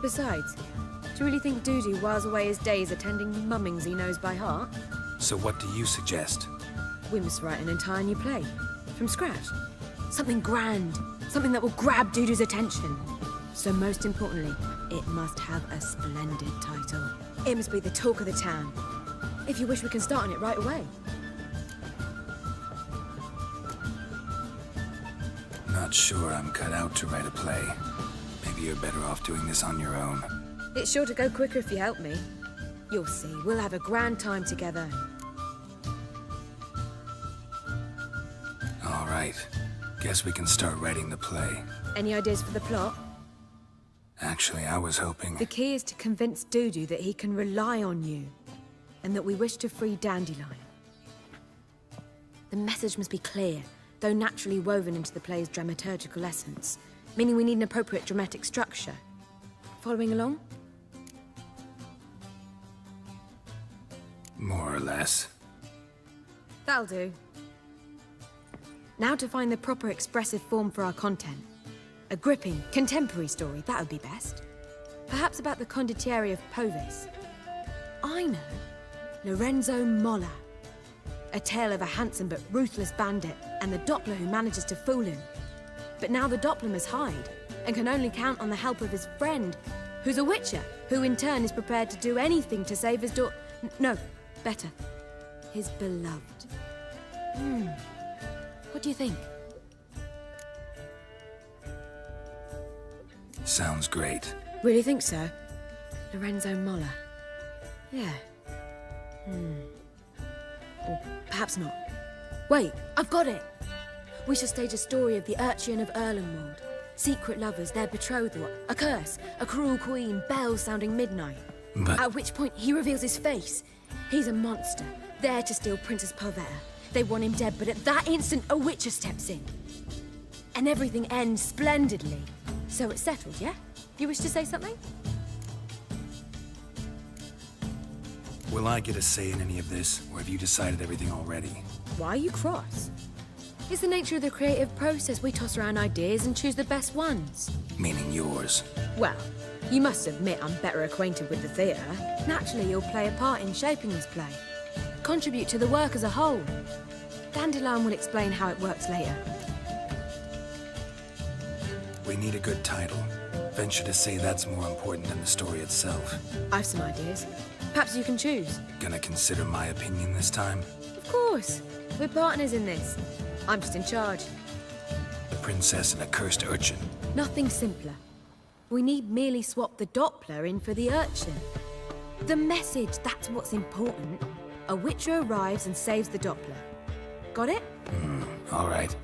Besides, do you really think Dudu whiles away his days attending mummings he knows by heart? So what do you suggest? We must write an entire new play. From scratch. Something grand. Something that will grab Dudu's attention. So most importantly, it must have a splendid title. It must be the talk of the town. If you wish, we can start on it right away. Not sure I'm cut out to write a play. Maybe you're better off doing this on your own. It's sure to go quicker if you help me. You'll see, we'll have a grand time together. All right. Guess we can start writing the play. Any ideas for the plot? Actually, I was hoping... The key is to convince Dudu that he can rely on you, and that we wish to free Dandelion. The message must be clear, though naturally woven into the play's dramaturgical essence, meaning we need an appropriate dramatic structure. Following along? More or less. That'll do. Now to find the proper expressive form for our content. A gripping, contemporary story, that would be best. Perhaps about the condottieri of Povis. I know. Lorenzo Molla. A tale of a handsome but ruthless bandit and the Doppler who manages to fool him. But now the Doppler must hide and can only count on the help of his friend, who's a witcher, who in turn is prepared to do anything to save his no, better, his beloved. What do you think? Sounds great. Really think so? Lorenzo Molla. Yeah. Or perhaps not. Wait, I've got it! We shall stage a story of the urchin of Erlenwald. Secret lovers, their betrothal, a curse, a cruel queen, bells sounding midnight. But... At which point, he reveals his face. He's a monster, there to steal Princess Pavetta. They want him dead, but at that instant, a witcher steps in. And everything ends splendidly. So it's settled, yeah? You wish to say something? Will I get a say in any of this, or have you decided everything already? Why are you cross? It's the nature of the creative process. We toss around ideas and choose the best ones. Meaning yours. Well, you must admit I'm better acquainted with the theatre. Naturally, you'll play a part in shaping this play. Contribute to the work as a whole. Dandelion will explain how it works later. We need a good title. Venture to say that's more important than the story itself. I've some ideas. Perhaps you can choose. Gonna consider my opinion this time? Of course. We're partners in this. I'm just in charge. The princess and a cursed urchin. Nothing simpler. We need merely swap the Doppler in for the urchin. The message, that's what's important. A witcher arrives and saves the Doppler. Got it? All right.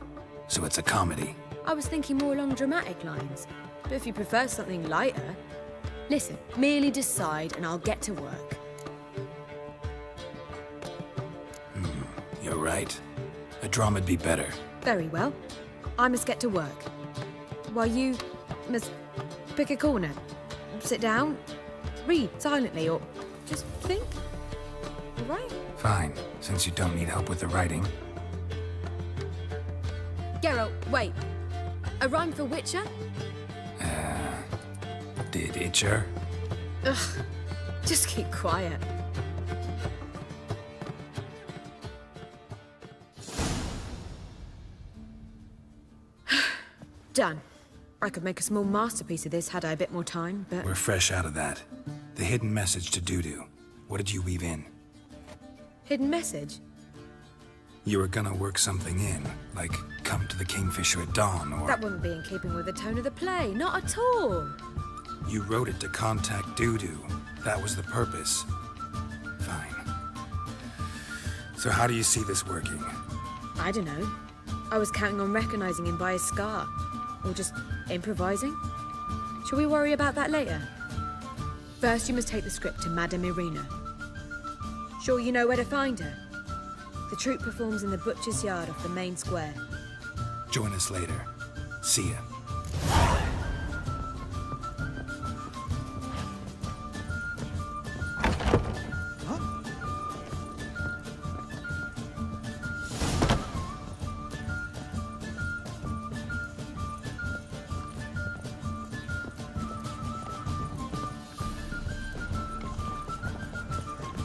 So it's a comedy. I was thinking more along dramatic lines. But if you prefer something lighter... Listen, merely decide and I'll get to work. You're right. A drama'd be better. Very well. I must get to work. While you must pick a corner, sit down, read silently, or just think. All right? Fine, since you don't need help with the writing. Geralt, wait. A rhyme for Witcher? Did itcher? Ugh. Just keep quiet. Done. I could make a small masterpiece of this had I a bit more time, but... We're fresh out of that. The hidden message to Dudu. What did you weave in? Hidden message? You were gonna work something in, like come to the Kingfisher at dawn, or... That wouldn't be in keeping with the tone of the play, not at all. You wrote it to contact Dudu. That was the purpose. Fine. So how do you see this working? I don't know. I was counting on recognizing him by his scar. Or just improvising. Shall we worry about that later? First, you must take the script to Madame Irina. Sure you know where to find her? The troupe performs in the butcher's yard off the main square. Join us later. See ya.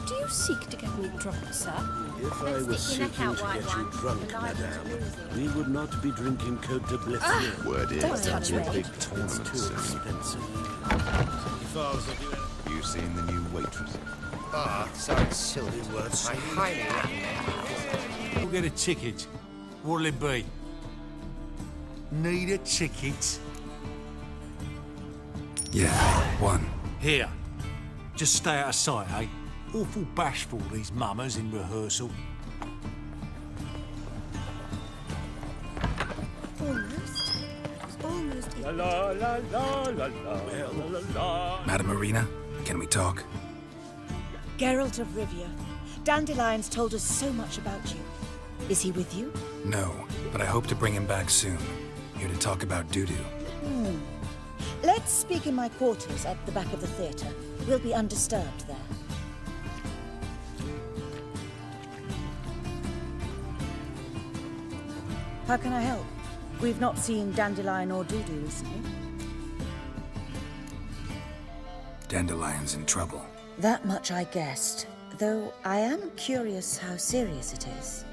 Do you seek to get me drunk, sir? If I was seeking to get you drunk, madame, we would not be drinking Cote de Bleu. Word is, Don't touch me. big Tournament, too expensive. You seen the new waitress? Ah, sorry, silly words. I highly recommend. We'll get a ticket. What'll it be? Need a ticket? Yeah, one. Here. Just stay out of sight, eh? Awful bashful, these mummers in rehearsal. Almost. La la la la la la la. Madame Irina, can we talk? Geralt of Rivia. Dandelion's told us so much about you. Is he with you? No, but I hope to bring him back soon. Here to talk about Dudu. Let's speak in my quarters at the back of the theatre. We'll be undisturbed there. How can I help? We've not seen Dandelion or Dudu recently. Dandelion's in trouble. That much I guessed, though I am curious how serious it is.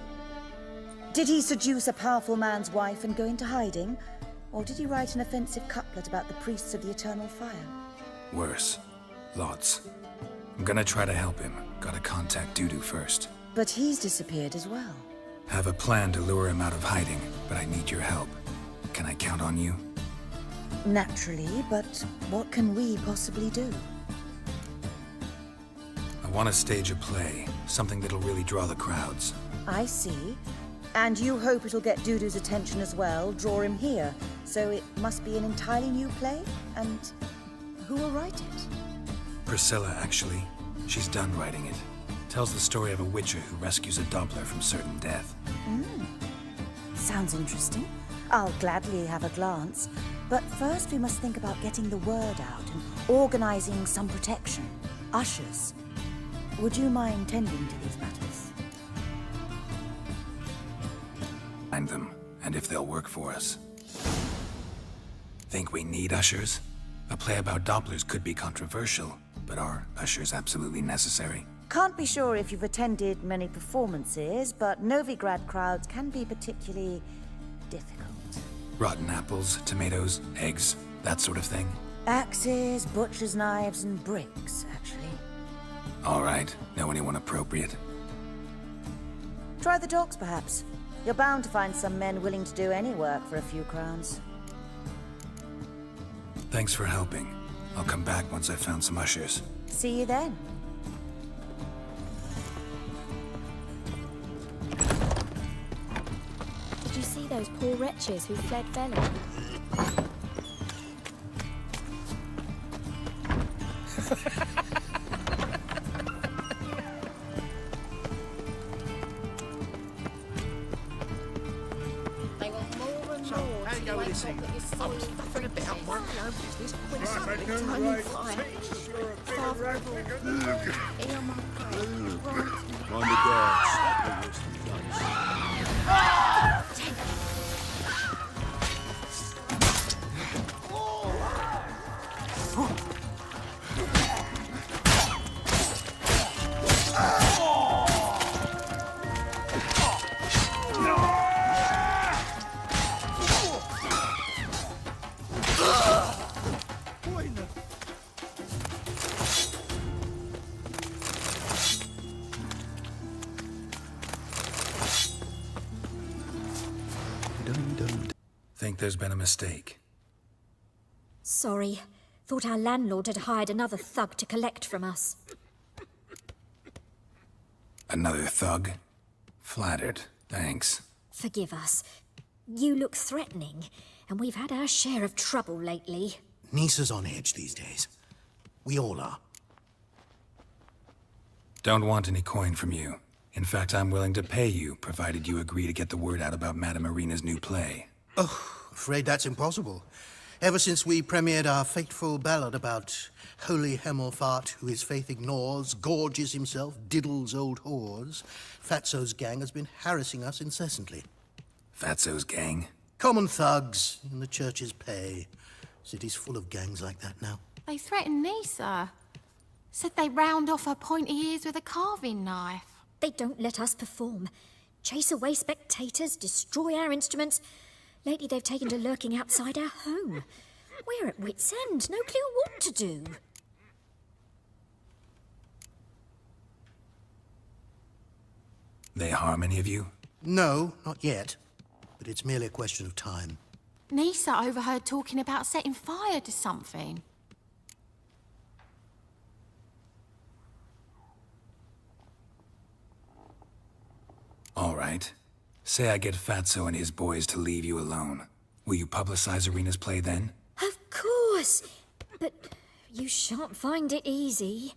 Did he seduce a powerful man's wife and go into hiding? Or did he write an offensive couplet about the priests of the eternal fire? Worse. Lots. I'm gonna try to help him. Gotta contact Dudu first. But he's disappeared as well. Have a plan to lure him out of hiding, but I need your help. Can I count on you? Naturally, but what can we possibly do? I want to stage a play, something that'll really draw the crowds. I see. And you hope it'll get Dudu's attention as well, draw him here. So it must be an entirely new play? And who will write it? Priscilla, actually. She's done writing it. Tells the story of a witcher who rescues a Doppler from certain death. Sounds interesting. I'll gladly have a glance. But first we must think about getting the word out and organizing some protection. Ushers. Would you mind tending to these matters? Find them, and if they'll work for us. Think we need ushers? A play about Dopplers could be controversial, but are ushers absolutely necessary? Can't be sure if you've attended many performances, but Novigrad crowds can be particularly difficult. Rotten apples, tomatoes, eggs, that sort of thing? Axes, butcher's knives, and bricks, actually. All right. Know anyone appropriate? Try the dogs, perhaps. You're bound to find some men willing to do any work for a few crowns. Thanks for helping. I'll come back once I've found some ushers. See you then. Did you see those poor wretches who fled Velen? They want more and more to go with this wake up evening? that your soul is Fucking a bit up my own business. When Right, something mate, no tiny right fire. takes. You're a big Father rat of all, nigger. hear my prayer. Grant me. Mind the guards. think there's been a mistake. Sorry. Thought our landlord had hired another thug to collect from us. Another thug? Flattered. Thanks. Forgive us. You look threatening, and we've had our share of trouble lately. Nisa's on edge these days. We all are. Don't want any coin from you. In fact, I'm willing to pay you, provided you agree to get the word out about Madame Irina's new play. Oh, afraid that's impossible. Ever since we premiered our fateful ballad about holy Hemelfart, who his faith ignores, gorges himself, diddles old whores, Fatso's gang has been harassing us incessantly. Fatso's gang? Common thugs in the church's pay. City's full of gangs like that now. They threatened Nisa. Said they round off her pointy ears with a carving knife. They don't let us perform. Chase away spectators, destroy our instruments. Lately they've taken to lurking outside our home. We're at wit's end, no clue what to do. They harm any of you? No, not yet. But it's merely a question of time. Nisa overheard talking about setting fire to something. All right. Say I get Fatso and his boys to leave you alone. Will you publicize Irina's play then? Of course! But you shan't find it easy.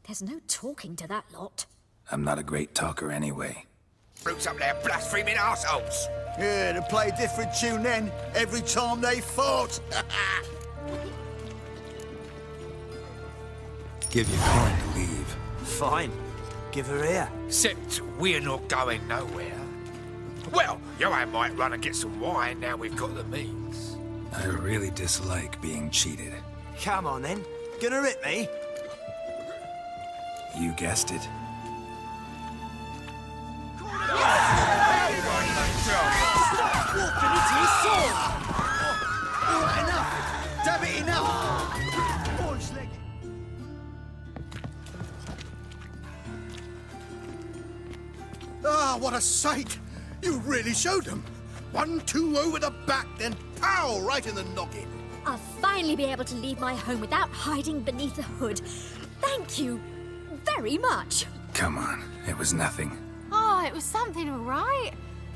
There's no talking to that lot. I'm not a great talker anyway. Brutes up there blaspheming arseholes. Yeah, they play a different tune then, every time they fought. Give your coin to leave. Fine. Give her here. Except we're not going nowhere. Well, you ain't might run and get some wine now we've got the means. I really dislike being cheated. Come on then. Gonna rip me? You guessed it. Stop walking into his sword! All right, enough! Damn it, enough! Boys, leg it. Ah, what a sight! You really showed them. 1-2 over the back, then pow, right in the noggin. I'll finally be able to leave my home without hiding beneath a hood. Thank you very much. Come on, it was nothing. Oh, it was something, all right.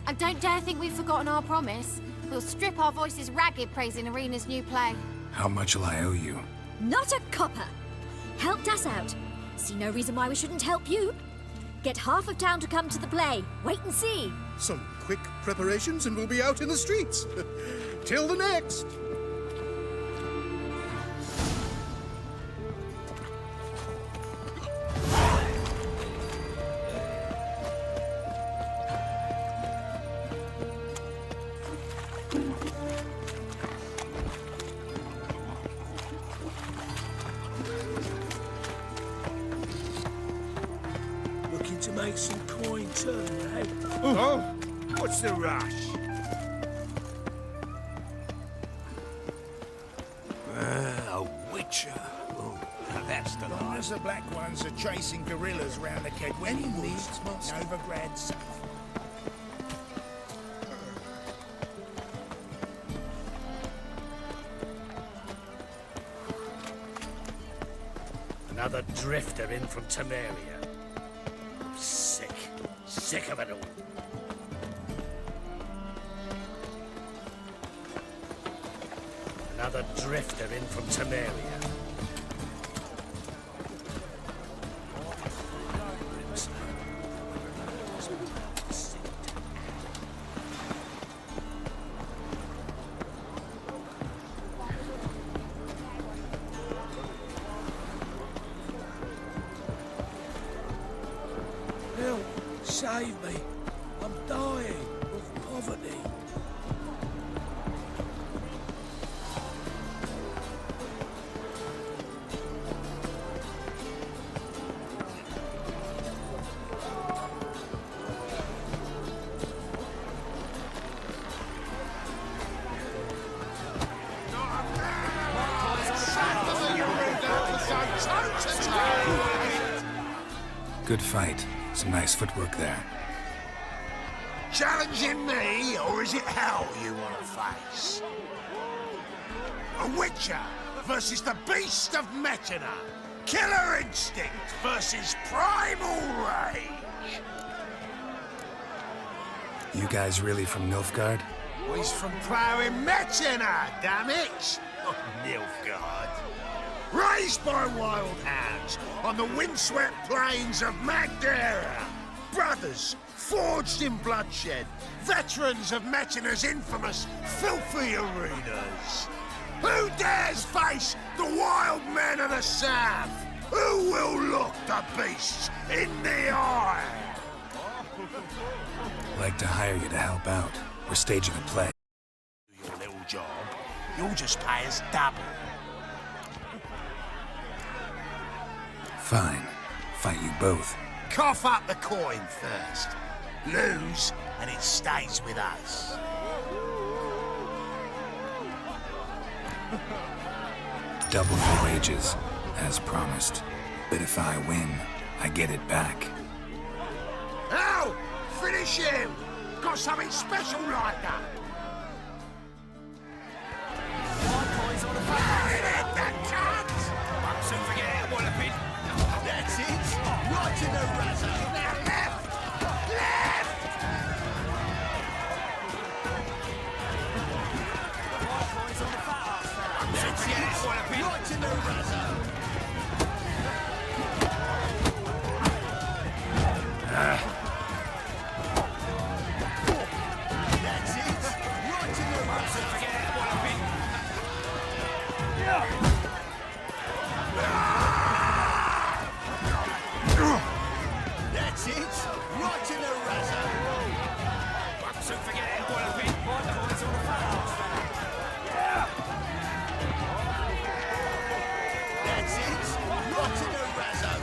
And don't dare think we've forgotten our promise. We'll strip our voices ragged praising Irina's new play. How much will I owe you? Not a copper. Helped us out. See no reason why we shouldn't help you. Get half of town to come to the play. Wait and see. Some quick preparations and we'll be out in the streets. Till the next. Looking to make some coin turn, eh? Oh, what's the rush? A witcher. Oh, that's the line. As the black ones are chasing gorillas round the Kedweni woods, Novigrad south. Another drifter in from Temeria. Sick. Sick of it all. Another drifter in from Temeria. Help! Save me! I'm dying of poverty. Good fight. Some nice footwork there. challenging me, or is it hell you want to face? A Witcher versus the Beast of Metina. Killer instinct versus primal rage. You guys really from Nilfgaard? He's from ploughing Metina, damn it! Oh, Nilfgaard. Raised by wild hounds on the windswept plains of Magdera. Brothers, forged in bloodshed. Veterans of Metina's infamous filthy arenas. Who dares face the wild men of the south? Who will look the beasts in the eye? Like to hire you to help out. We're staging a play. Do your little job. You'll just pay us double. Fine. Fight you both. Cough up the coin first. Lose, and it stays with us. Double your wages, as promised. But if I win, I get it back. Now, finish him! Got something special like that! That's it! Right in the razor! Now left! Left! That's it! Right in the razor! That's it! Right in the razor! That's it! Right in the razor! That's it! Right in the razor!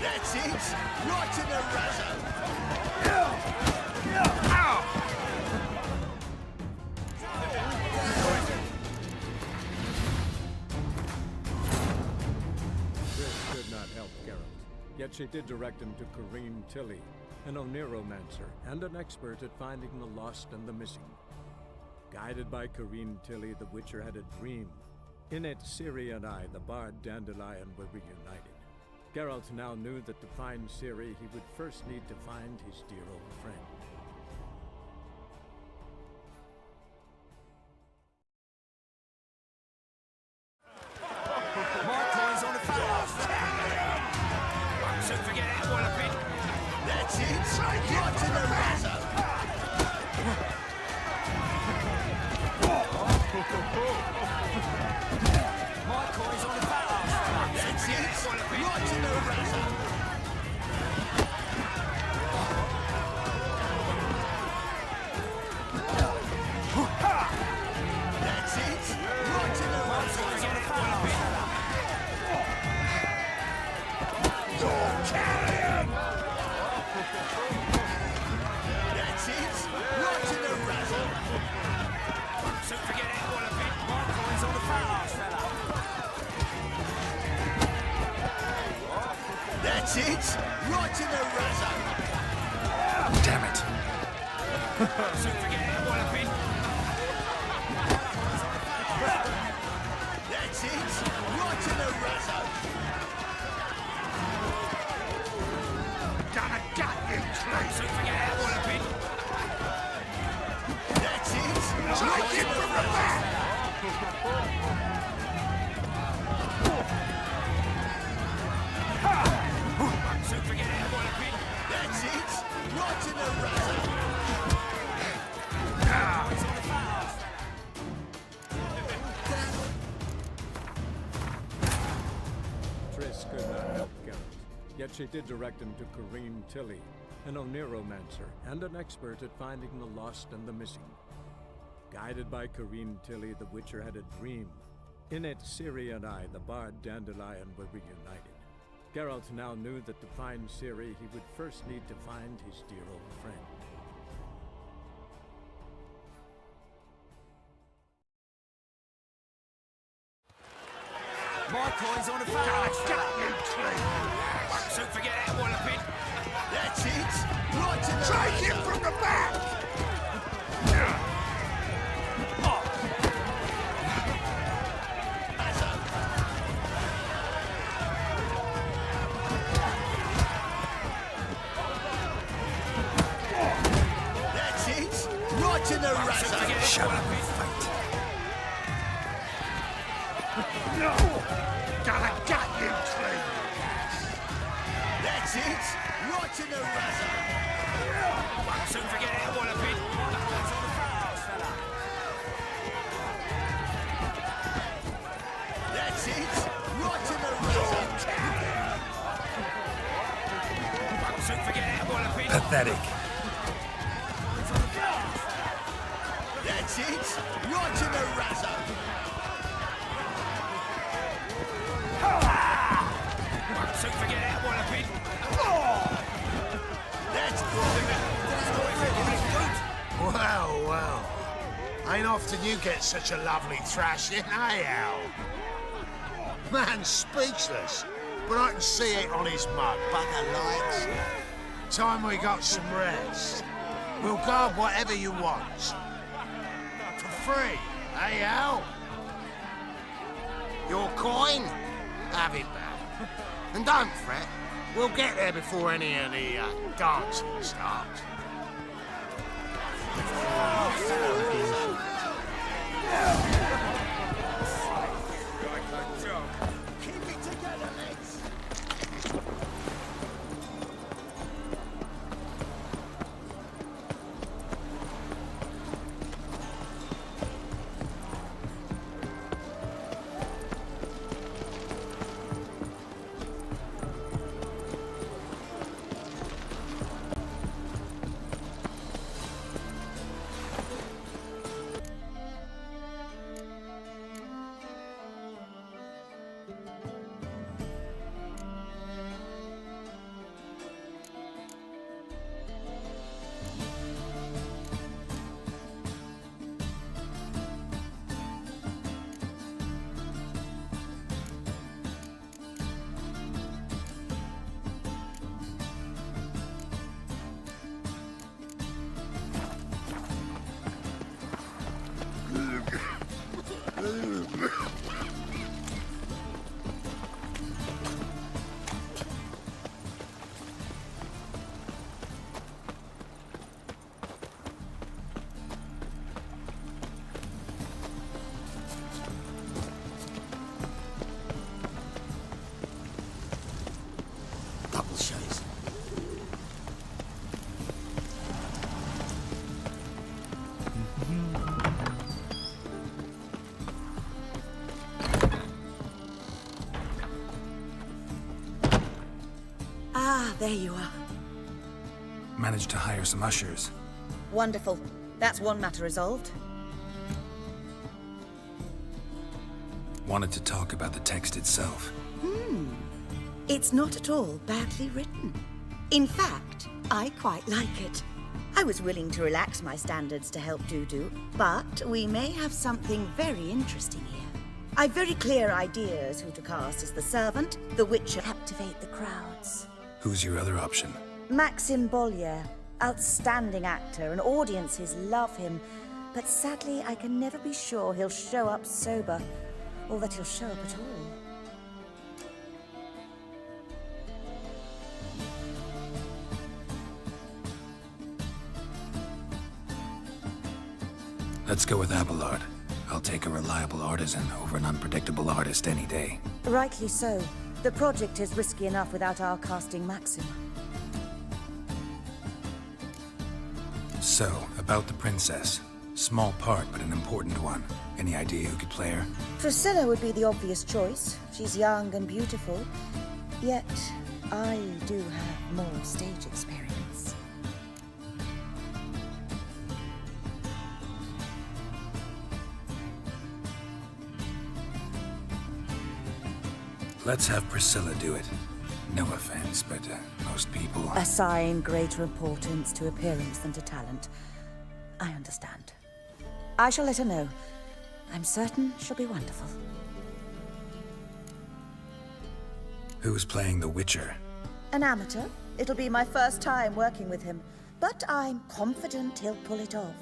That's it! Right in the razor! This could not help Geralt, yet she did direct him to Corrine Tilly, an Oniromancer and an expert at finding the lost and the missing. Guided by Corrine Tilly, the Witcher had a dream. In it, Ciri and I, the bard Dandelion, were reunited. Geralt now knew that to find Ciri, he would first need to find his dear old friend. That's it! Right in the razor! That's it! Right in the razor! That's it! Right in the razor! Carrion! That's it! Right in the razor! That's it! Right in the razor! Damn it. That's it! Right in the razor! Gonna gut you, crazy! That's it! Take it from the back! That's it! Right in the razor! Triss could not help Geralt, yet she did direct him to Corrine Tilly, an Oniromancer and an expert at finding the lost and the missing. Guided by Corrine Tilly, the Witcher had a dream. In it, Ciri and I, the bard Dandelion, were reunited. Geralt now knew that to find Ciri, he would first need to find his dear old friend. My coin's on the fence. Won't soon forget that walloping. That's it. Right to the Take him from the back! That's it. Right to the razor. Shut up and fight. No! Gotta gut you clean! That's it. Right to the razor. Won't soon forget that walloping. That's it. Right to the razor. Won't soon forget that walloping. Pathetic. That's it. Right to the razor. Won't soon forget that walloping. That's Well, well. Ain't often you get such a lovely thrashing, eh, Al? Man's speechless, but I can see it on his mug. Bugger likes. Time we got some rest. We'll guard whatever you want. For free, eh, Al? Your coin? Have it back. And don't fret. We'll get there before any of the dancing starts. Keep it together, mates. Double shades. Ah, there you are. Managed to hire some ushers. Wonderful. That's one matter resolved. Wanted to talk about the text itself. It's not at all badly written. In fact, I quite like it. I was willing to relax my standards to help Dudu, but we may have something very interesting here. I've very clear ideas who to cast as the servant, the witcher, captivate the crowds. Who's your other option? Maxim Bollier, outstanding actor, and audiences love him. But sadly, I can never be sure he'll show up sober, or that he'll show up at all. Let's go with Abelard. I'll take a reliable artisan over an unpredictable artist any day. Rightly so. The project is risky enough without our casting Maxim. So, about the princess. Small part, but an important one. Any idea who could play her? Priscilla would be the obvious choice. She's young and beautiful. Yet, I do have more stage experience. Let's have Priscilla do it. No offense, but most people... Assign greater importance to appearance than to talent. I understand. I shall let her know. I'm certain she'll be wonderful. Who's playing the Witcher? An amateur. It'll be my first time working with him, but I'm confident he'll pull it off.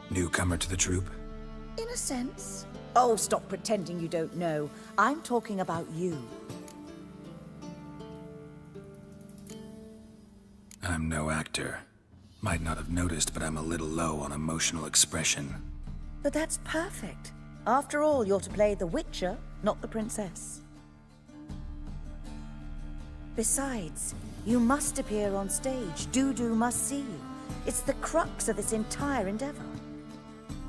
Newcomer to the troupe? In a sense. Oh, stop pretending you don't know. I'm talking about you. I'm no actor. Might not have noticed, but I'm a little low on emotional expression. But that's perfect. After all, you're to play the Witcher, not the princess. Besides, you must appear on stage. Dudu must see you. It's the crux of this entire endeavor.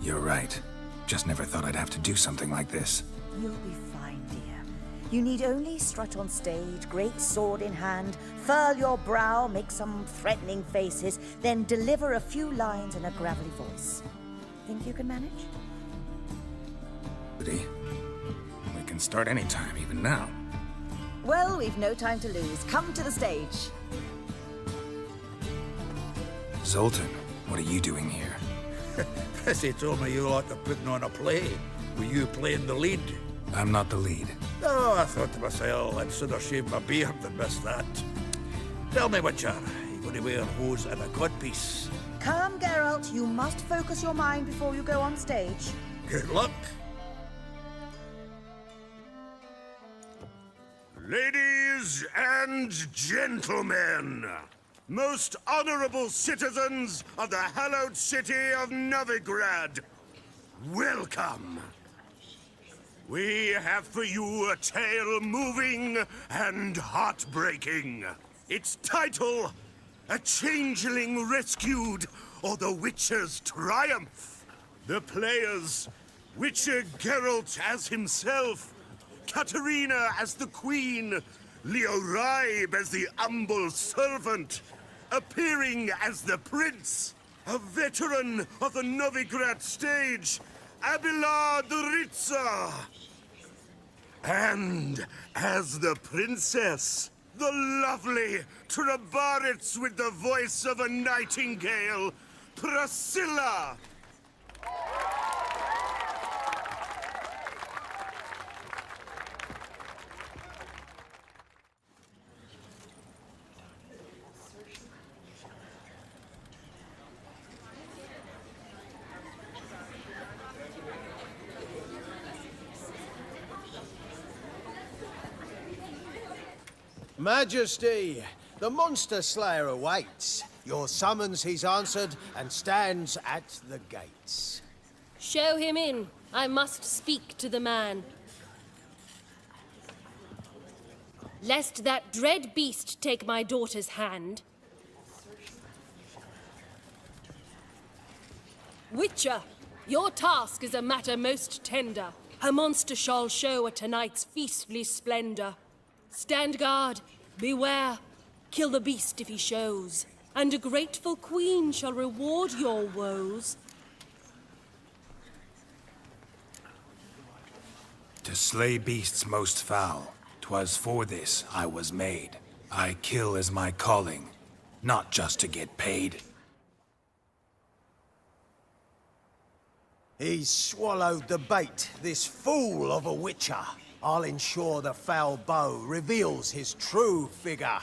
You're right. Just never thought I'd have to do something like this. You'll be fine, dear. You need only strut on stage, great sword in hand, furl your brow, make some threatening faces, then deliver a few lines in a gravelly voice. Think you can manage? Buddy, we can start anytime, even now. Well, we've no time to lose. Come to the stage. Zoltan, what are you doing here? Prissy told me you like to putting on a play. Were you playing the lead? I'm not the lead. Oh, I thought to myself, I'd sooner shave my beard than miss that. Tell me, Witcher, you going to wear hose and a codpiece? Come, Geralt. You must focus your mind before you go on stage. Good luck. Ladies and gentlemen, most honorable citizens of the hallowed city of Novigrad, welcome. We have for you a tale moving and heartbreaking. Its title, A Changeling Rescued, or The Witcher's Triumph. The players, Witcher Geralt as himself, Katerina as the queen, Leo Raib as the humble servant, appearing as the prince, a veteran of the Novigrad stage, Abelard Ritza. And as the princess, the lovely Trabaritz with the voice of a nightingale, Priscilla. Majesty, the monster slayer awaits. Your summons he's answered and stands at the gates. Show him in. I must speak to the man. Lest that dread beast take my daughter's hand. Witcher, your task is a matter most tender. Her monster shall show at tonight's feastly splendor. Stand guard, beware, kill the beast if he shows, and a grateful queen shall reward your woes. To slay beasts most foul, 'twas for this I was made. I kill as my calling, not just to get paid. He's swallowed the bait, this fool of a witcher. I'll ensure the foul bow reveals his true figure.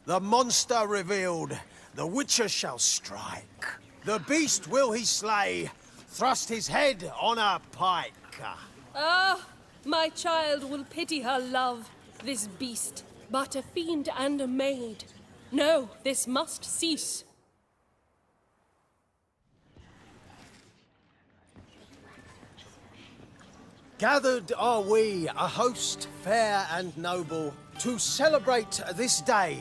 The monster revealed, the witcher shall strike. The beast will he slay, thrust his head on a pike. Ah, my child will pity her love, this beast, but a fiend and a maid. No, this must cease. Gathered are we, a host fair and noble, to celebrate this day,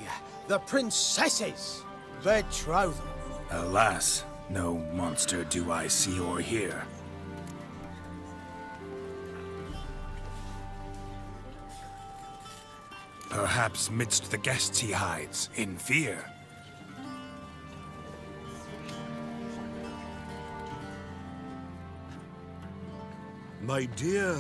the princess's betrothal. Alas, no monster do I see or hear. Perhaps midst the guests he hides, in fear. My dear,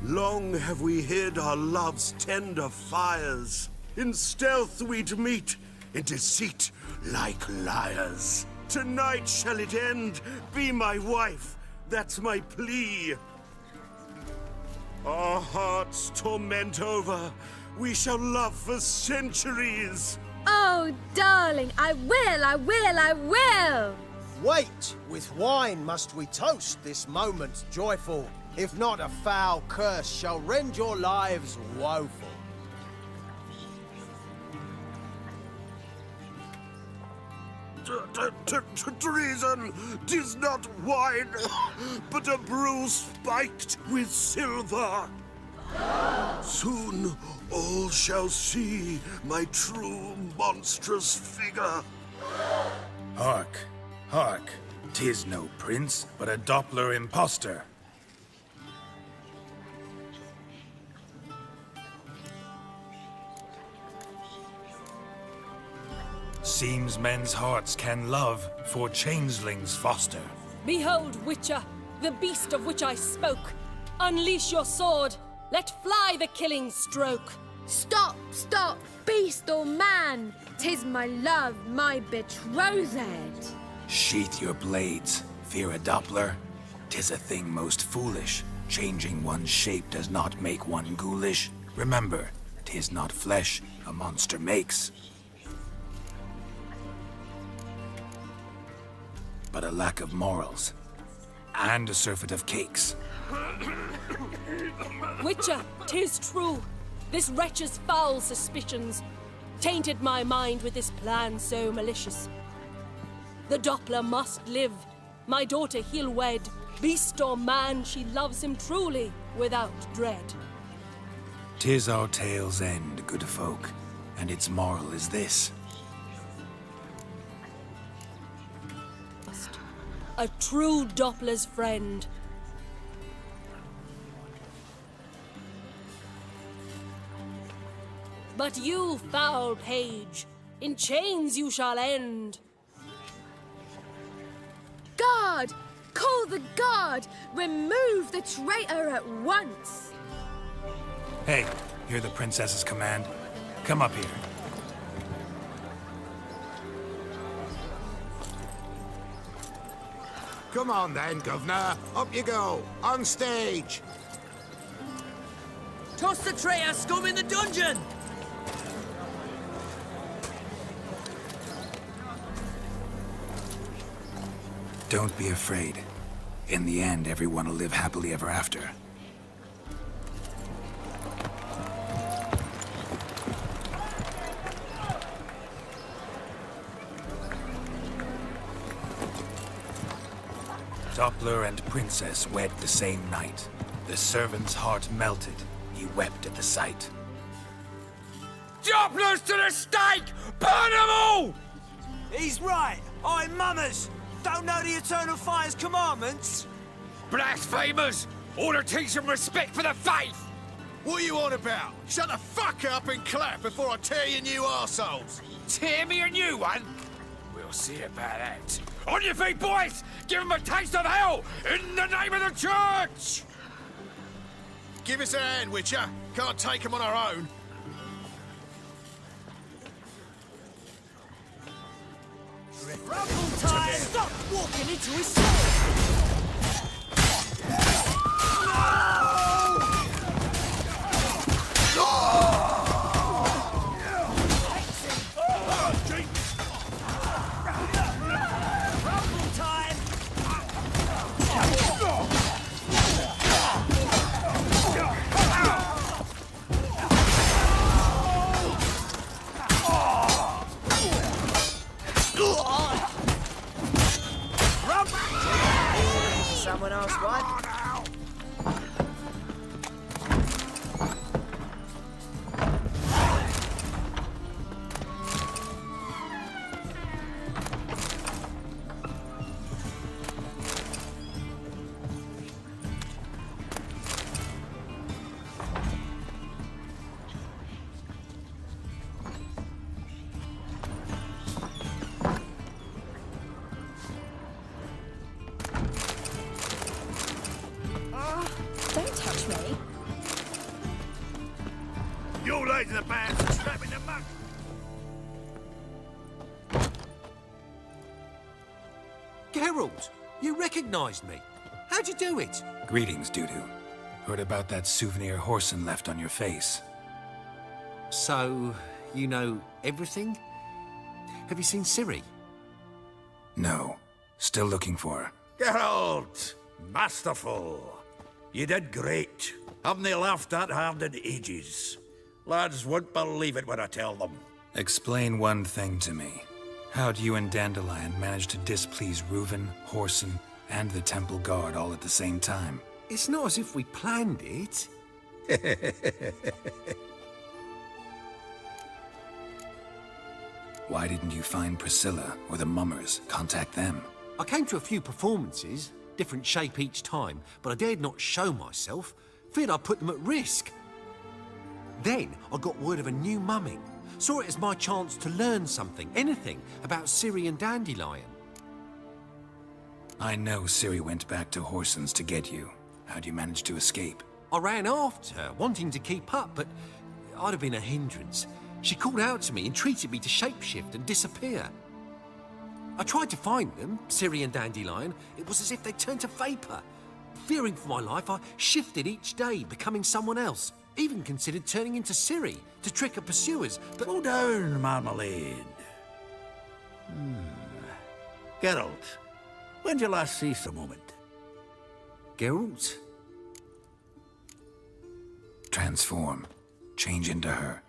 long have we hid our love's tender fires. In stealth we'd meet, in deceit like liars. Tonight shall it end, be my wife, that's my plea. Our hearts torment over, we shall love for centuries. Oh, darling, I will! Wait, with wine must we toast this moment joyful. If not, a foul curse shall rend your lives woeful. Treason! 'Tis not wine, but a brew spiked with silver. Soon all shall see my true monstrous figure. Hark, hark. 'Tis no prince, but a Doppler impostor. Seems men's hearts can love, for changelings foster. Behold, Witcher, the beast of which I spoke. Unleash your sword. Let fly the killing stroke. Stop, stop, beast or man! 'Tis my love, my betrothed. Sheath your blades, fear a Doppler. 'Tis a thing most foolish. Changing one's shape does not make one ghoulish. Remember, 'tis not flesh a monster makes, but a lack of morals, and a surfeit of cakes. Witcher, 'tis true. This wretch's foul suspicions tainted my mind with this plan so malicious. The Doppler must live. My daughter he'll wed. Beast or man, she loves him truly, without dread. 'Tis our tale's end, good folk, and its moral is this. A true Doppler's friend. But you, foul page, in chains you shall end. Guard! Call the guard! Remove the traitor at once! Hey, hear the princess's command? Come up here. Come on then, Governor. Up you go. On stage. Toss the traitor scum in the dungeon! Don't be afraid. In the end, everyone will live happily ever after. Doppler and princess wed the same night. The servant's heart melted. He wept at the sight. Dopplers to the stake! Burn them all! He's right. I'm mummers. Don't know the Eternal Fire's commandments? Blasphemers! Ought to teach them respect for the faith! What are you on about? Shut the fuck up and clap before I tear you new arseholes. Tear me a new one? We'll see about that. On your feet, boys! Give them a taste of hell in the name of the church! Give us a hand, Witcher. Can't take them on our own. Rumble time! Stop walking into his sword! Rumble time! Someone else, right? Don't touch me. You ladies the bands and strap in the muck. Geralt, you recognized me. How'd you do it? Greetings, Dudu. Heard about that souvenir Whoreson left on your face. So, you know everything? Have you seen Ciri? No. Still looking for her. Geralt! Masterful! You did great. Haven't they laughed that hard in ages? Lads won't believe it when I tell them. Explain one thing to me. How do you and Dandelion manage to displease Reuven, Whoreson, and the Temple Guard all at the same time? It's not as if we planned it. Why didn't you find Priscilla or the Mummers? Contact them. I came to a few performances, different shape each time, but I dared not show myself, feared I'd put them at risk. Then I got word of a new mumming. Saw it as my chance to learn something, anything, about Ciri and Dandelion. I know Ciri went back to Whoreson's to get you. How'd you manage to escape? I ran after her, wanting to keep up, but I'd have been a hindrance. She called out to me, entreated me to shapeshift and disappear. I tried to find them, Ciri and Dandelion. It was as if they turned to vapour. Fearing for my life, I shifted each day, becoming someone else. Even considered turning into Ciri to trick her pursuers, but... Slow down, Marmalade. Geralt, when did you last cease a moment? Geralt? Transform. Change into her.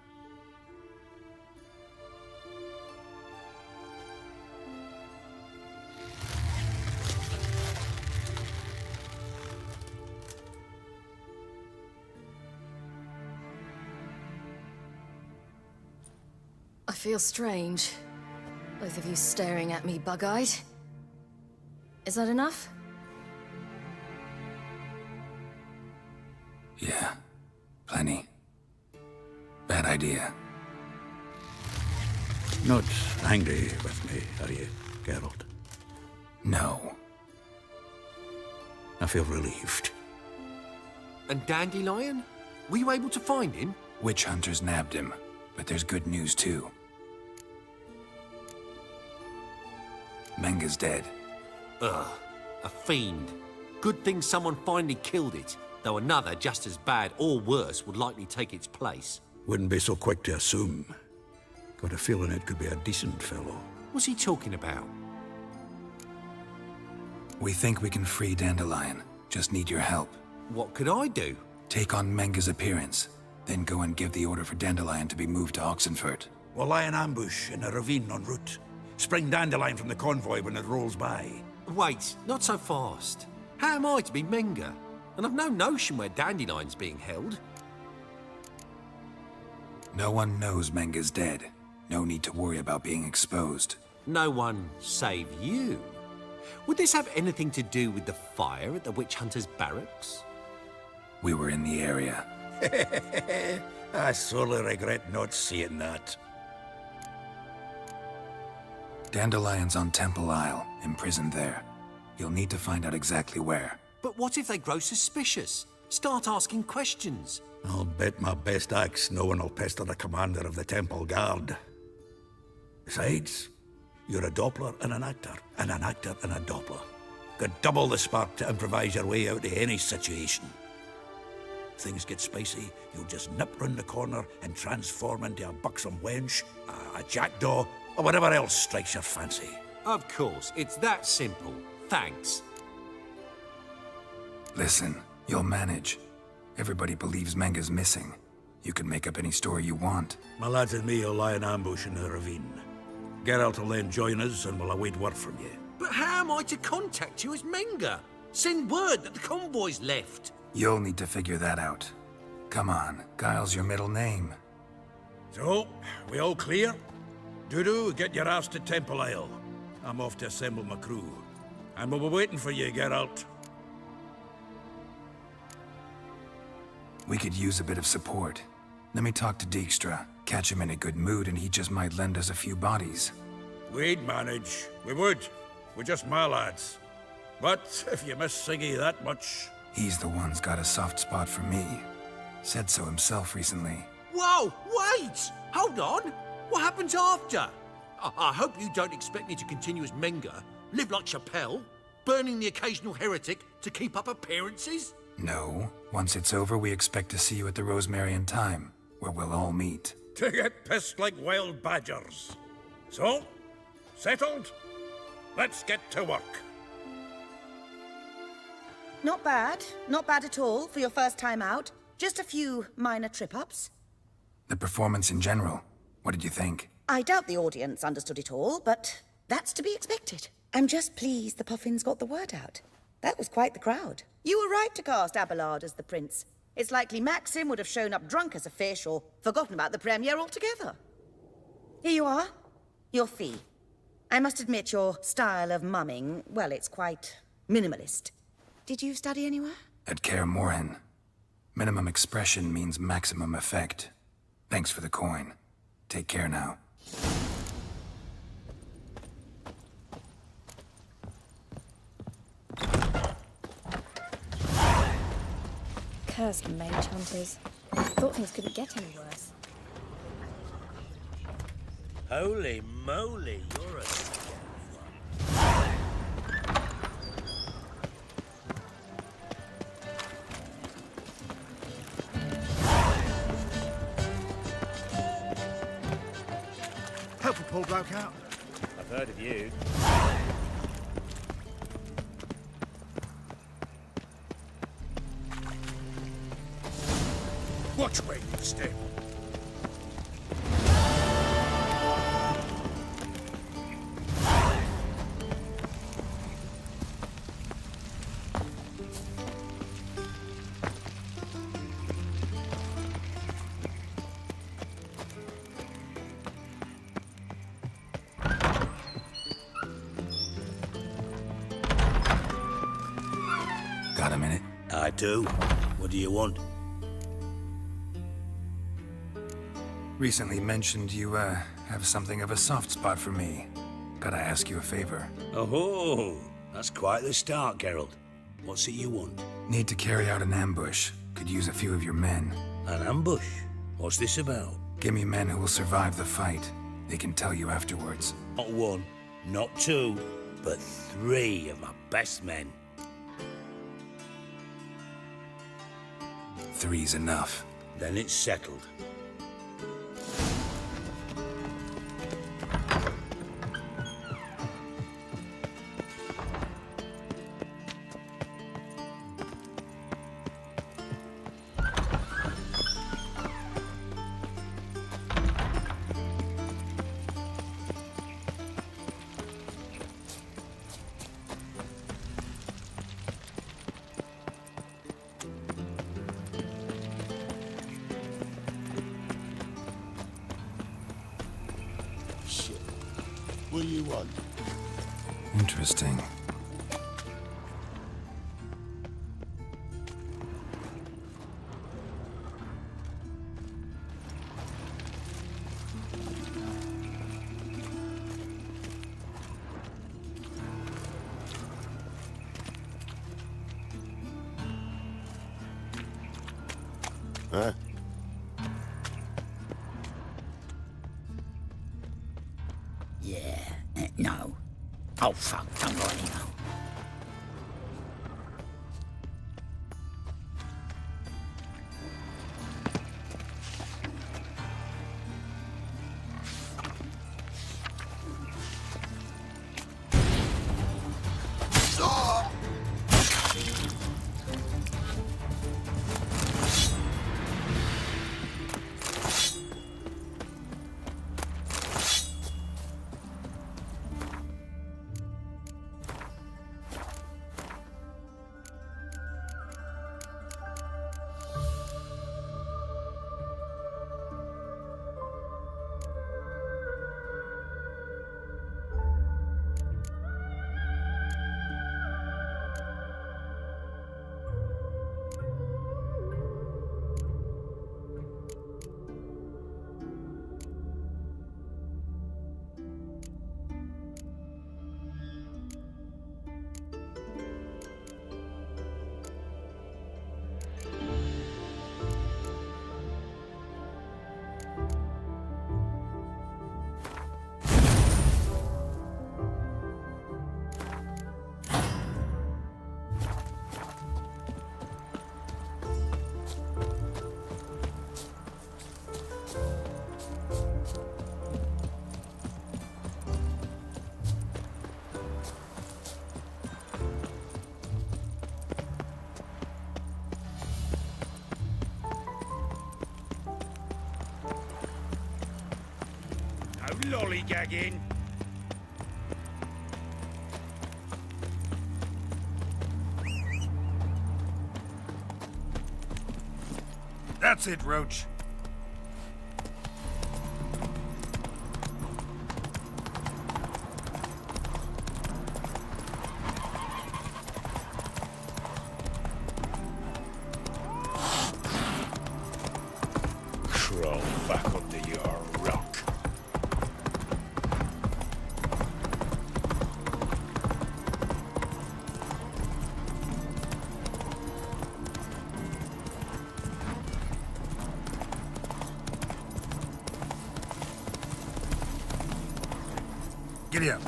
I feel strange. Both of you staring at me bug-eyed. Is that enough? Yeah. Plenty. Bad idea. Not angry with me, are you, Geralt? No. I feel relieved. And Dandelion? Were you able to find him? Witch hunters nabbed him, but there's good news too. Menga's dead. Ugh, a fiend. Good thing someone finally killed it, though another just as bad or worse would likely take its place. Wouldn't be so quick to assume. Got a feeling it could be a decent fellow. What's he talking about? We think we can free Dandelion. Just need your help. What could I do? Take on Menga's appearance, then go and give the order for Dandelion to be moved to Oxenfurt. We'll lie in ambush in a ravine en route. Spring Dandelion from the convoy when it rolls by. Wait, not so fast. How am I to be Menga? And I've no notion where Dandelion's being held. No one knows Menga's dead. No need to worry about being exposed. No one save you. Would this have anything to do with the fire at the witch hunters' barracks? We were in the area. I sorely regret not seeing that. Dandelion's on Temple Isle, imprisoned there. You'll need to find out exactly where. But what if they grow suspicious? Start asking questions? I'll bet my best axe no one will pester the commander of the Temple Guard. Besides, you're a Doppler and an actor and a Doppler. Got double the spark to improvise your way out of any situation. Things get spicy, you'll just nip round the corner and transform into a buxom wench, a jackdaw, or whatever else strikes your fancy. Of course, it's that simple. Thanks. Listen, you'll manage. Everybody believes Menga's missing. You can make up any story you want. My lads and me will lie in ambush in the ravine. Geralt will then join us and we'll await word from you. But how am I to contact you as Menga? Send word that the convoy's left. You'll need to figure that out. Come on, Guile's your middle name. So, we all clear? Dudu, get your ass to Temple Isle. I'm off to assemble my crew. And we'll be waiting for you, Geralt. We could use a bit of support. Let me talk to Dijkstra. Catch him in a good mood and he just might lend us a few bodies. We'd manage. We would. We're just my lads. But if you miss Siggy that much... He's the one's got a soft spot for me. Said so himself recently. Whoa, wait! Hold on! What happens after? I hope you don't expect me to continue as Menga, live like Chappelle, burning the occasional heretic to keep up appearances? No. Once it's over, we expect to see you at the Rosemary in Time, where we'll all meet. to get pissed like wild badgers. So, settled? Let's get to work. Not bad. Not bad at all for your first time out. Just a few minor trip-ups. The performance in general, what did you think? I doubt the audience understood it all, but that's to be expected. I'm just pleased the Puffins got the word out. That was quite the crowd. You were right to cast Abelard as the prince. It's likely Maxim would have shown up drunk as a fish or forgotten about the premiere altogether. Here you are. Your fee. I must admit your style of mumming, well, it's quite minimalist. Did you study anywhere? At Kaer Morhen. Minimum expression means maximum effect. Thanks for the coin. Take care now. Cursed mage hunters. Thought things couldn't get any worse. Holy moly, you're a... Help a poor bloke out. I've heard of you. Watch where you step. Got a minute? I do. What do you want? Recently mentioned you, have something of a soft spot for me. Gotta ask you a favor. Oh, that's quite the start, Geralt. What's it you want? Need to carry out an ambush. Could use a few of your men. An ambush? What's this about? Give me men who will survive the fight. They can tell you afterwards. Not one, not two, but 3 of my best men. 3's enough. Then it's settled. What do you want? Interesting. Huh? Yeah, no. Oh, fuck, don't go anyhow. lollygagging. That's it, Roach. Crawl back under your rock. Giddy up.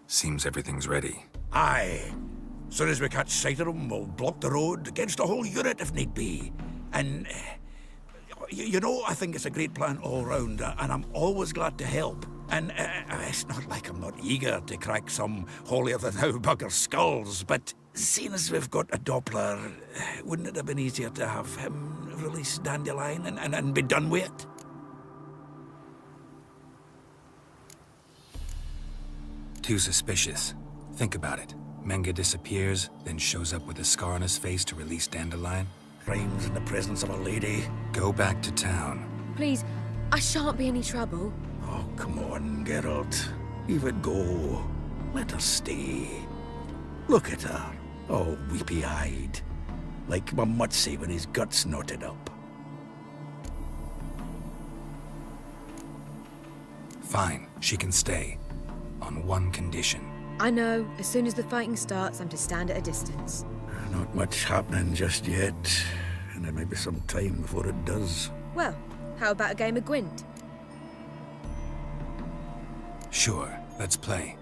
Seems everything's ready. Aye. Soon as we catch sight of them, we'll block the road against the whole unit if need be. And, you know, I think it's a great plan all round, and I'm always glad to help. And it's not like I'm not eager to crack some holier-than-thou bugger skulls, but seeing as we've got a Doppler, wouldn't it have been easier to have him release Dandelion and be done with it? Too suspicious. Think about it. Menga disappears, then shows up with a scar on his face to release Dandelion. Crimes in the presence of a lady. Go back to town. Please, I shan't be any trouble. Oh, come on, Geralt. Even go. Let her stay. Look at her. Oh, weepy-eyed. Like my Mutsy when his guts knotted up. Fine, she can stay. On one condition. I know, as soon as the fighting starts, I'm to stand at a distance. Not much happening just yet. And there may be some time before it does. Well, how about a game of Gwent? Sure, let's play.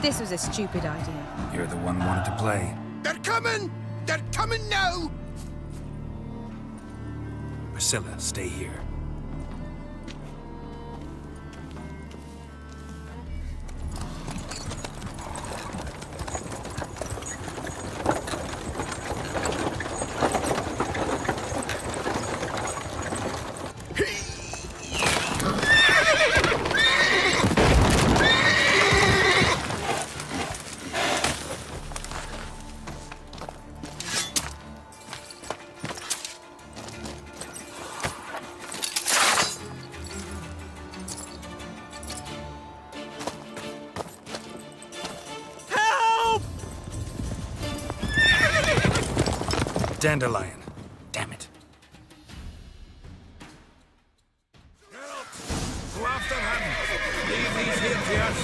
This was a stupid idea. You're the one who wanted to play. They're coming! They're coming now! Priscilla, stay here. Dandelion. Damn it. Go after him! Leave these here to us!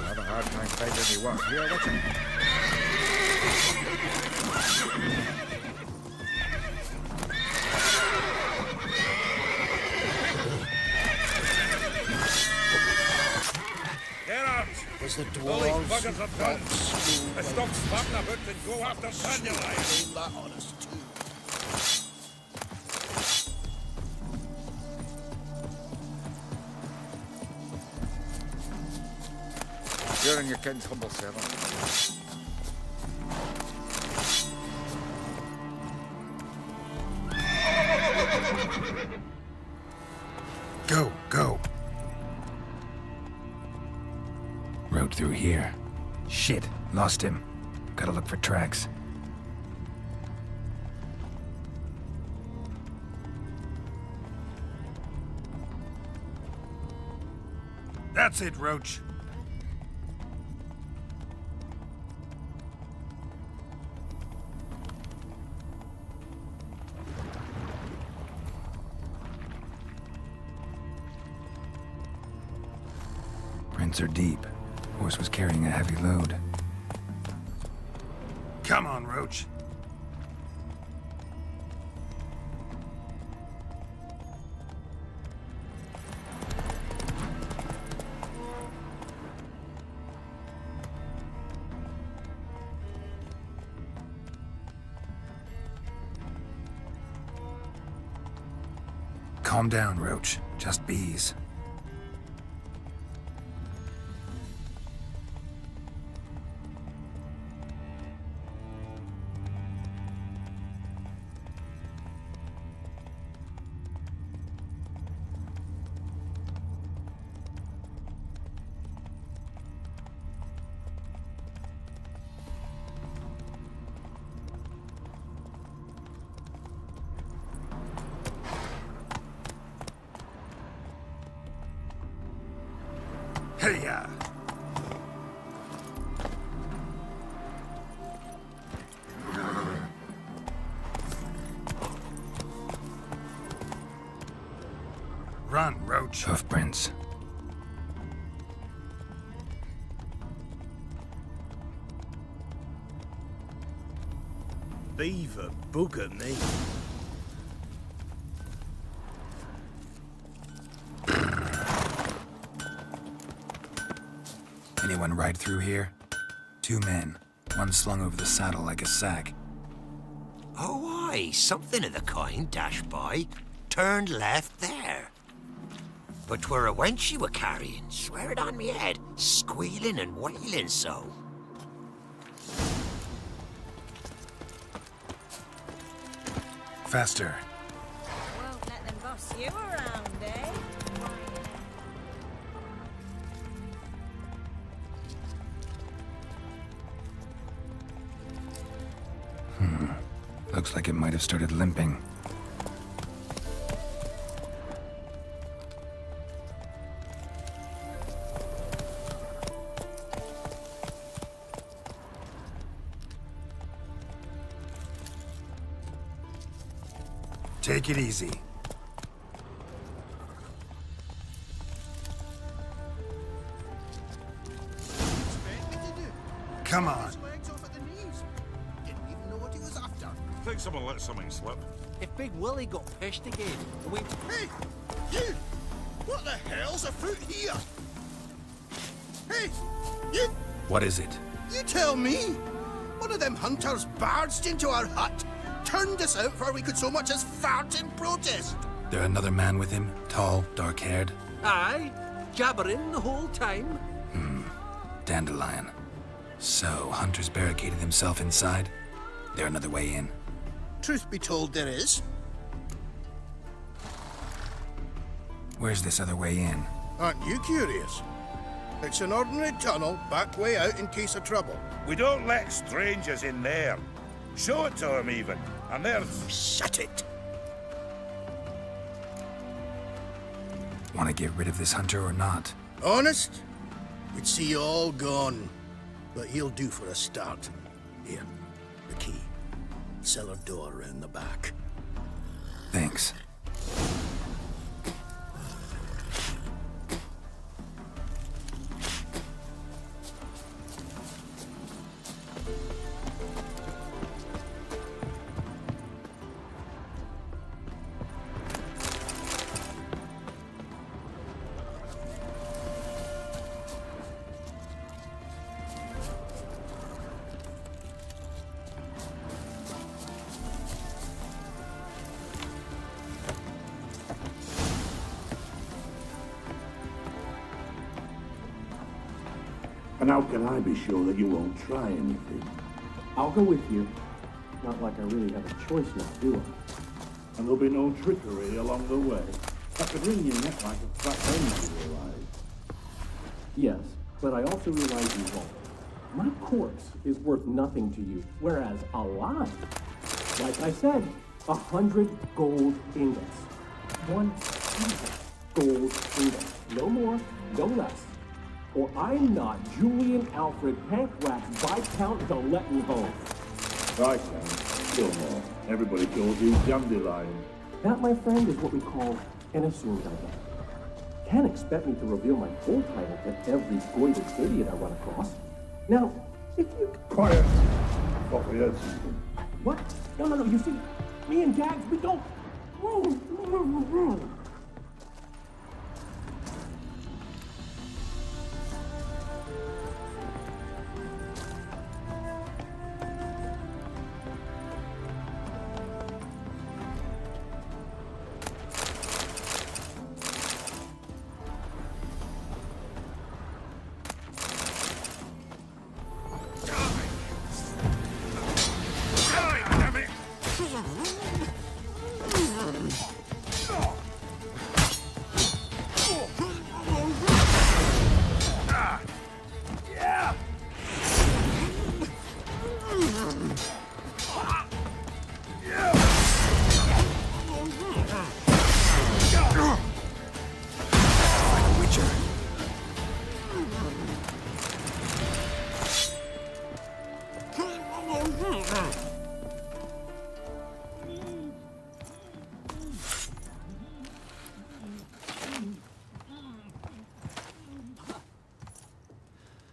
Have a hard time finding me work here, what's it? Was the dwarves buggers of guns. Stop sparking about and go after Dandelion. That honest too. You're in your king's humble servant. Go, go. Road through here. Shit, lost him. Gotta look for tracks. That's it, Roach. Prints are deep. Horse was carrying a heavy load. Come on, Roach. Calm down, Roach. Just bees. Hiya! Run, Roach. Hoofprints. Beaver bugger me. Anyone ride through here? 2 men, one slung over the saddle like a sack. Oh, aye, something of the kind dashed by. Turned left there. But 'twere a wench you were carrying, swear it on me head, squealing and wailing so. Faster. Won't let them boss you around, eh? Looks like it might have started limping. Take it easy. Come on. Think someone let something slip. If Big Willie got pissed again, and we... Hey! You! What the hell's afoot here? Hey! You! What is it? You tell me! One of them hunters barged into our hut, turned us out before we could so much as fart in protest. There another man with him? Tall, dark-haired? Aye, jabbering the whole time. Dandelion. So, Hunter's barricaded himself inside? There another way in? Truth be told, there is. Where's this other way in? Aren't you curious? It's an ordinary tunnel, back way out in case of trouble. We don't let strangers in there. Show it to them even. And there's... Shut it! Want to get rid of this hunter or not? Honest? We'd see you all gone. But he'll do for a start. Here, the key. Cellar door around the back. Thanks. And how can I be sure that you won't try anything? I'll go with you. Not like I really have a choice now, do I? And there'll be no trickery along the way. I could wring your neck like a fat hen, you realize. Yes, but I also realize you won't. My corpse is worth nothing to you, whereas alive, like I said, 100 gold ingots. 100 gold ingots. No more, no less. Or I'm not Julian Alfred Pancrax Viscount Delettenhove. Viscount? Still more. Everybody calls you Dandelion. That, my friend, is what we call an assumed identity. Can't expect me to reveal my full title to every goited idiot I run across. Now, if you... Quiet! I thought we heard something. What? No, you see, me and Gags, we don't...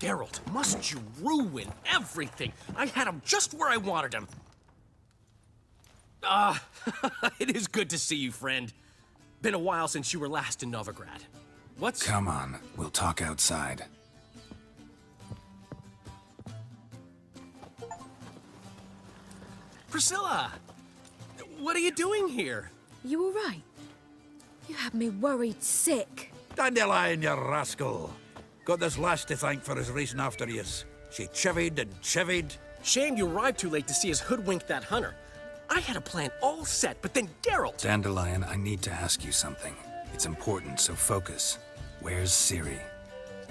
Geralt, must you ruin everything? I had him just where I wanted him. It is good to see you, friend. Been a while since you were last in Novigrad. What's... Come on, we'll talk outside. Priscilla! What are you doing here? You all right? You had me worried sick. Dandelion, you rascal. Got this lass to thank for his racing after yous. She chivied and chivied. Shame you arrived too late to see us hoodwink that hunter. I had a plan all set, but then Geralt... Dandelion, I need to ask you something. It's important, so focus. Where's Ciri?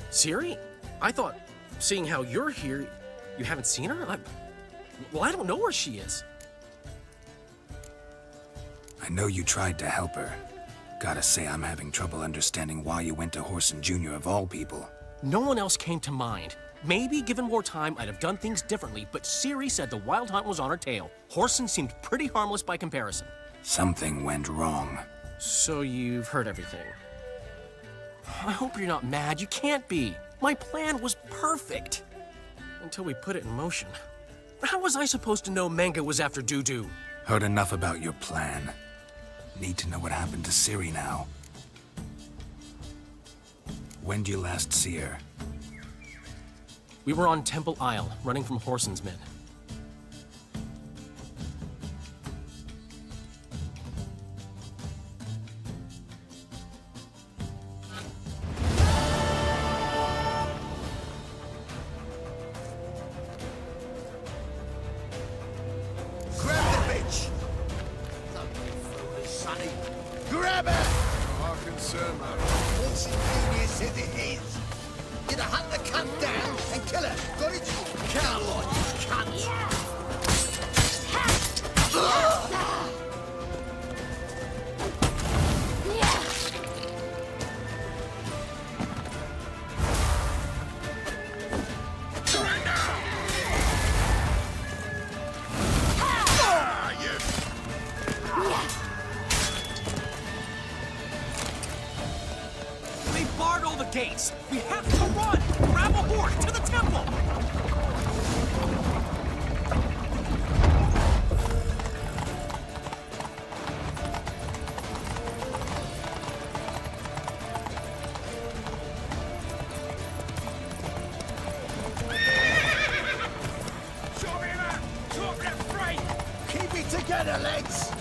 Ciri? I thought, seeing how you're here, you haven't seen her? Well, I don't know where she is. I know you tried to help her. Gotta say, I'm having trouble understanding why you went to Whoreson Jr. of all people. No one else came to mind. Maybe, given more time, I'd have done things differently, but Ciri said the Wild Hunt was on her tail. Whoreson seemed pretty harmless by comparison. Something went wrong. So you've heard everything. I hope you're not mad. You can't be. My plan was perfect. Until we put it in motion. How was I supposed to know Menga was after Dudu? Heard enough about your plan. Need to know what happened to Ciri now. When did you last see her? We were on Temple Isle, running from Whoreson's men. Grab the bitch! Sonny, grab her! Our concern, man. What's ingenious as it is? You'd have hunt the cunt down and kill her. Got it? Coward, you cunt! They barred all the gates. We have to run. Grab a horse to the temple. Keep it together, legs!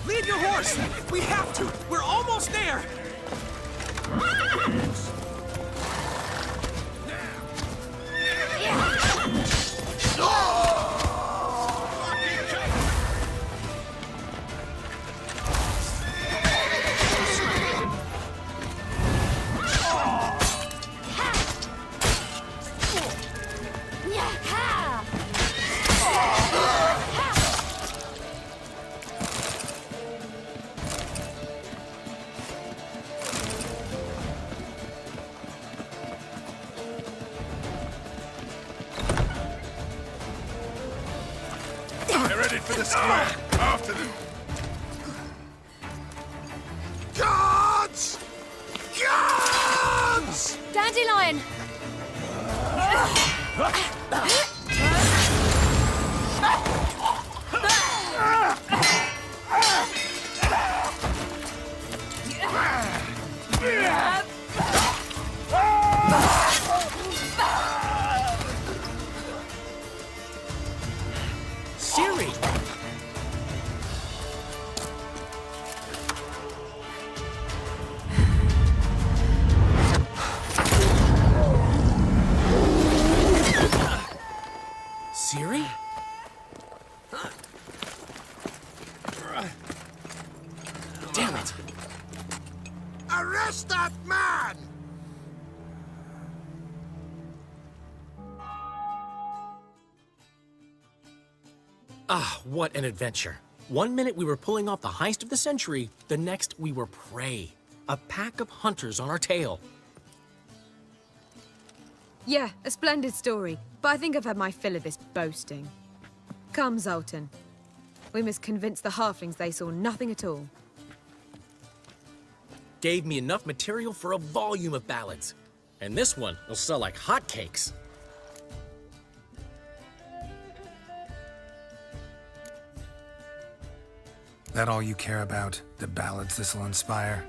Leave your horse. We have to. We're almost there. They're headed for the square. After them. Guards! Guards! Dandelion! Ciri! Ciri? Damn it! Arrest that man! Ah, what an adventure. One minute we were pulling off the heist of the century, the next we were prey. A pack of hunters on our tail. Yeah, a splendid story, but I think I've had my fill of this boasting. Come, Zoltan. We must convince the halflings they saw nothing at all. Gave me enough material for a volume of ballads. And this one will sell like hotcakes. That all you care about? The ballads this'll inspire?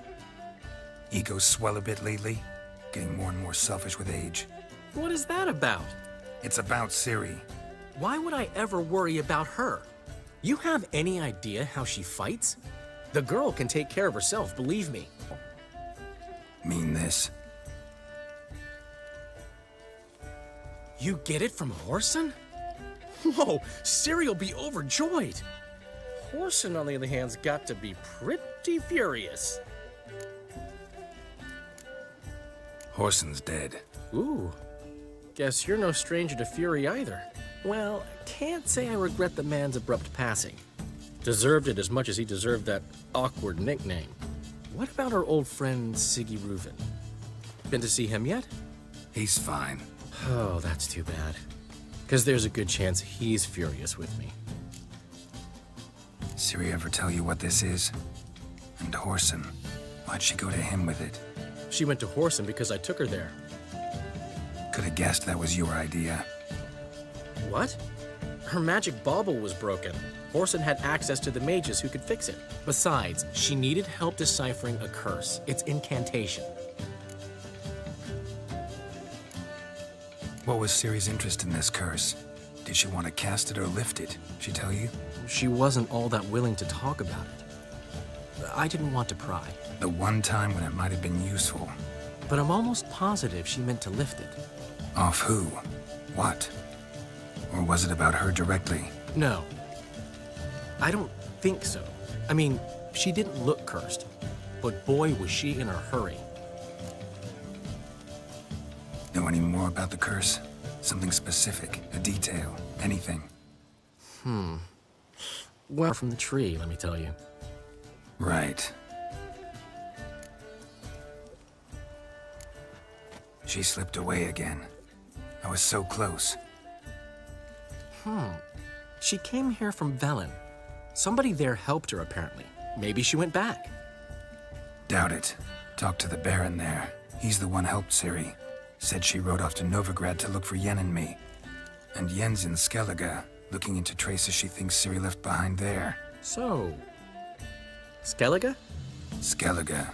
Ego swell a bit lately? Getting more and more selfish with age. What is that about? It's about Ciri. Why would I ever worry about her? You have any idea how she fights? The girl can take care of herself, believe me. Mean this? You get it from Whoreson? Whoa, Ciri'll be overjoyed. Whoreson, on the other hand's got to be pretty furious. Whoreson's dead. Ooh, guess you're no stranger to fury either. Well, I can't say I regret the man's abrupt passing. Deserved it as much as he deserved that awkward nickname. What about our old friend Siggy Reuven? Been to see him yet? He's fine. Oh, that's too bad. Because there's a good chance he's furious with me. Ciri ever tell you what this is? And Whoreson, why'd she go to him with it? She went to Whoreson because I took her there. Could have guessed that was your idea. What? Her magic bauble was broken. Whoreson had access to the mages who could fix it. Besides, she needed help deciphering a curse. It's incantation. What was Ciri's interest in this curse? Did she want to cast it or lift it? She tell you? She wasn't all that willing to talk about it. I didn't want to pry. The one time when it might have been useful. But I'm almost positive she meant to lift it. Off who? What? Or was it about her directly? No. I don't think so. I mean, she didn't look cursed. But boy, was she in a hurry. Know any more about the curse? Something specific, a detail, anything? Well, from the tree, let me tell you. Right. She slipped away again. I was so close. She came here from Velen. Somebody there helped her, apparently. Maybe she went back. Doubt it. Talked to the Baron there. He's the one helped Ciri. Said she rode off to Novigrad to look for Yen and me. And Yen's in Skellige, looking into traces she thinks Ciri left behind there. So... Skellige? Skellige.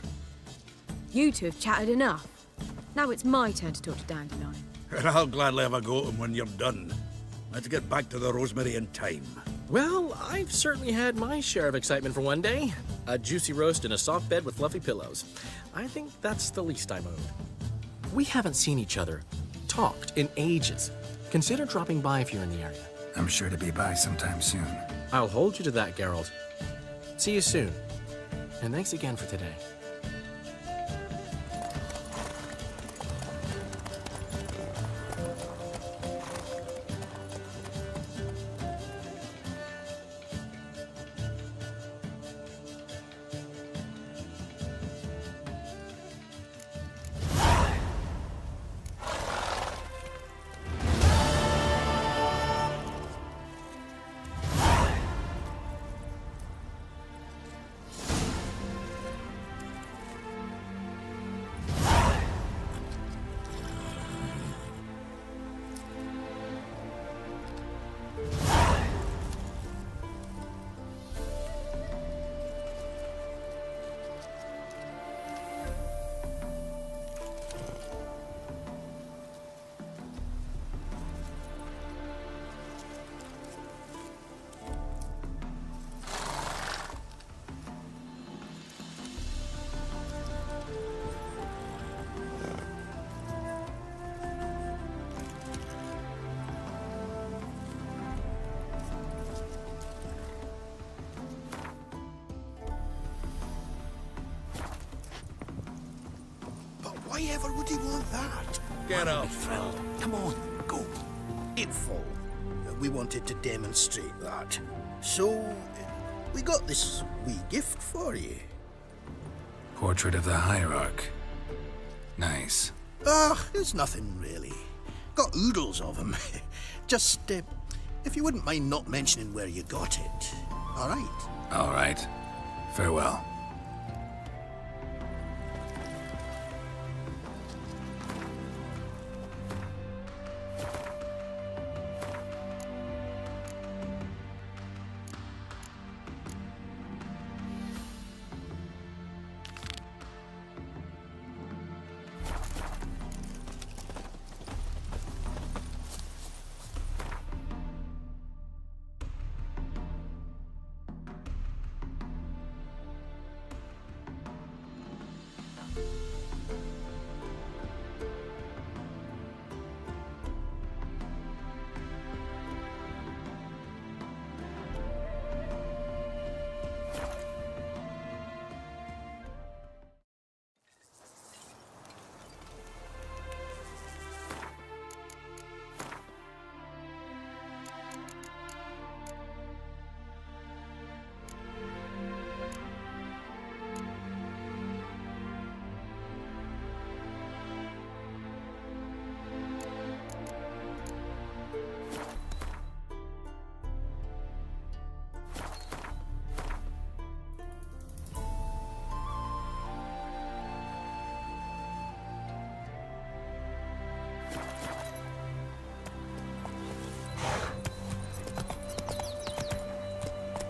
You two have chatted enough. Now it's my turn to talk to Dandelion. And I'll gladly have a go at him when you're done. Let's get back to the Rosemary in time. Well, I've certainly had my share of excitement for one day. A juicy roast in a soft bed with fluffy pillows. I think that's the least I'm owed. We haven't seen each other, talked, in ages. Consider dropping by if you're in the area. I'm sure to be by sometime soon. I'll hold you to that, Geralt. See you soon. And thanks again for today. Why ever would he want that? Get up. Phil. Come on, go. Info. We wanted to demonstrate that. So, we got this wee gift for you. Portrait of the Hierarch. Nice. It's nothing really. got oodles of them. Just, if you wouldn't mind not mentioning where you got it. All right? All right. Farewell.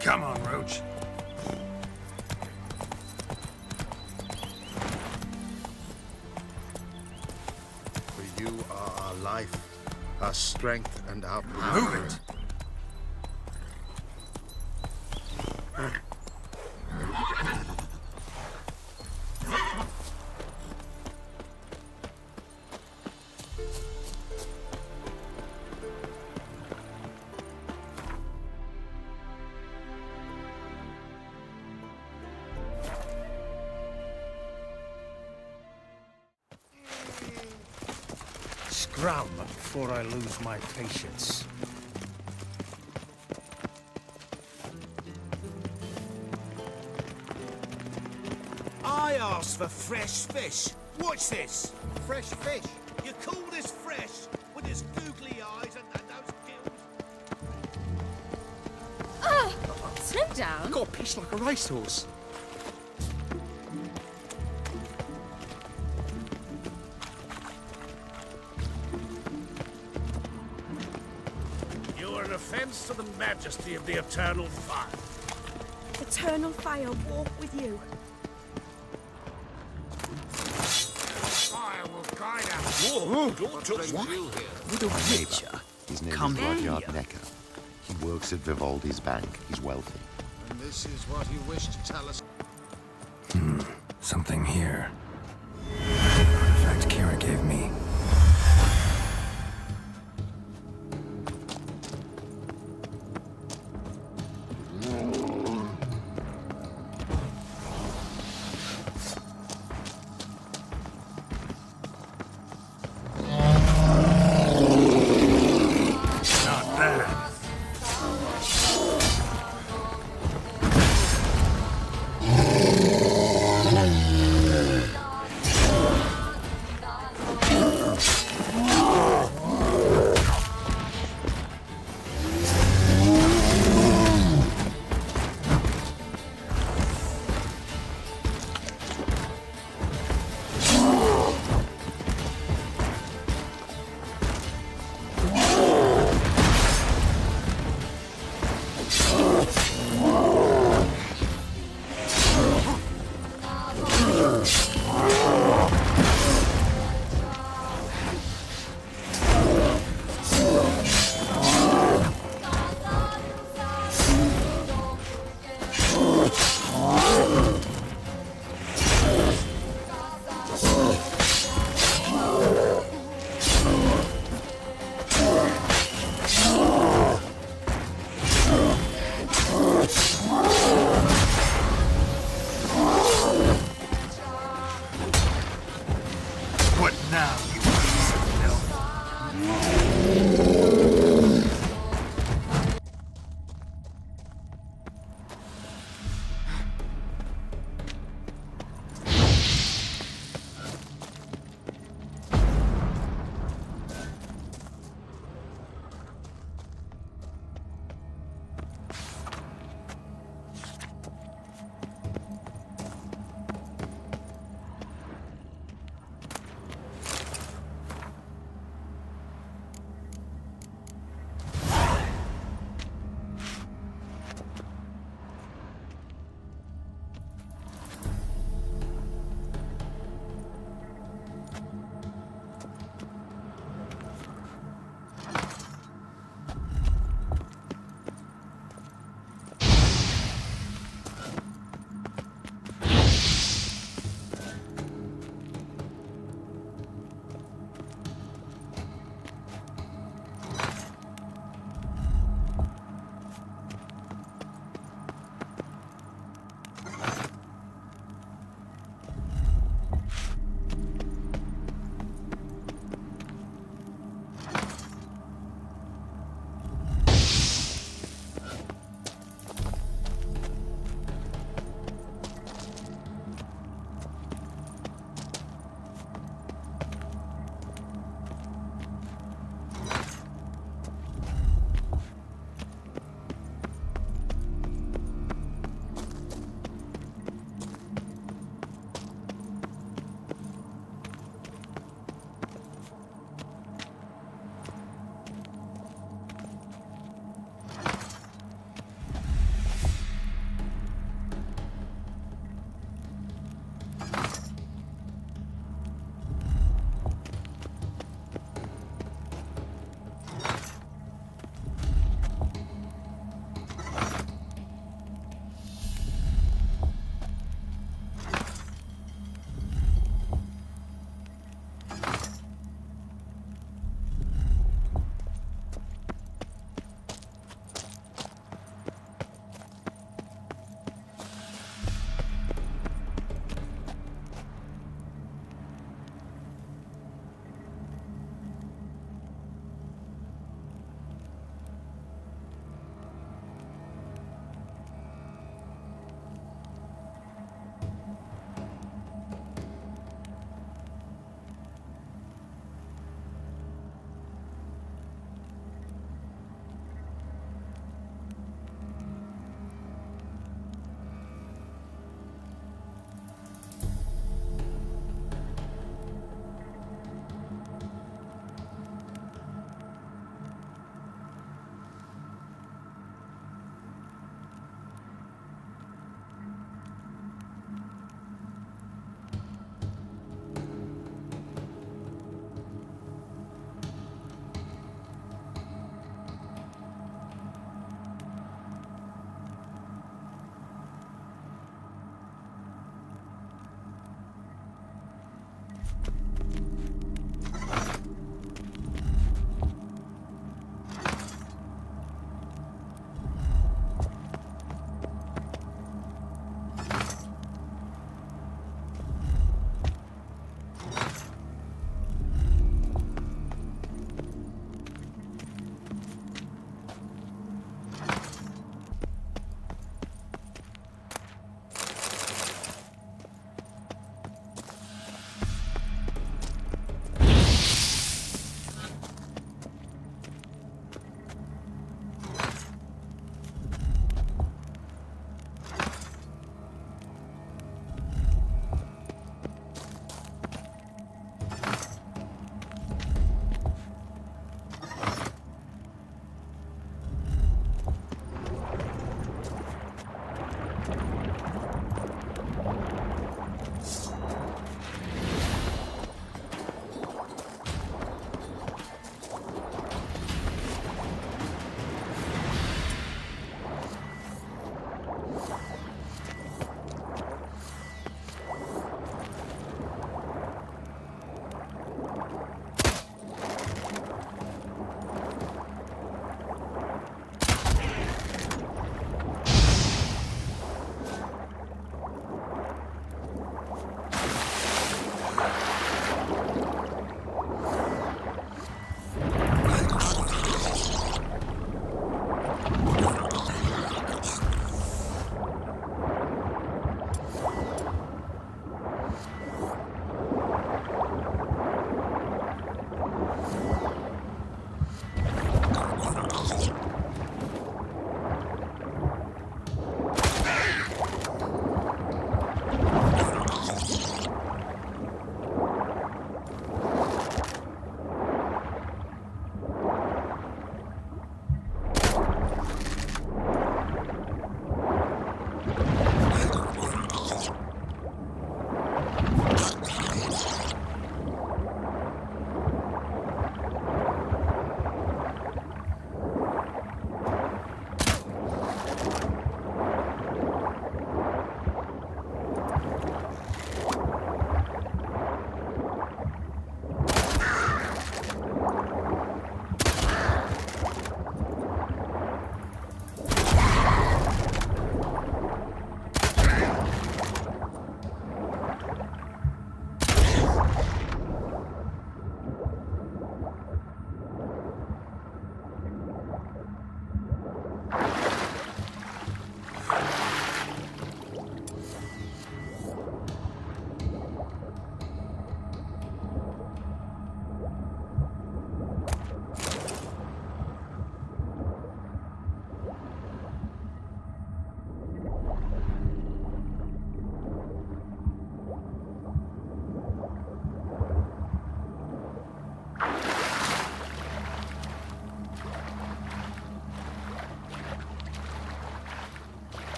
Come on, Roach. For you are our life, our strength, and our power. Move it! Scram before I lose my patience. I asked for fresh fish. What's this? Fresh fish? You call this fresh with his googly eyes and those gills? Slow down. Got a piss like a racehorse. You're an offense to the majesty of the eternal fire. Eternal fire walk with you. Fire will guide us. Whoa, don't touch me. With a witcher. His name is Rudyard Necker. He works at Vivaldi's bank. He's wealthy. And this is what you wish to tell us. Something here. Artifact Kira gave me. Not bad. What now, you piece of filth?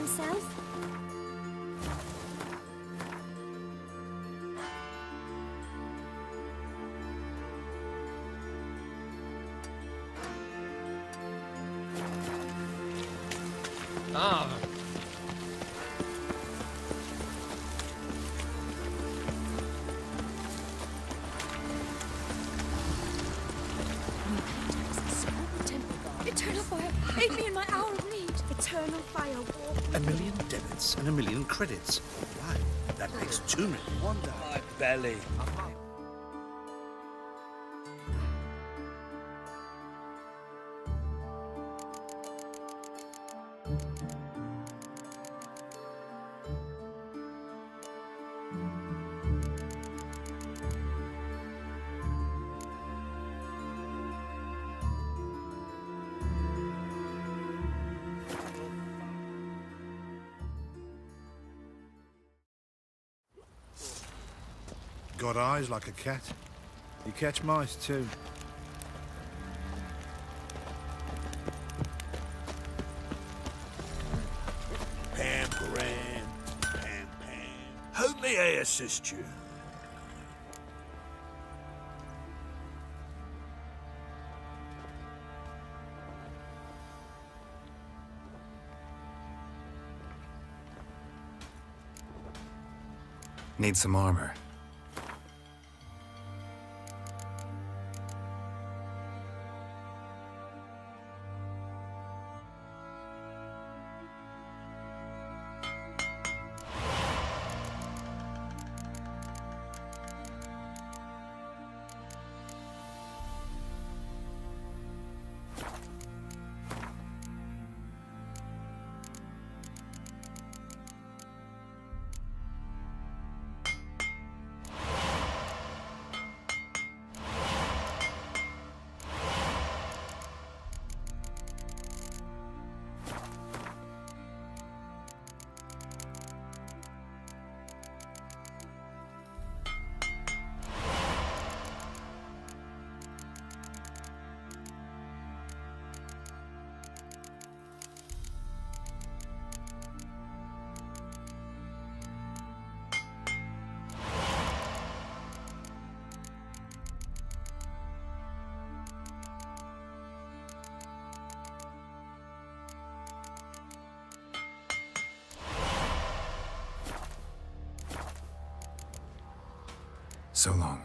himself? Ah. Eternal fire, aid me in my hour of need. Eternal fire, walk. 1,000,000 debits and 1,000,000 credits. Why? That makes 2,000,000 wonder. My belly. Got eyes like a cat. You catch mice too. Pam, Gran. Pam. How may I assist you? Need some armor. So long.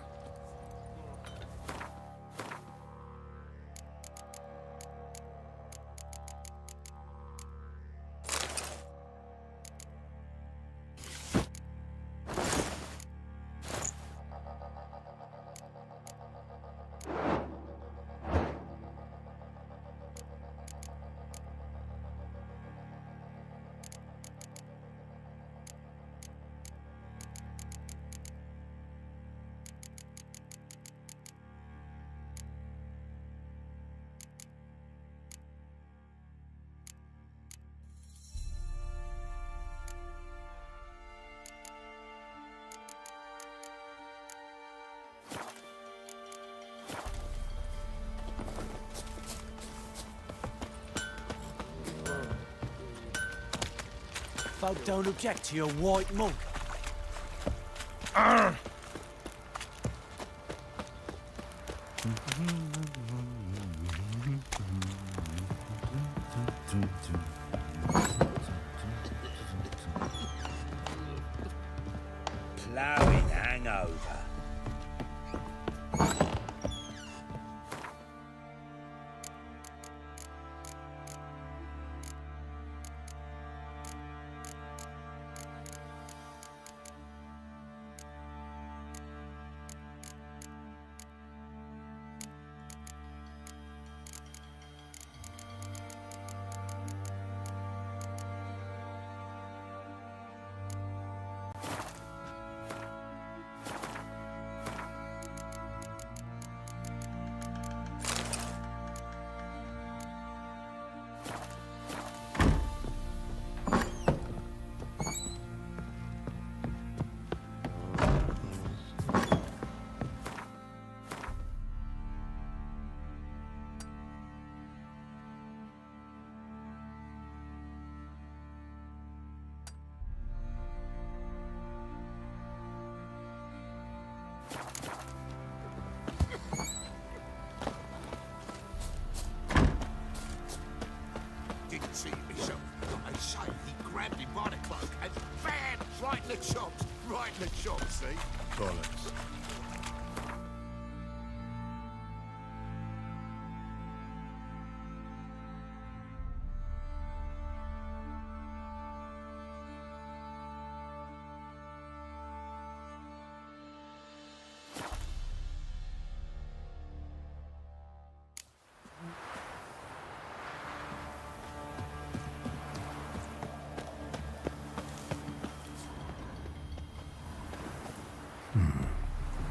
Folk don't object to your white monk. Ploughing hangover. in the chops. Right in the chops, see? Bollocks.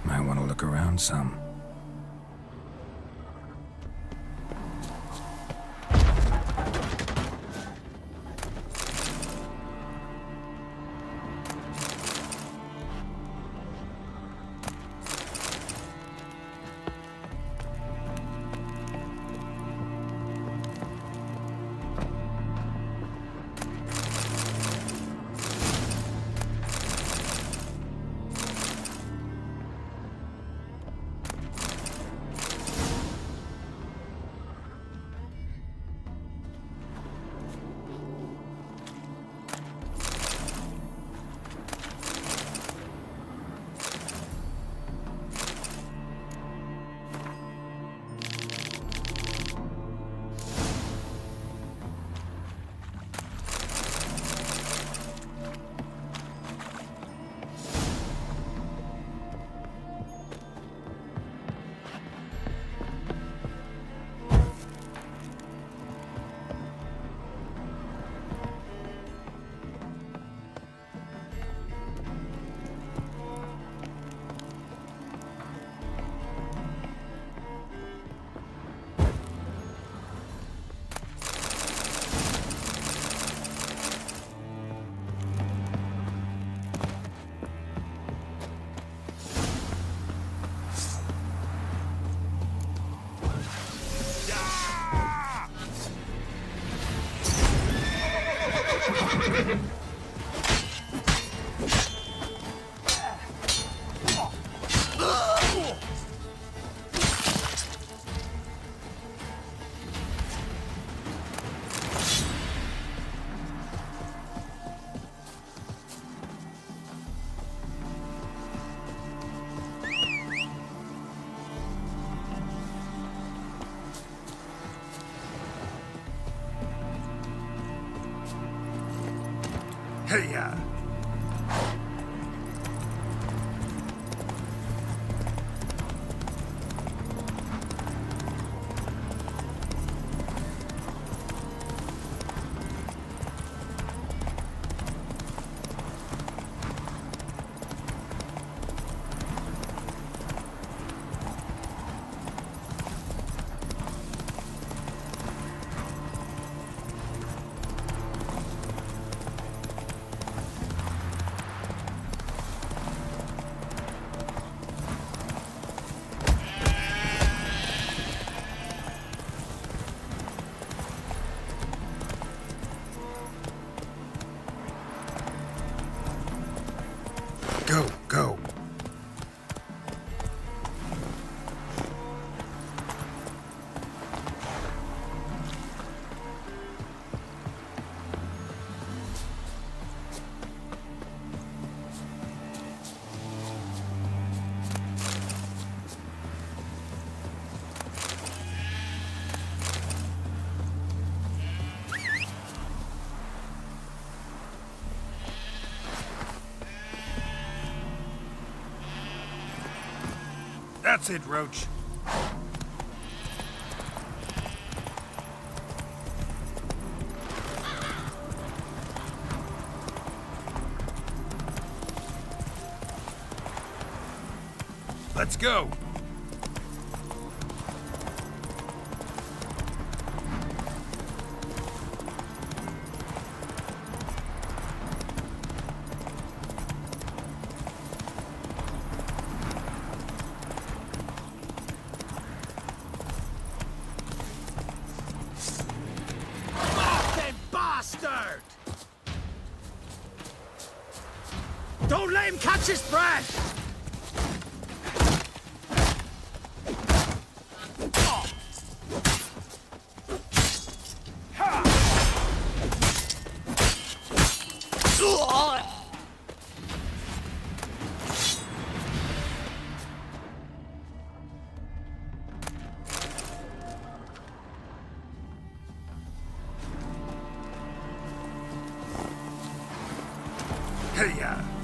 Might want to look around some. Hey-ya! Go, go. That's it, Roach. Let's go. Don't let him catch his breath! Hey-ya.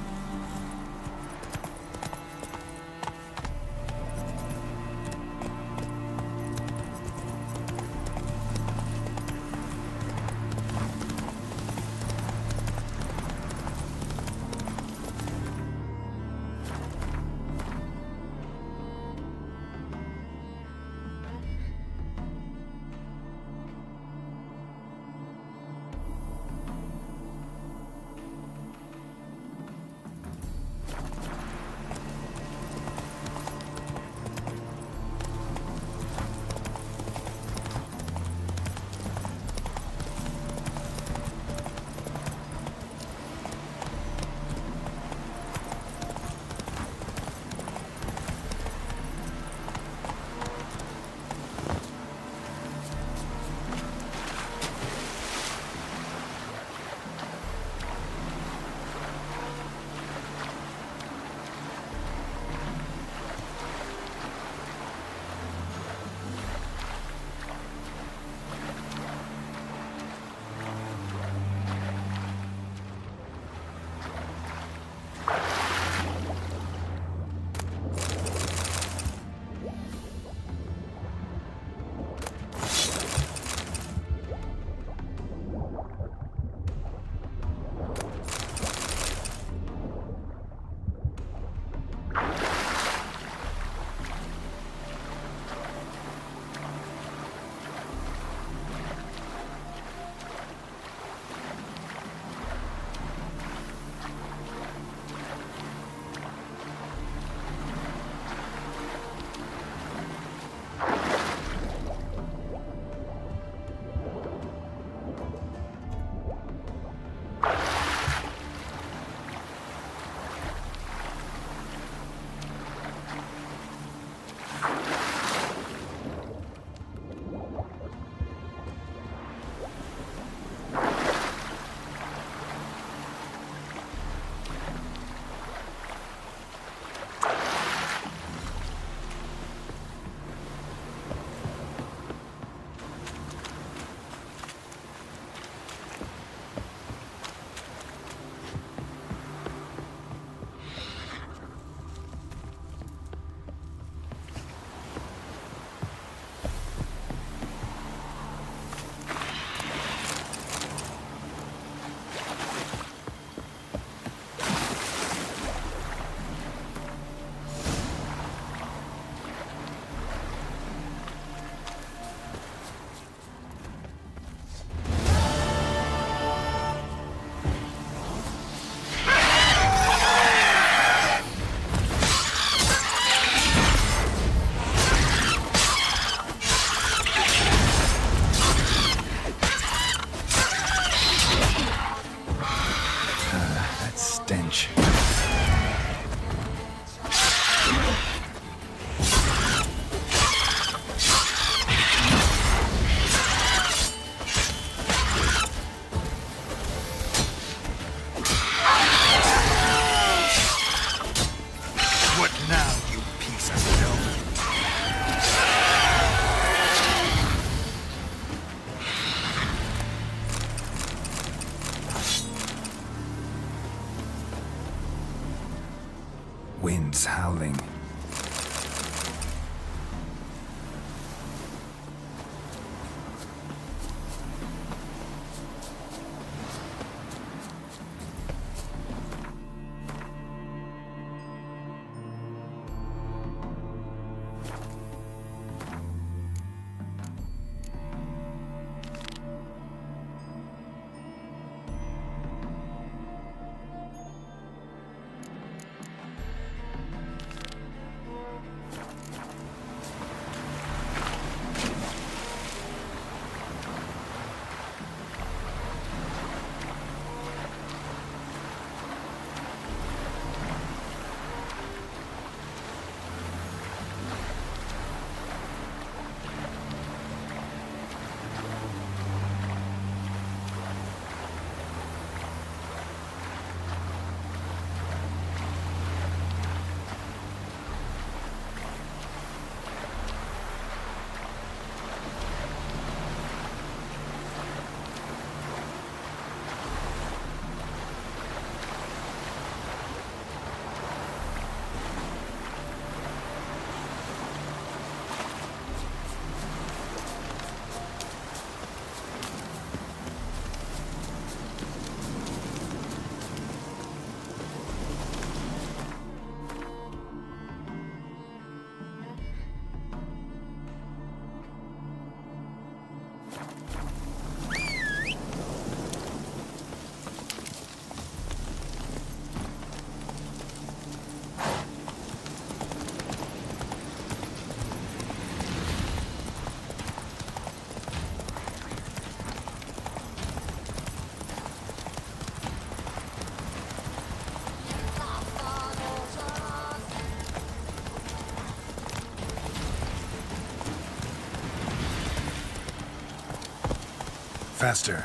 Winds howling. Faster.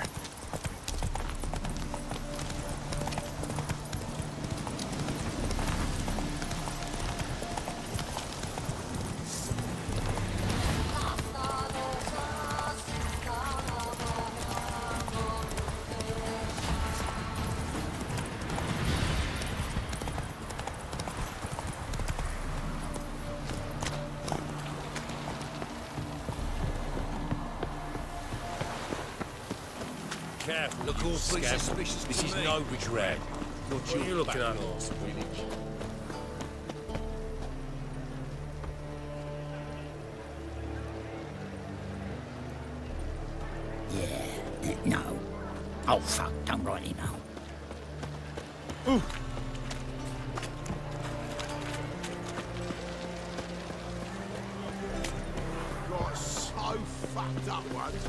Careful, Look awfully scab. suspicious This to is me. Nobridge Rad. What are you looking at? Yeah, no. Oh, fuck, don't write it now. Got so fucked up once.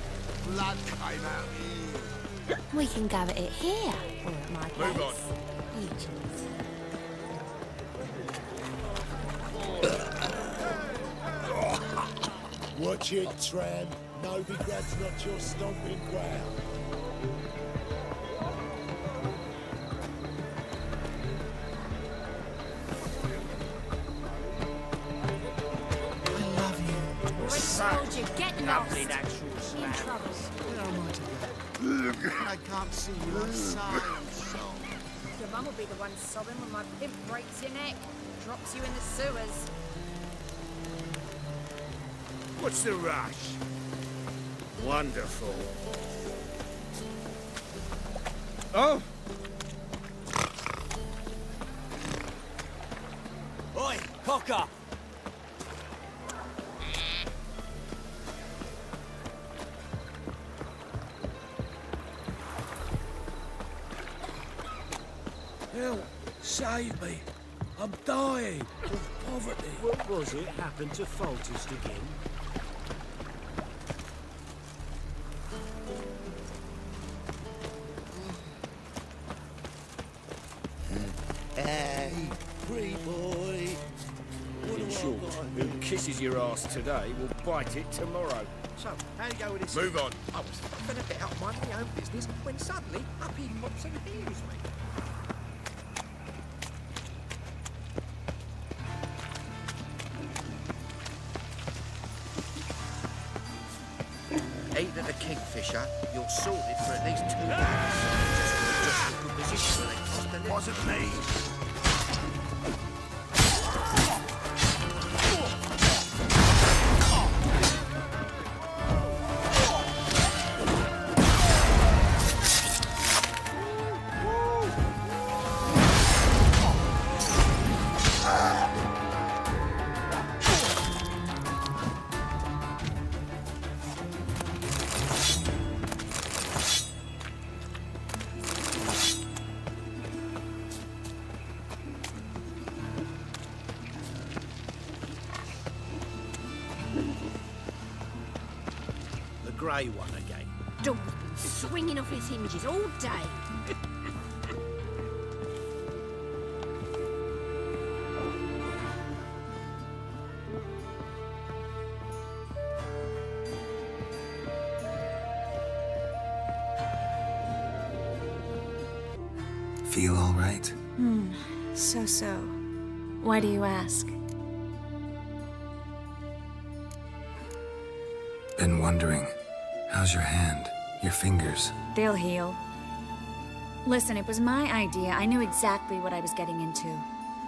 Blood came out here. We can go at it here, or at my place. Move on. You choose. Watch it, tram. Novigrad's not your stomping ground. Soldier, get lost. Lovely natural In trouble. I can't see your side, so. Your mum will be the one sobbing when my pimp breaks your neck, drops you in the sewers. What's the rush? Wonderful. Oh! Oi, Cocker! Help! Save me! I'm dying of poverty. What was it happened to Foltest again? Hey, free boy. In short, who kisses your ass today will bite it tomorrow. So, how do you go with this? Move on. I was going to get out mind my own business when suddenly up he pops and heals me. Either the Kingfisher, you're sorted for at least 2 minutes. Just a good position where they crossed the limit. Wasn't me. The grey one again. Dog's been swinging off his hinges all day. Feel all right? So. Why do you ask? Been wondering. How's your hand? Your fingers? They'll heal. Listen, it was my idea. I knew exactly what I was getting into.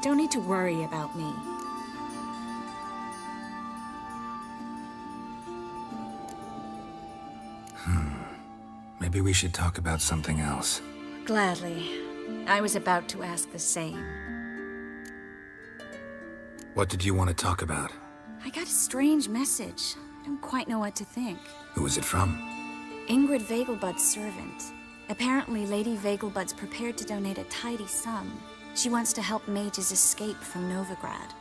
Don't need to worry about me. Maybe we should talk about something else. Gladly. I was about to ask the same. What did you want to talk about? I got a strange message. I don't quite know what to think. Who was it from? Ingrid Vegelbud's servant. Apparently, Lady Vegelbud's prepared to donate a tidy sum. She wants to help mages escape from Novigrad.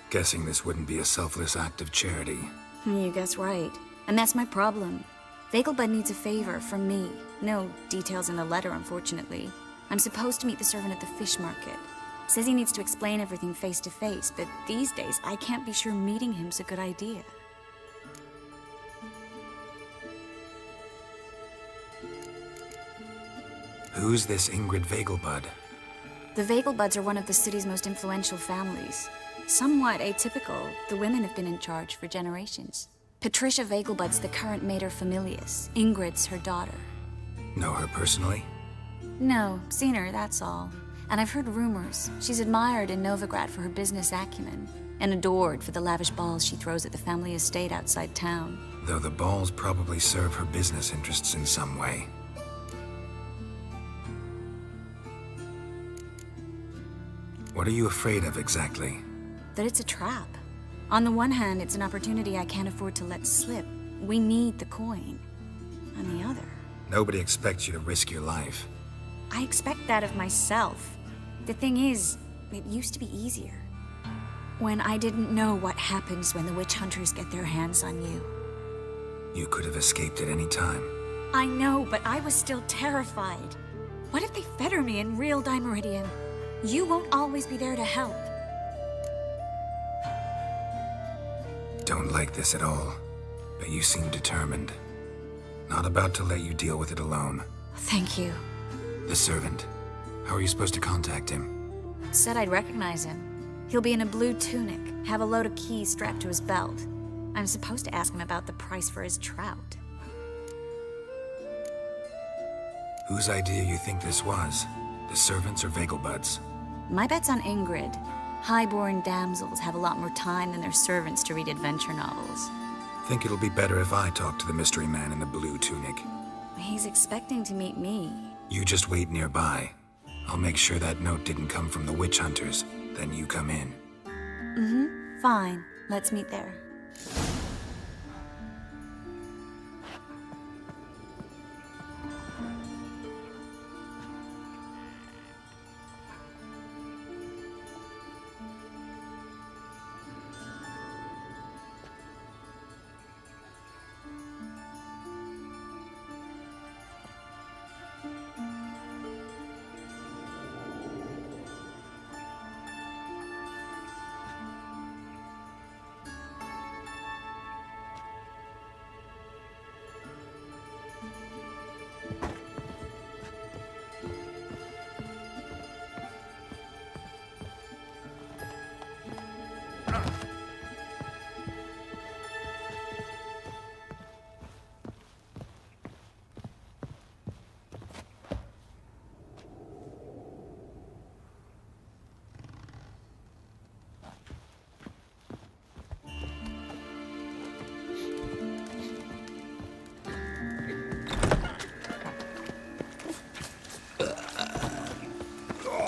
Guessing this wouldn't be a selfless act of charity. You guess right. And that's my problem. Vegelbud needs a favor from me. No details in the letter, unfortunately. I'm supposed to meet the servant at the fish market. Says he needs to explain everything face to face, but these days I can't be sure meeting him's a good idea. Who's this Ingrid Vegelbud? The Vegelbuds are one of the city's most influential families. Somewhat atypical, the women have been in charge for generations. Patricia Vegelbud's the current mater familias. Ingrid's her daughter. Know her personally? No, seen her, that's all. And I've heard rumors. She's admired in Novigrad for her business acumen, and adored for the lavish balls she throws at the family estate outside town. Though the balls probably serve her business interests in some way. What are you afraid of exactly? That it's a trap. On the one hand, it's an opportunity I can't afford to let slip. We need the coin. On the other, Nobody expects you to risk your life. I expect that of myself. The thing is, it used to be easier. When I didn't know what happens when the witch hunters get their hands on you. You could have escaped at any time. I know, but I was still terrified. What if they fetter me in real Dimeridian? You won't always be there to help. Don't like this at all, but you seem determined. Not about to let you deal with it alone. Thank you. The servant. How are you supposed to contact him? Said I'd recognize him. He'll be in a blue tunic, have a load of keys strapped to his belt. I'm supposed to ask him about the price for his trout. Whose idea you think this was? The servants or Vegelbud's? My bet's on Ingrid. Highborn damsels have a lot more time than their servants to read adventure novels. Think it'll be better if I talk to the mystery man in the blue tunic. He's expecting to meet me. You just wait nearby. I'll make sure that note didn't come from the witch hunters. Then you come in. Mm-hmm. Fine. Let's meet there.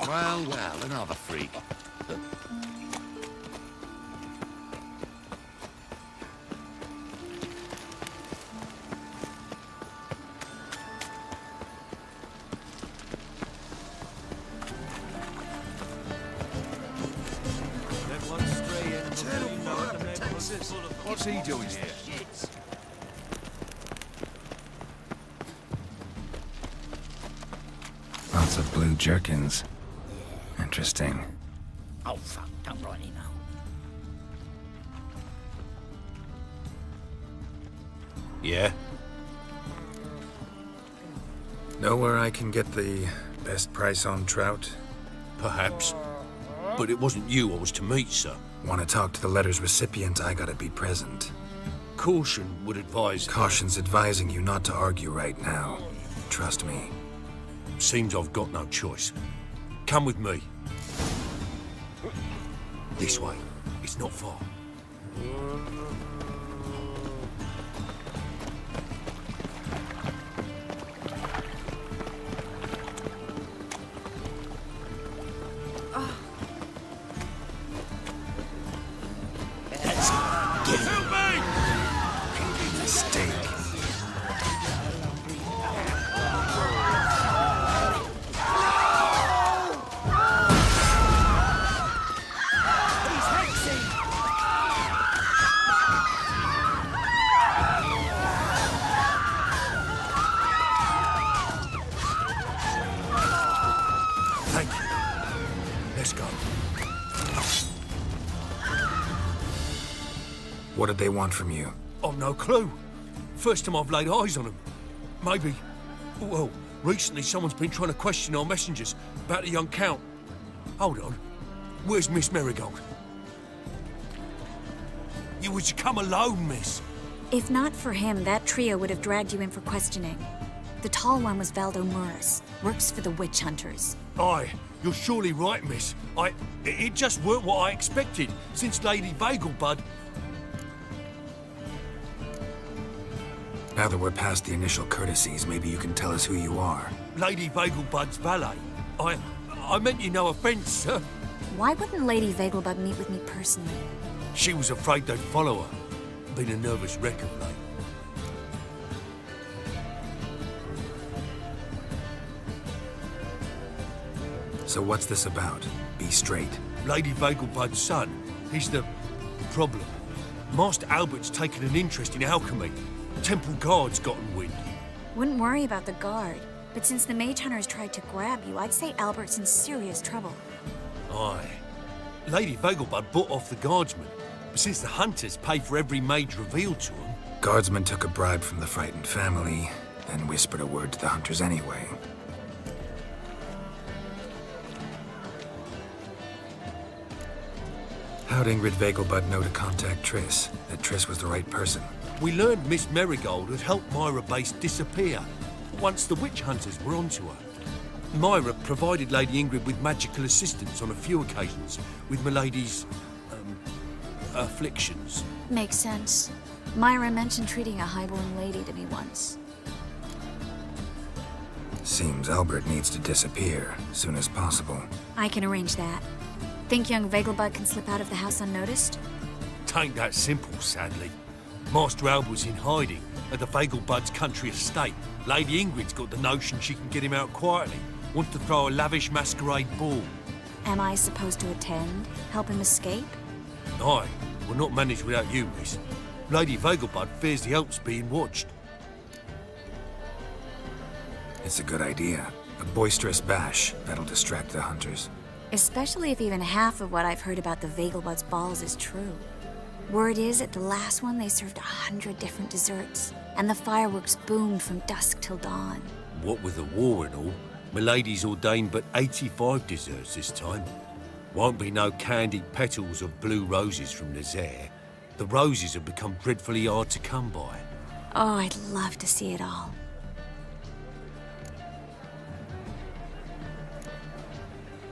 Well, well, another freak. What's he doing here? Lots of blue jerkins. Interesting. Oh, fuck. Don't write email. Yeah? Know where I can get the best price on trout? Perhaps. But it wasn't you I was to meet, sir. Want to talk to the letter's recipient, I gotta be present. Caution would advise... Caution's advising you not to argue right now. Trust me. Seems I've got no choice. Come with me. This way. It's not far. What did they want from you? I've no clue. First time I've laid eyes on them. Maybe... Well, Recently, someone's been trying to question our messengers about the young Count. Hold on. Where's Miss Marigold? You was to come alone, miss. If not for him, that trio would have dragged you in for questioning. The tall one was Valdo Muris, works for the witch hunters. Aye, you're surely right, miss. It just weren't what I expected, since Lady Vagelbud... Now that we're past the initial courtesies, maybe you can tell us who you are. Lady Vagelbud's valet. I meant you no offence, sir. Why wouldn't Lady Vagelbud meet with me personally? She was afraid they'd follow her. Been a nervous wreck of late. So what's this about? Be straight. Lady Vagelbud's son. He's the problem. Master Albert's taken an interest in alchemy. Temple Guard's gotten wind. Wouldn't worry about the guard, but since the mage hunters tried to grab you, I'd say Albert's in serious trouble. Aye. Lady Vagelbud bought off the guardsmen, but since the hunters pay for every mage revealed to them... Guardsmen took a bribe from the frightened family, then whispered a word to the hunters anyway. How'd Ingrid Vagelbud know to contact Triss? That Triss was the right person? We learned Miss Marigold had helped Myra Base disappear once the witch hunters were onto her. Myra provided Lady Ingrid with magical assistance on a few occasions with Milady's... afflictions. Makes sense. Myra mentioned treating a highborn lady to me once. Seems Albert needs to disappear as soon as possible. I can arrange that. Think young Vagelbud can slip out of the house unnoticed? Tain't that simple, sadly. Master Albert's in hiding at the Vagelbud's country estate. Lady Ingrid's got the notion she can get him out quietly. Wants to throw a lavish masquerade ball. Am I supposed to attend? Help him escape? Aye, we'll not manage without you, miss. Lady Vagelbud fears the Alps being watched. It's a good idea. A boisterous bash that'll distract the hunters. Especially if even half of what I've heard about the Vagelbud's balls is true. Word is, at the last one, they served 100 different desserts, and the fireworks boomed from dusk till dawn. What with the war and all, Milady's ordained but 85 desserts this time. Won't be no candied petals of blue roses from Nazaire. The roses have become dreadfully hard to come by. Oh, I'd love to see it all.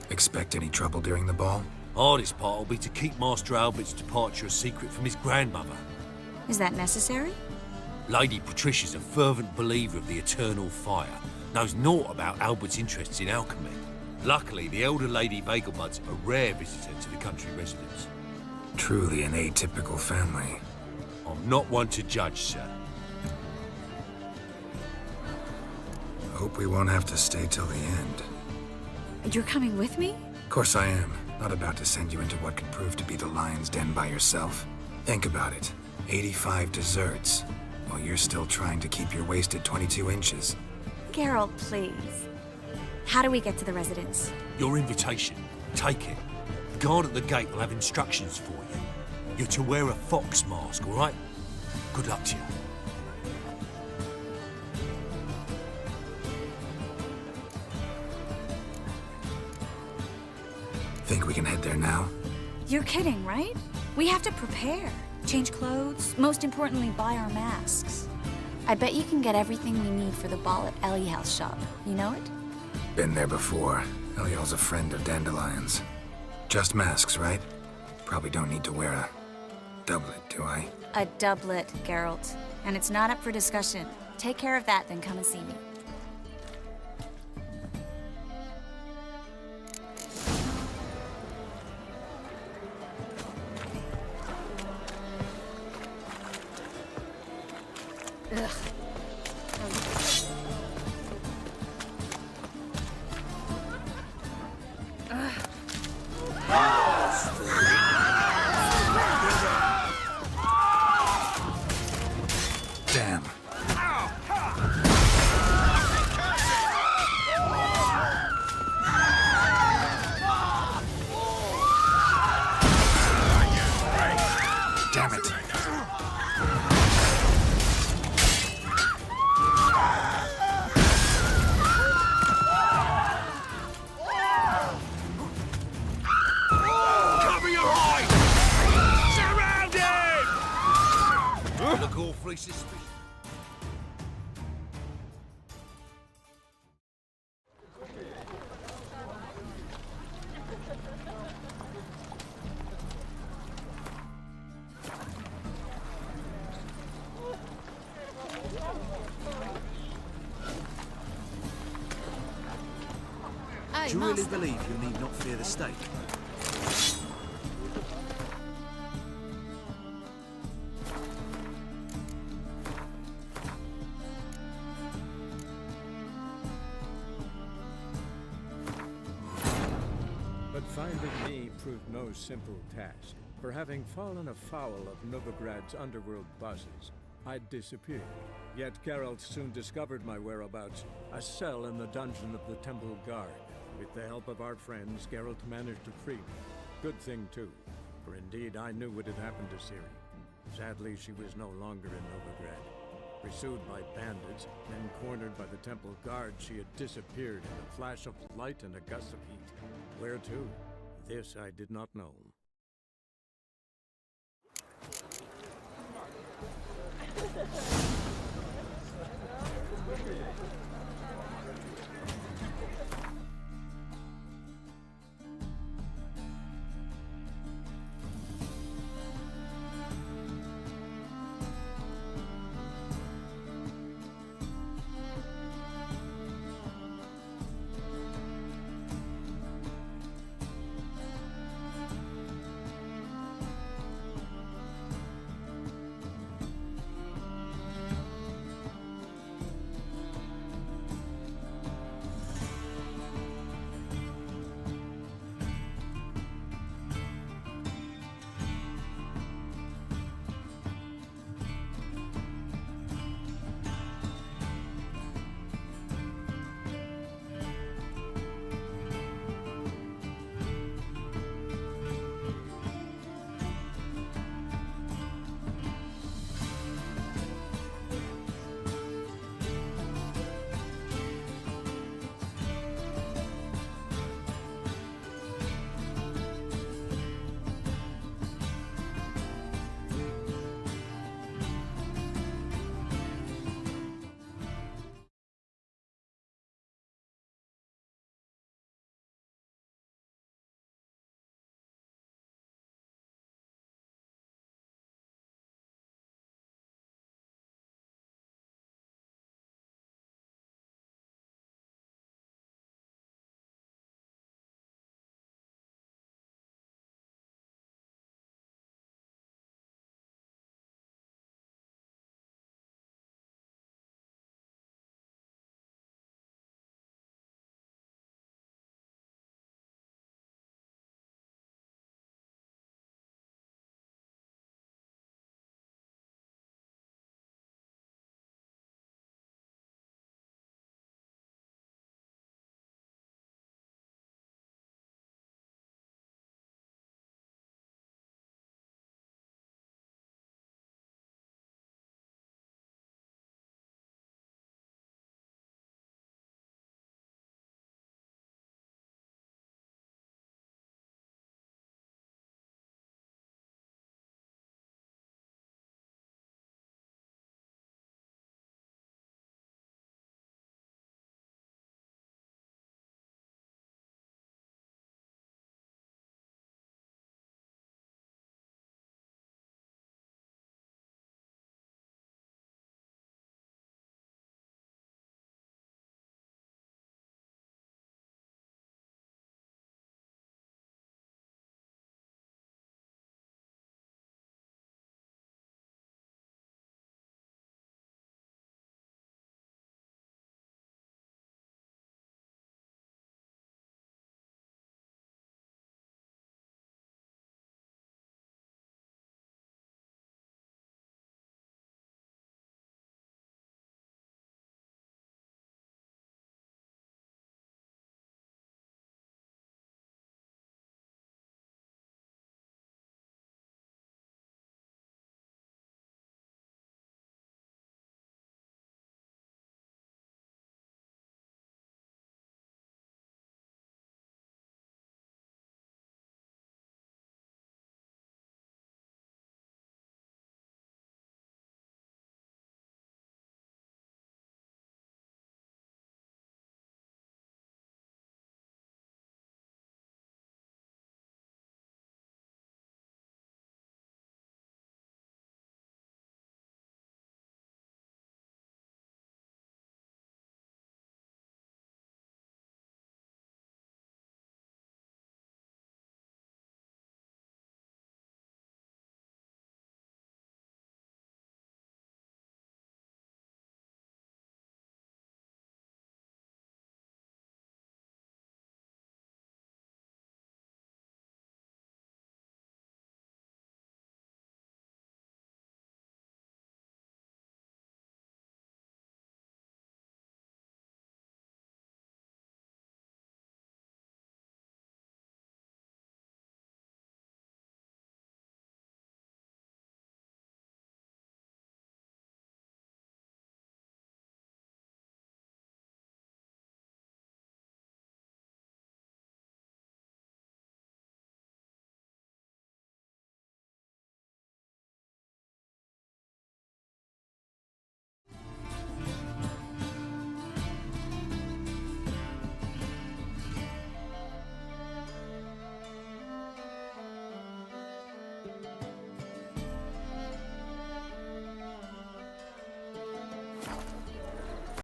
Expect any trouble during the ball? Hardest part will be to keep Master Albert's departure a secret from his grandmother. Is that necessary? Lady Patricia's a fervent believer of the eternal fire, knows naught about Albert's interests in alchemy. Luckily, the elder Lady Vagelbud's a rare visitor to the country residence. Truly an atypical family. I'm not one to judge, sir. Hope we won't have to stay till the end. You're coming with me? Of course I am. Not about to send you into what could prove to be the lion's den by yourself. Think about it. 85 desserts, while you're still trying to keep your waist at 22 inches. Geralt, please. How do we get to the residence? Your invitation. Take it. The guard at the gate will have instructions for you. You're to wear a fox mask, all right? Good luck to you. Think we can head there now? You're kidding, right? We have to prepare. Change clothes, most importantly, buy our masks. I bet you can get everything we need for the ball at Eliel's shop. You know it? Been there before. Eliel's a friend of Dandelion's. Just masks, right? Probably don't need to wear a doublet, do I? A doublet, Geralt. And it's not up for discussion. Take care of that, then come and see me. Ugh. Damn. Damn it. score free suspicion. Do you really believe you need not fear the stake? But finding me proved no simple task. For having fallen afoul of Novigrad's underworld bosses, I'd disappeared. Yet Geralt soon discovered my whereabouts, a cell in the dungeon of the Temple Guard. With the help of our friends, Geralt managed to free me. Good thing, too, for indeed I knew what had happened to Ciri. Sadly, she was no longer in Novigrad. Pursued by bandits, then cornered by the Temple Guard, she had disappeared in a flash of light and a gust of heat. Where to? This I did not know.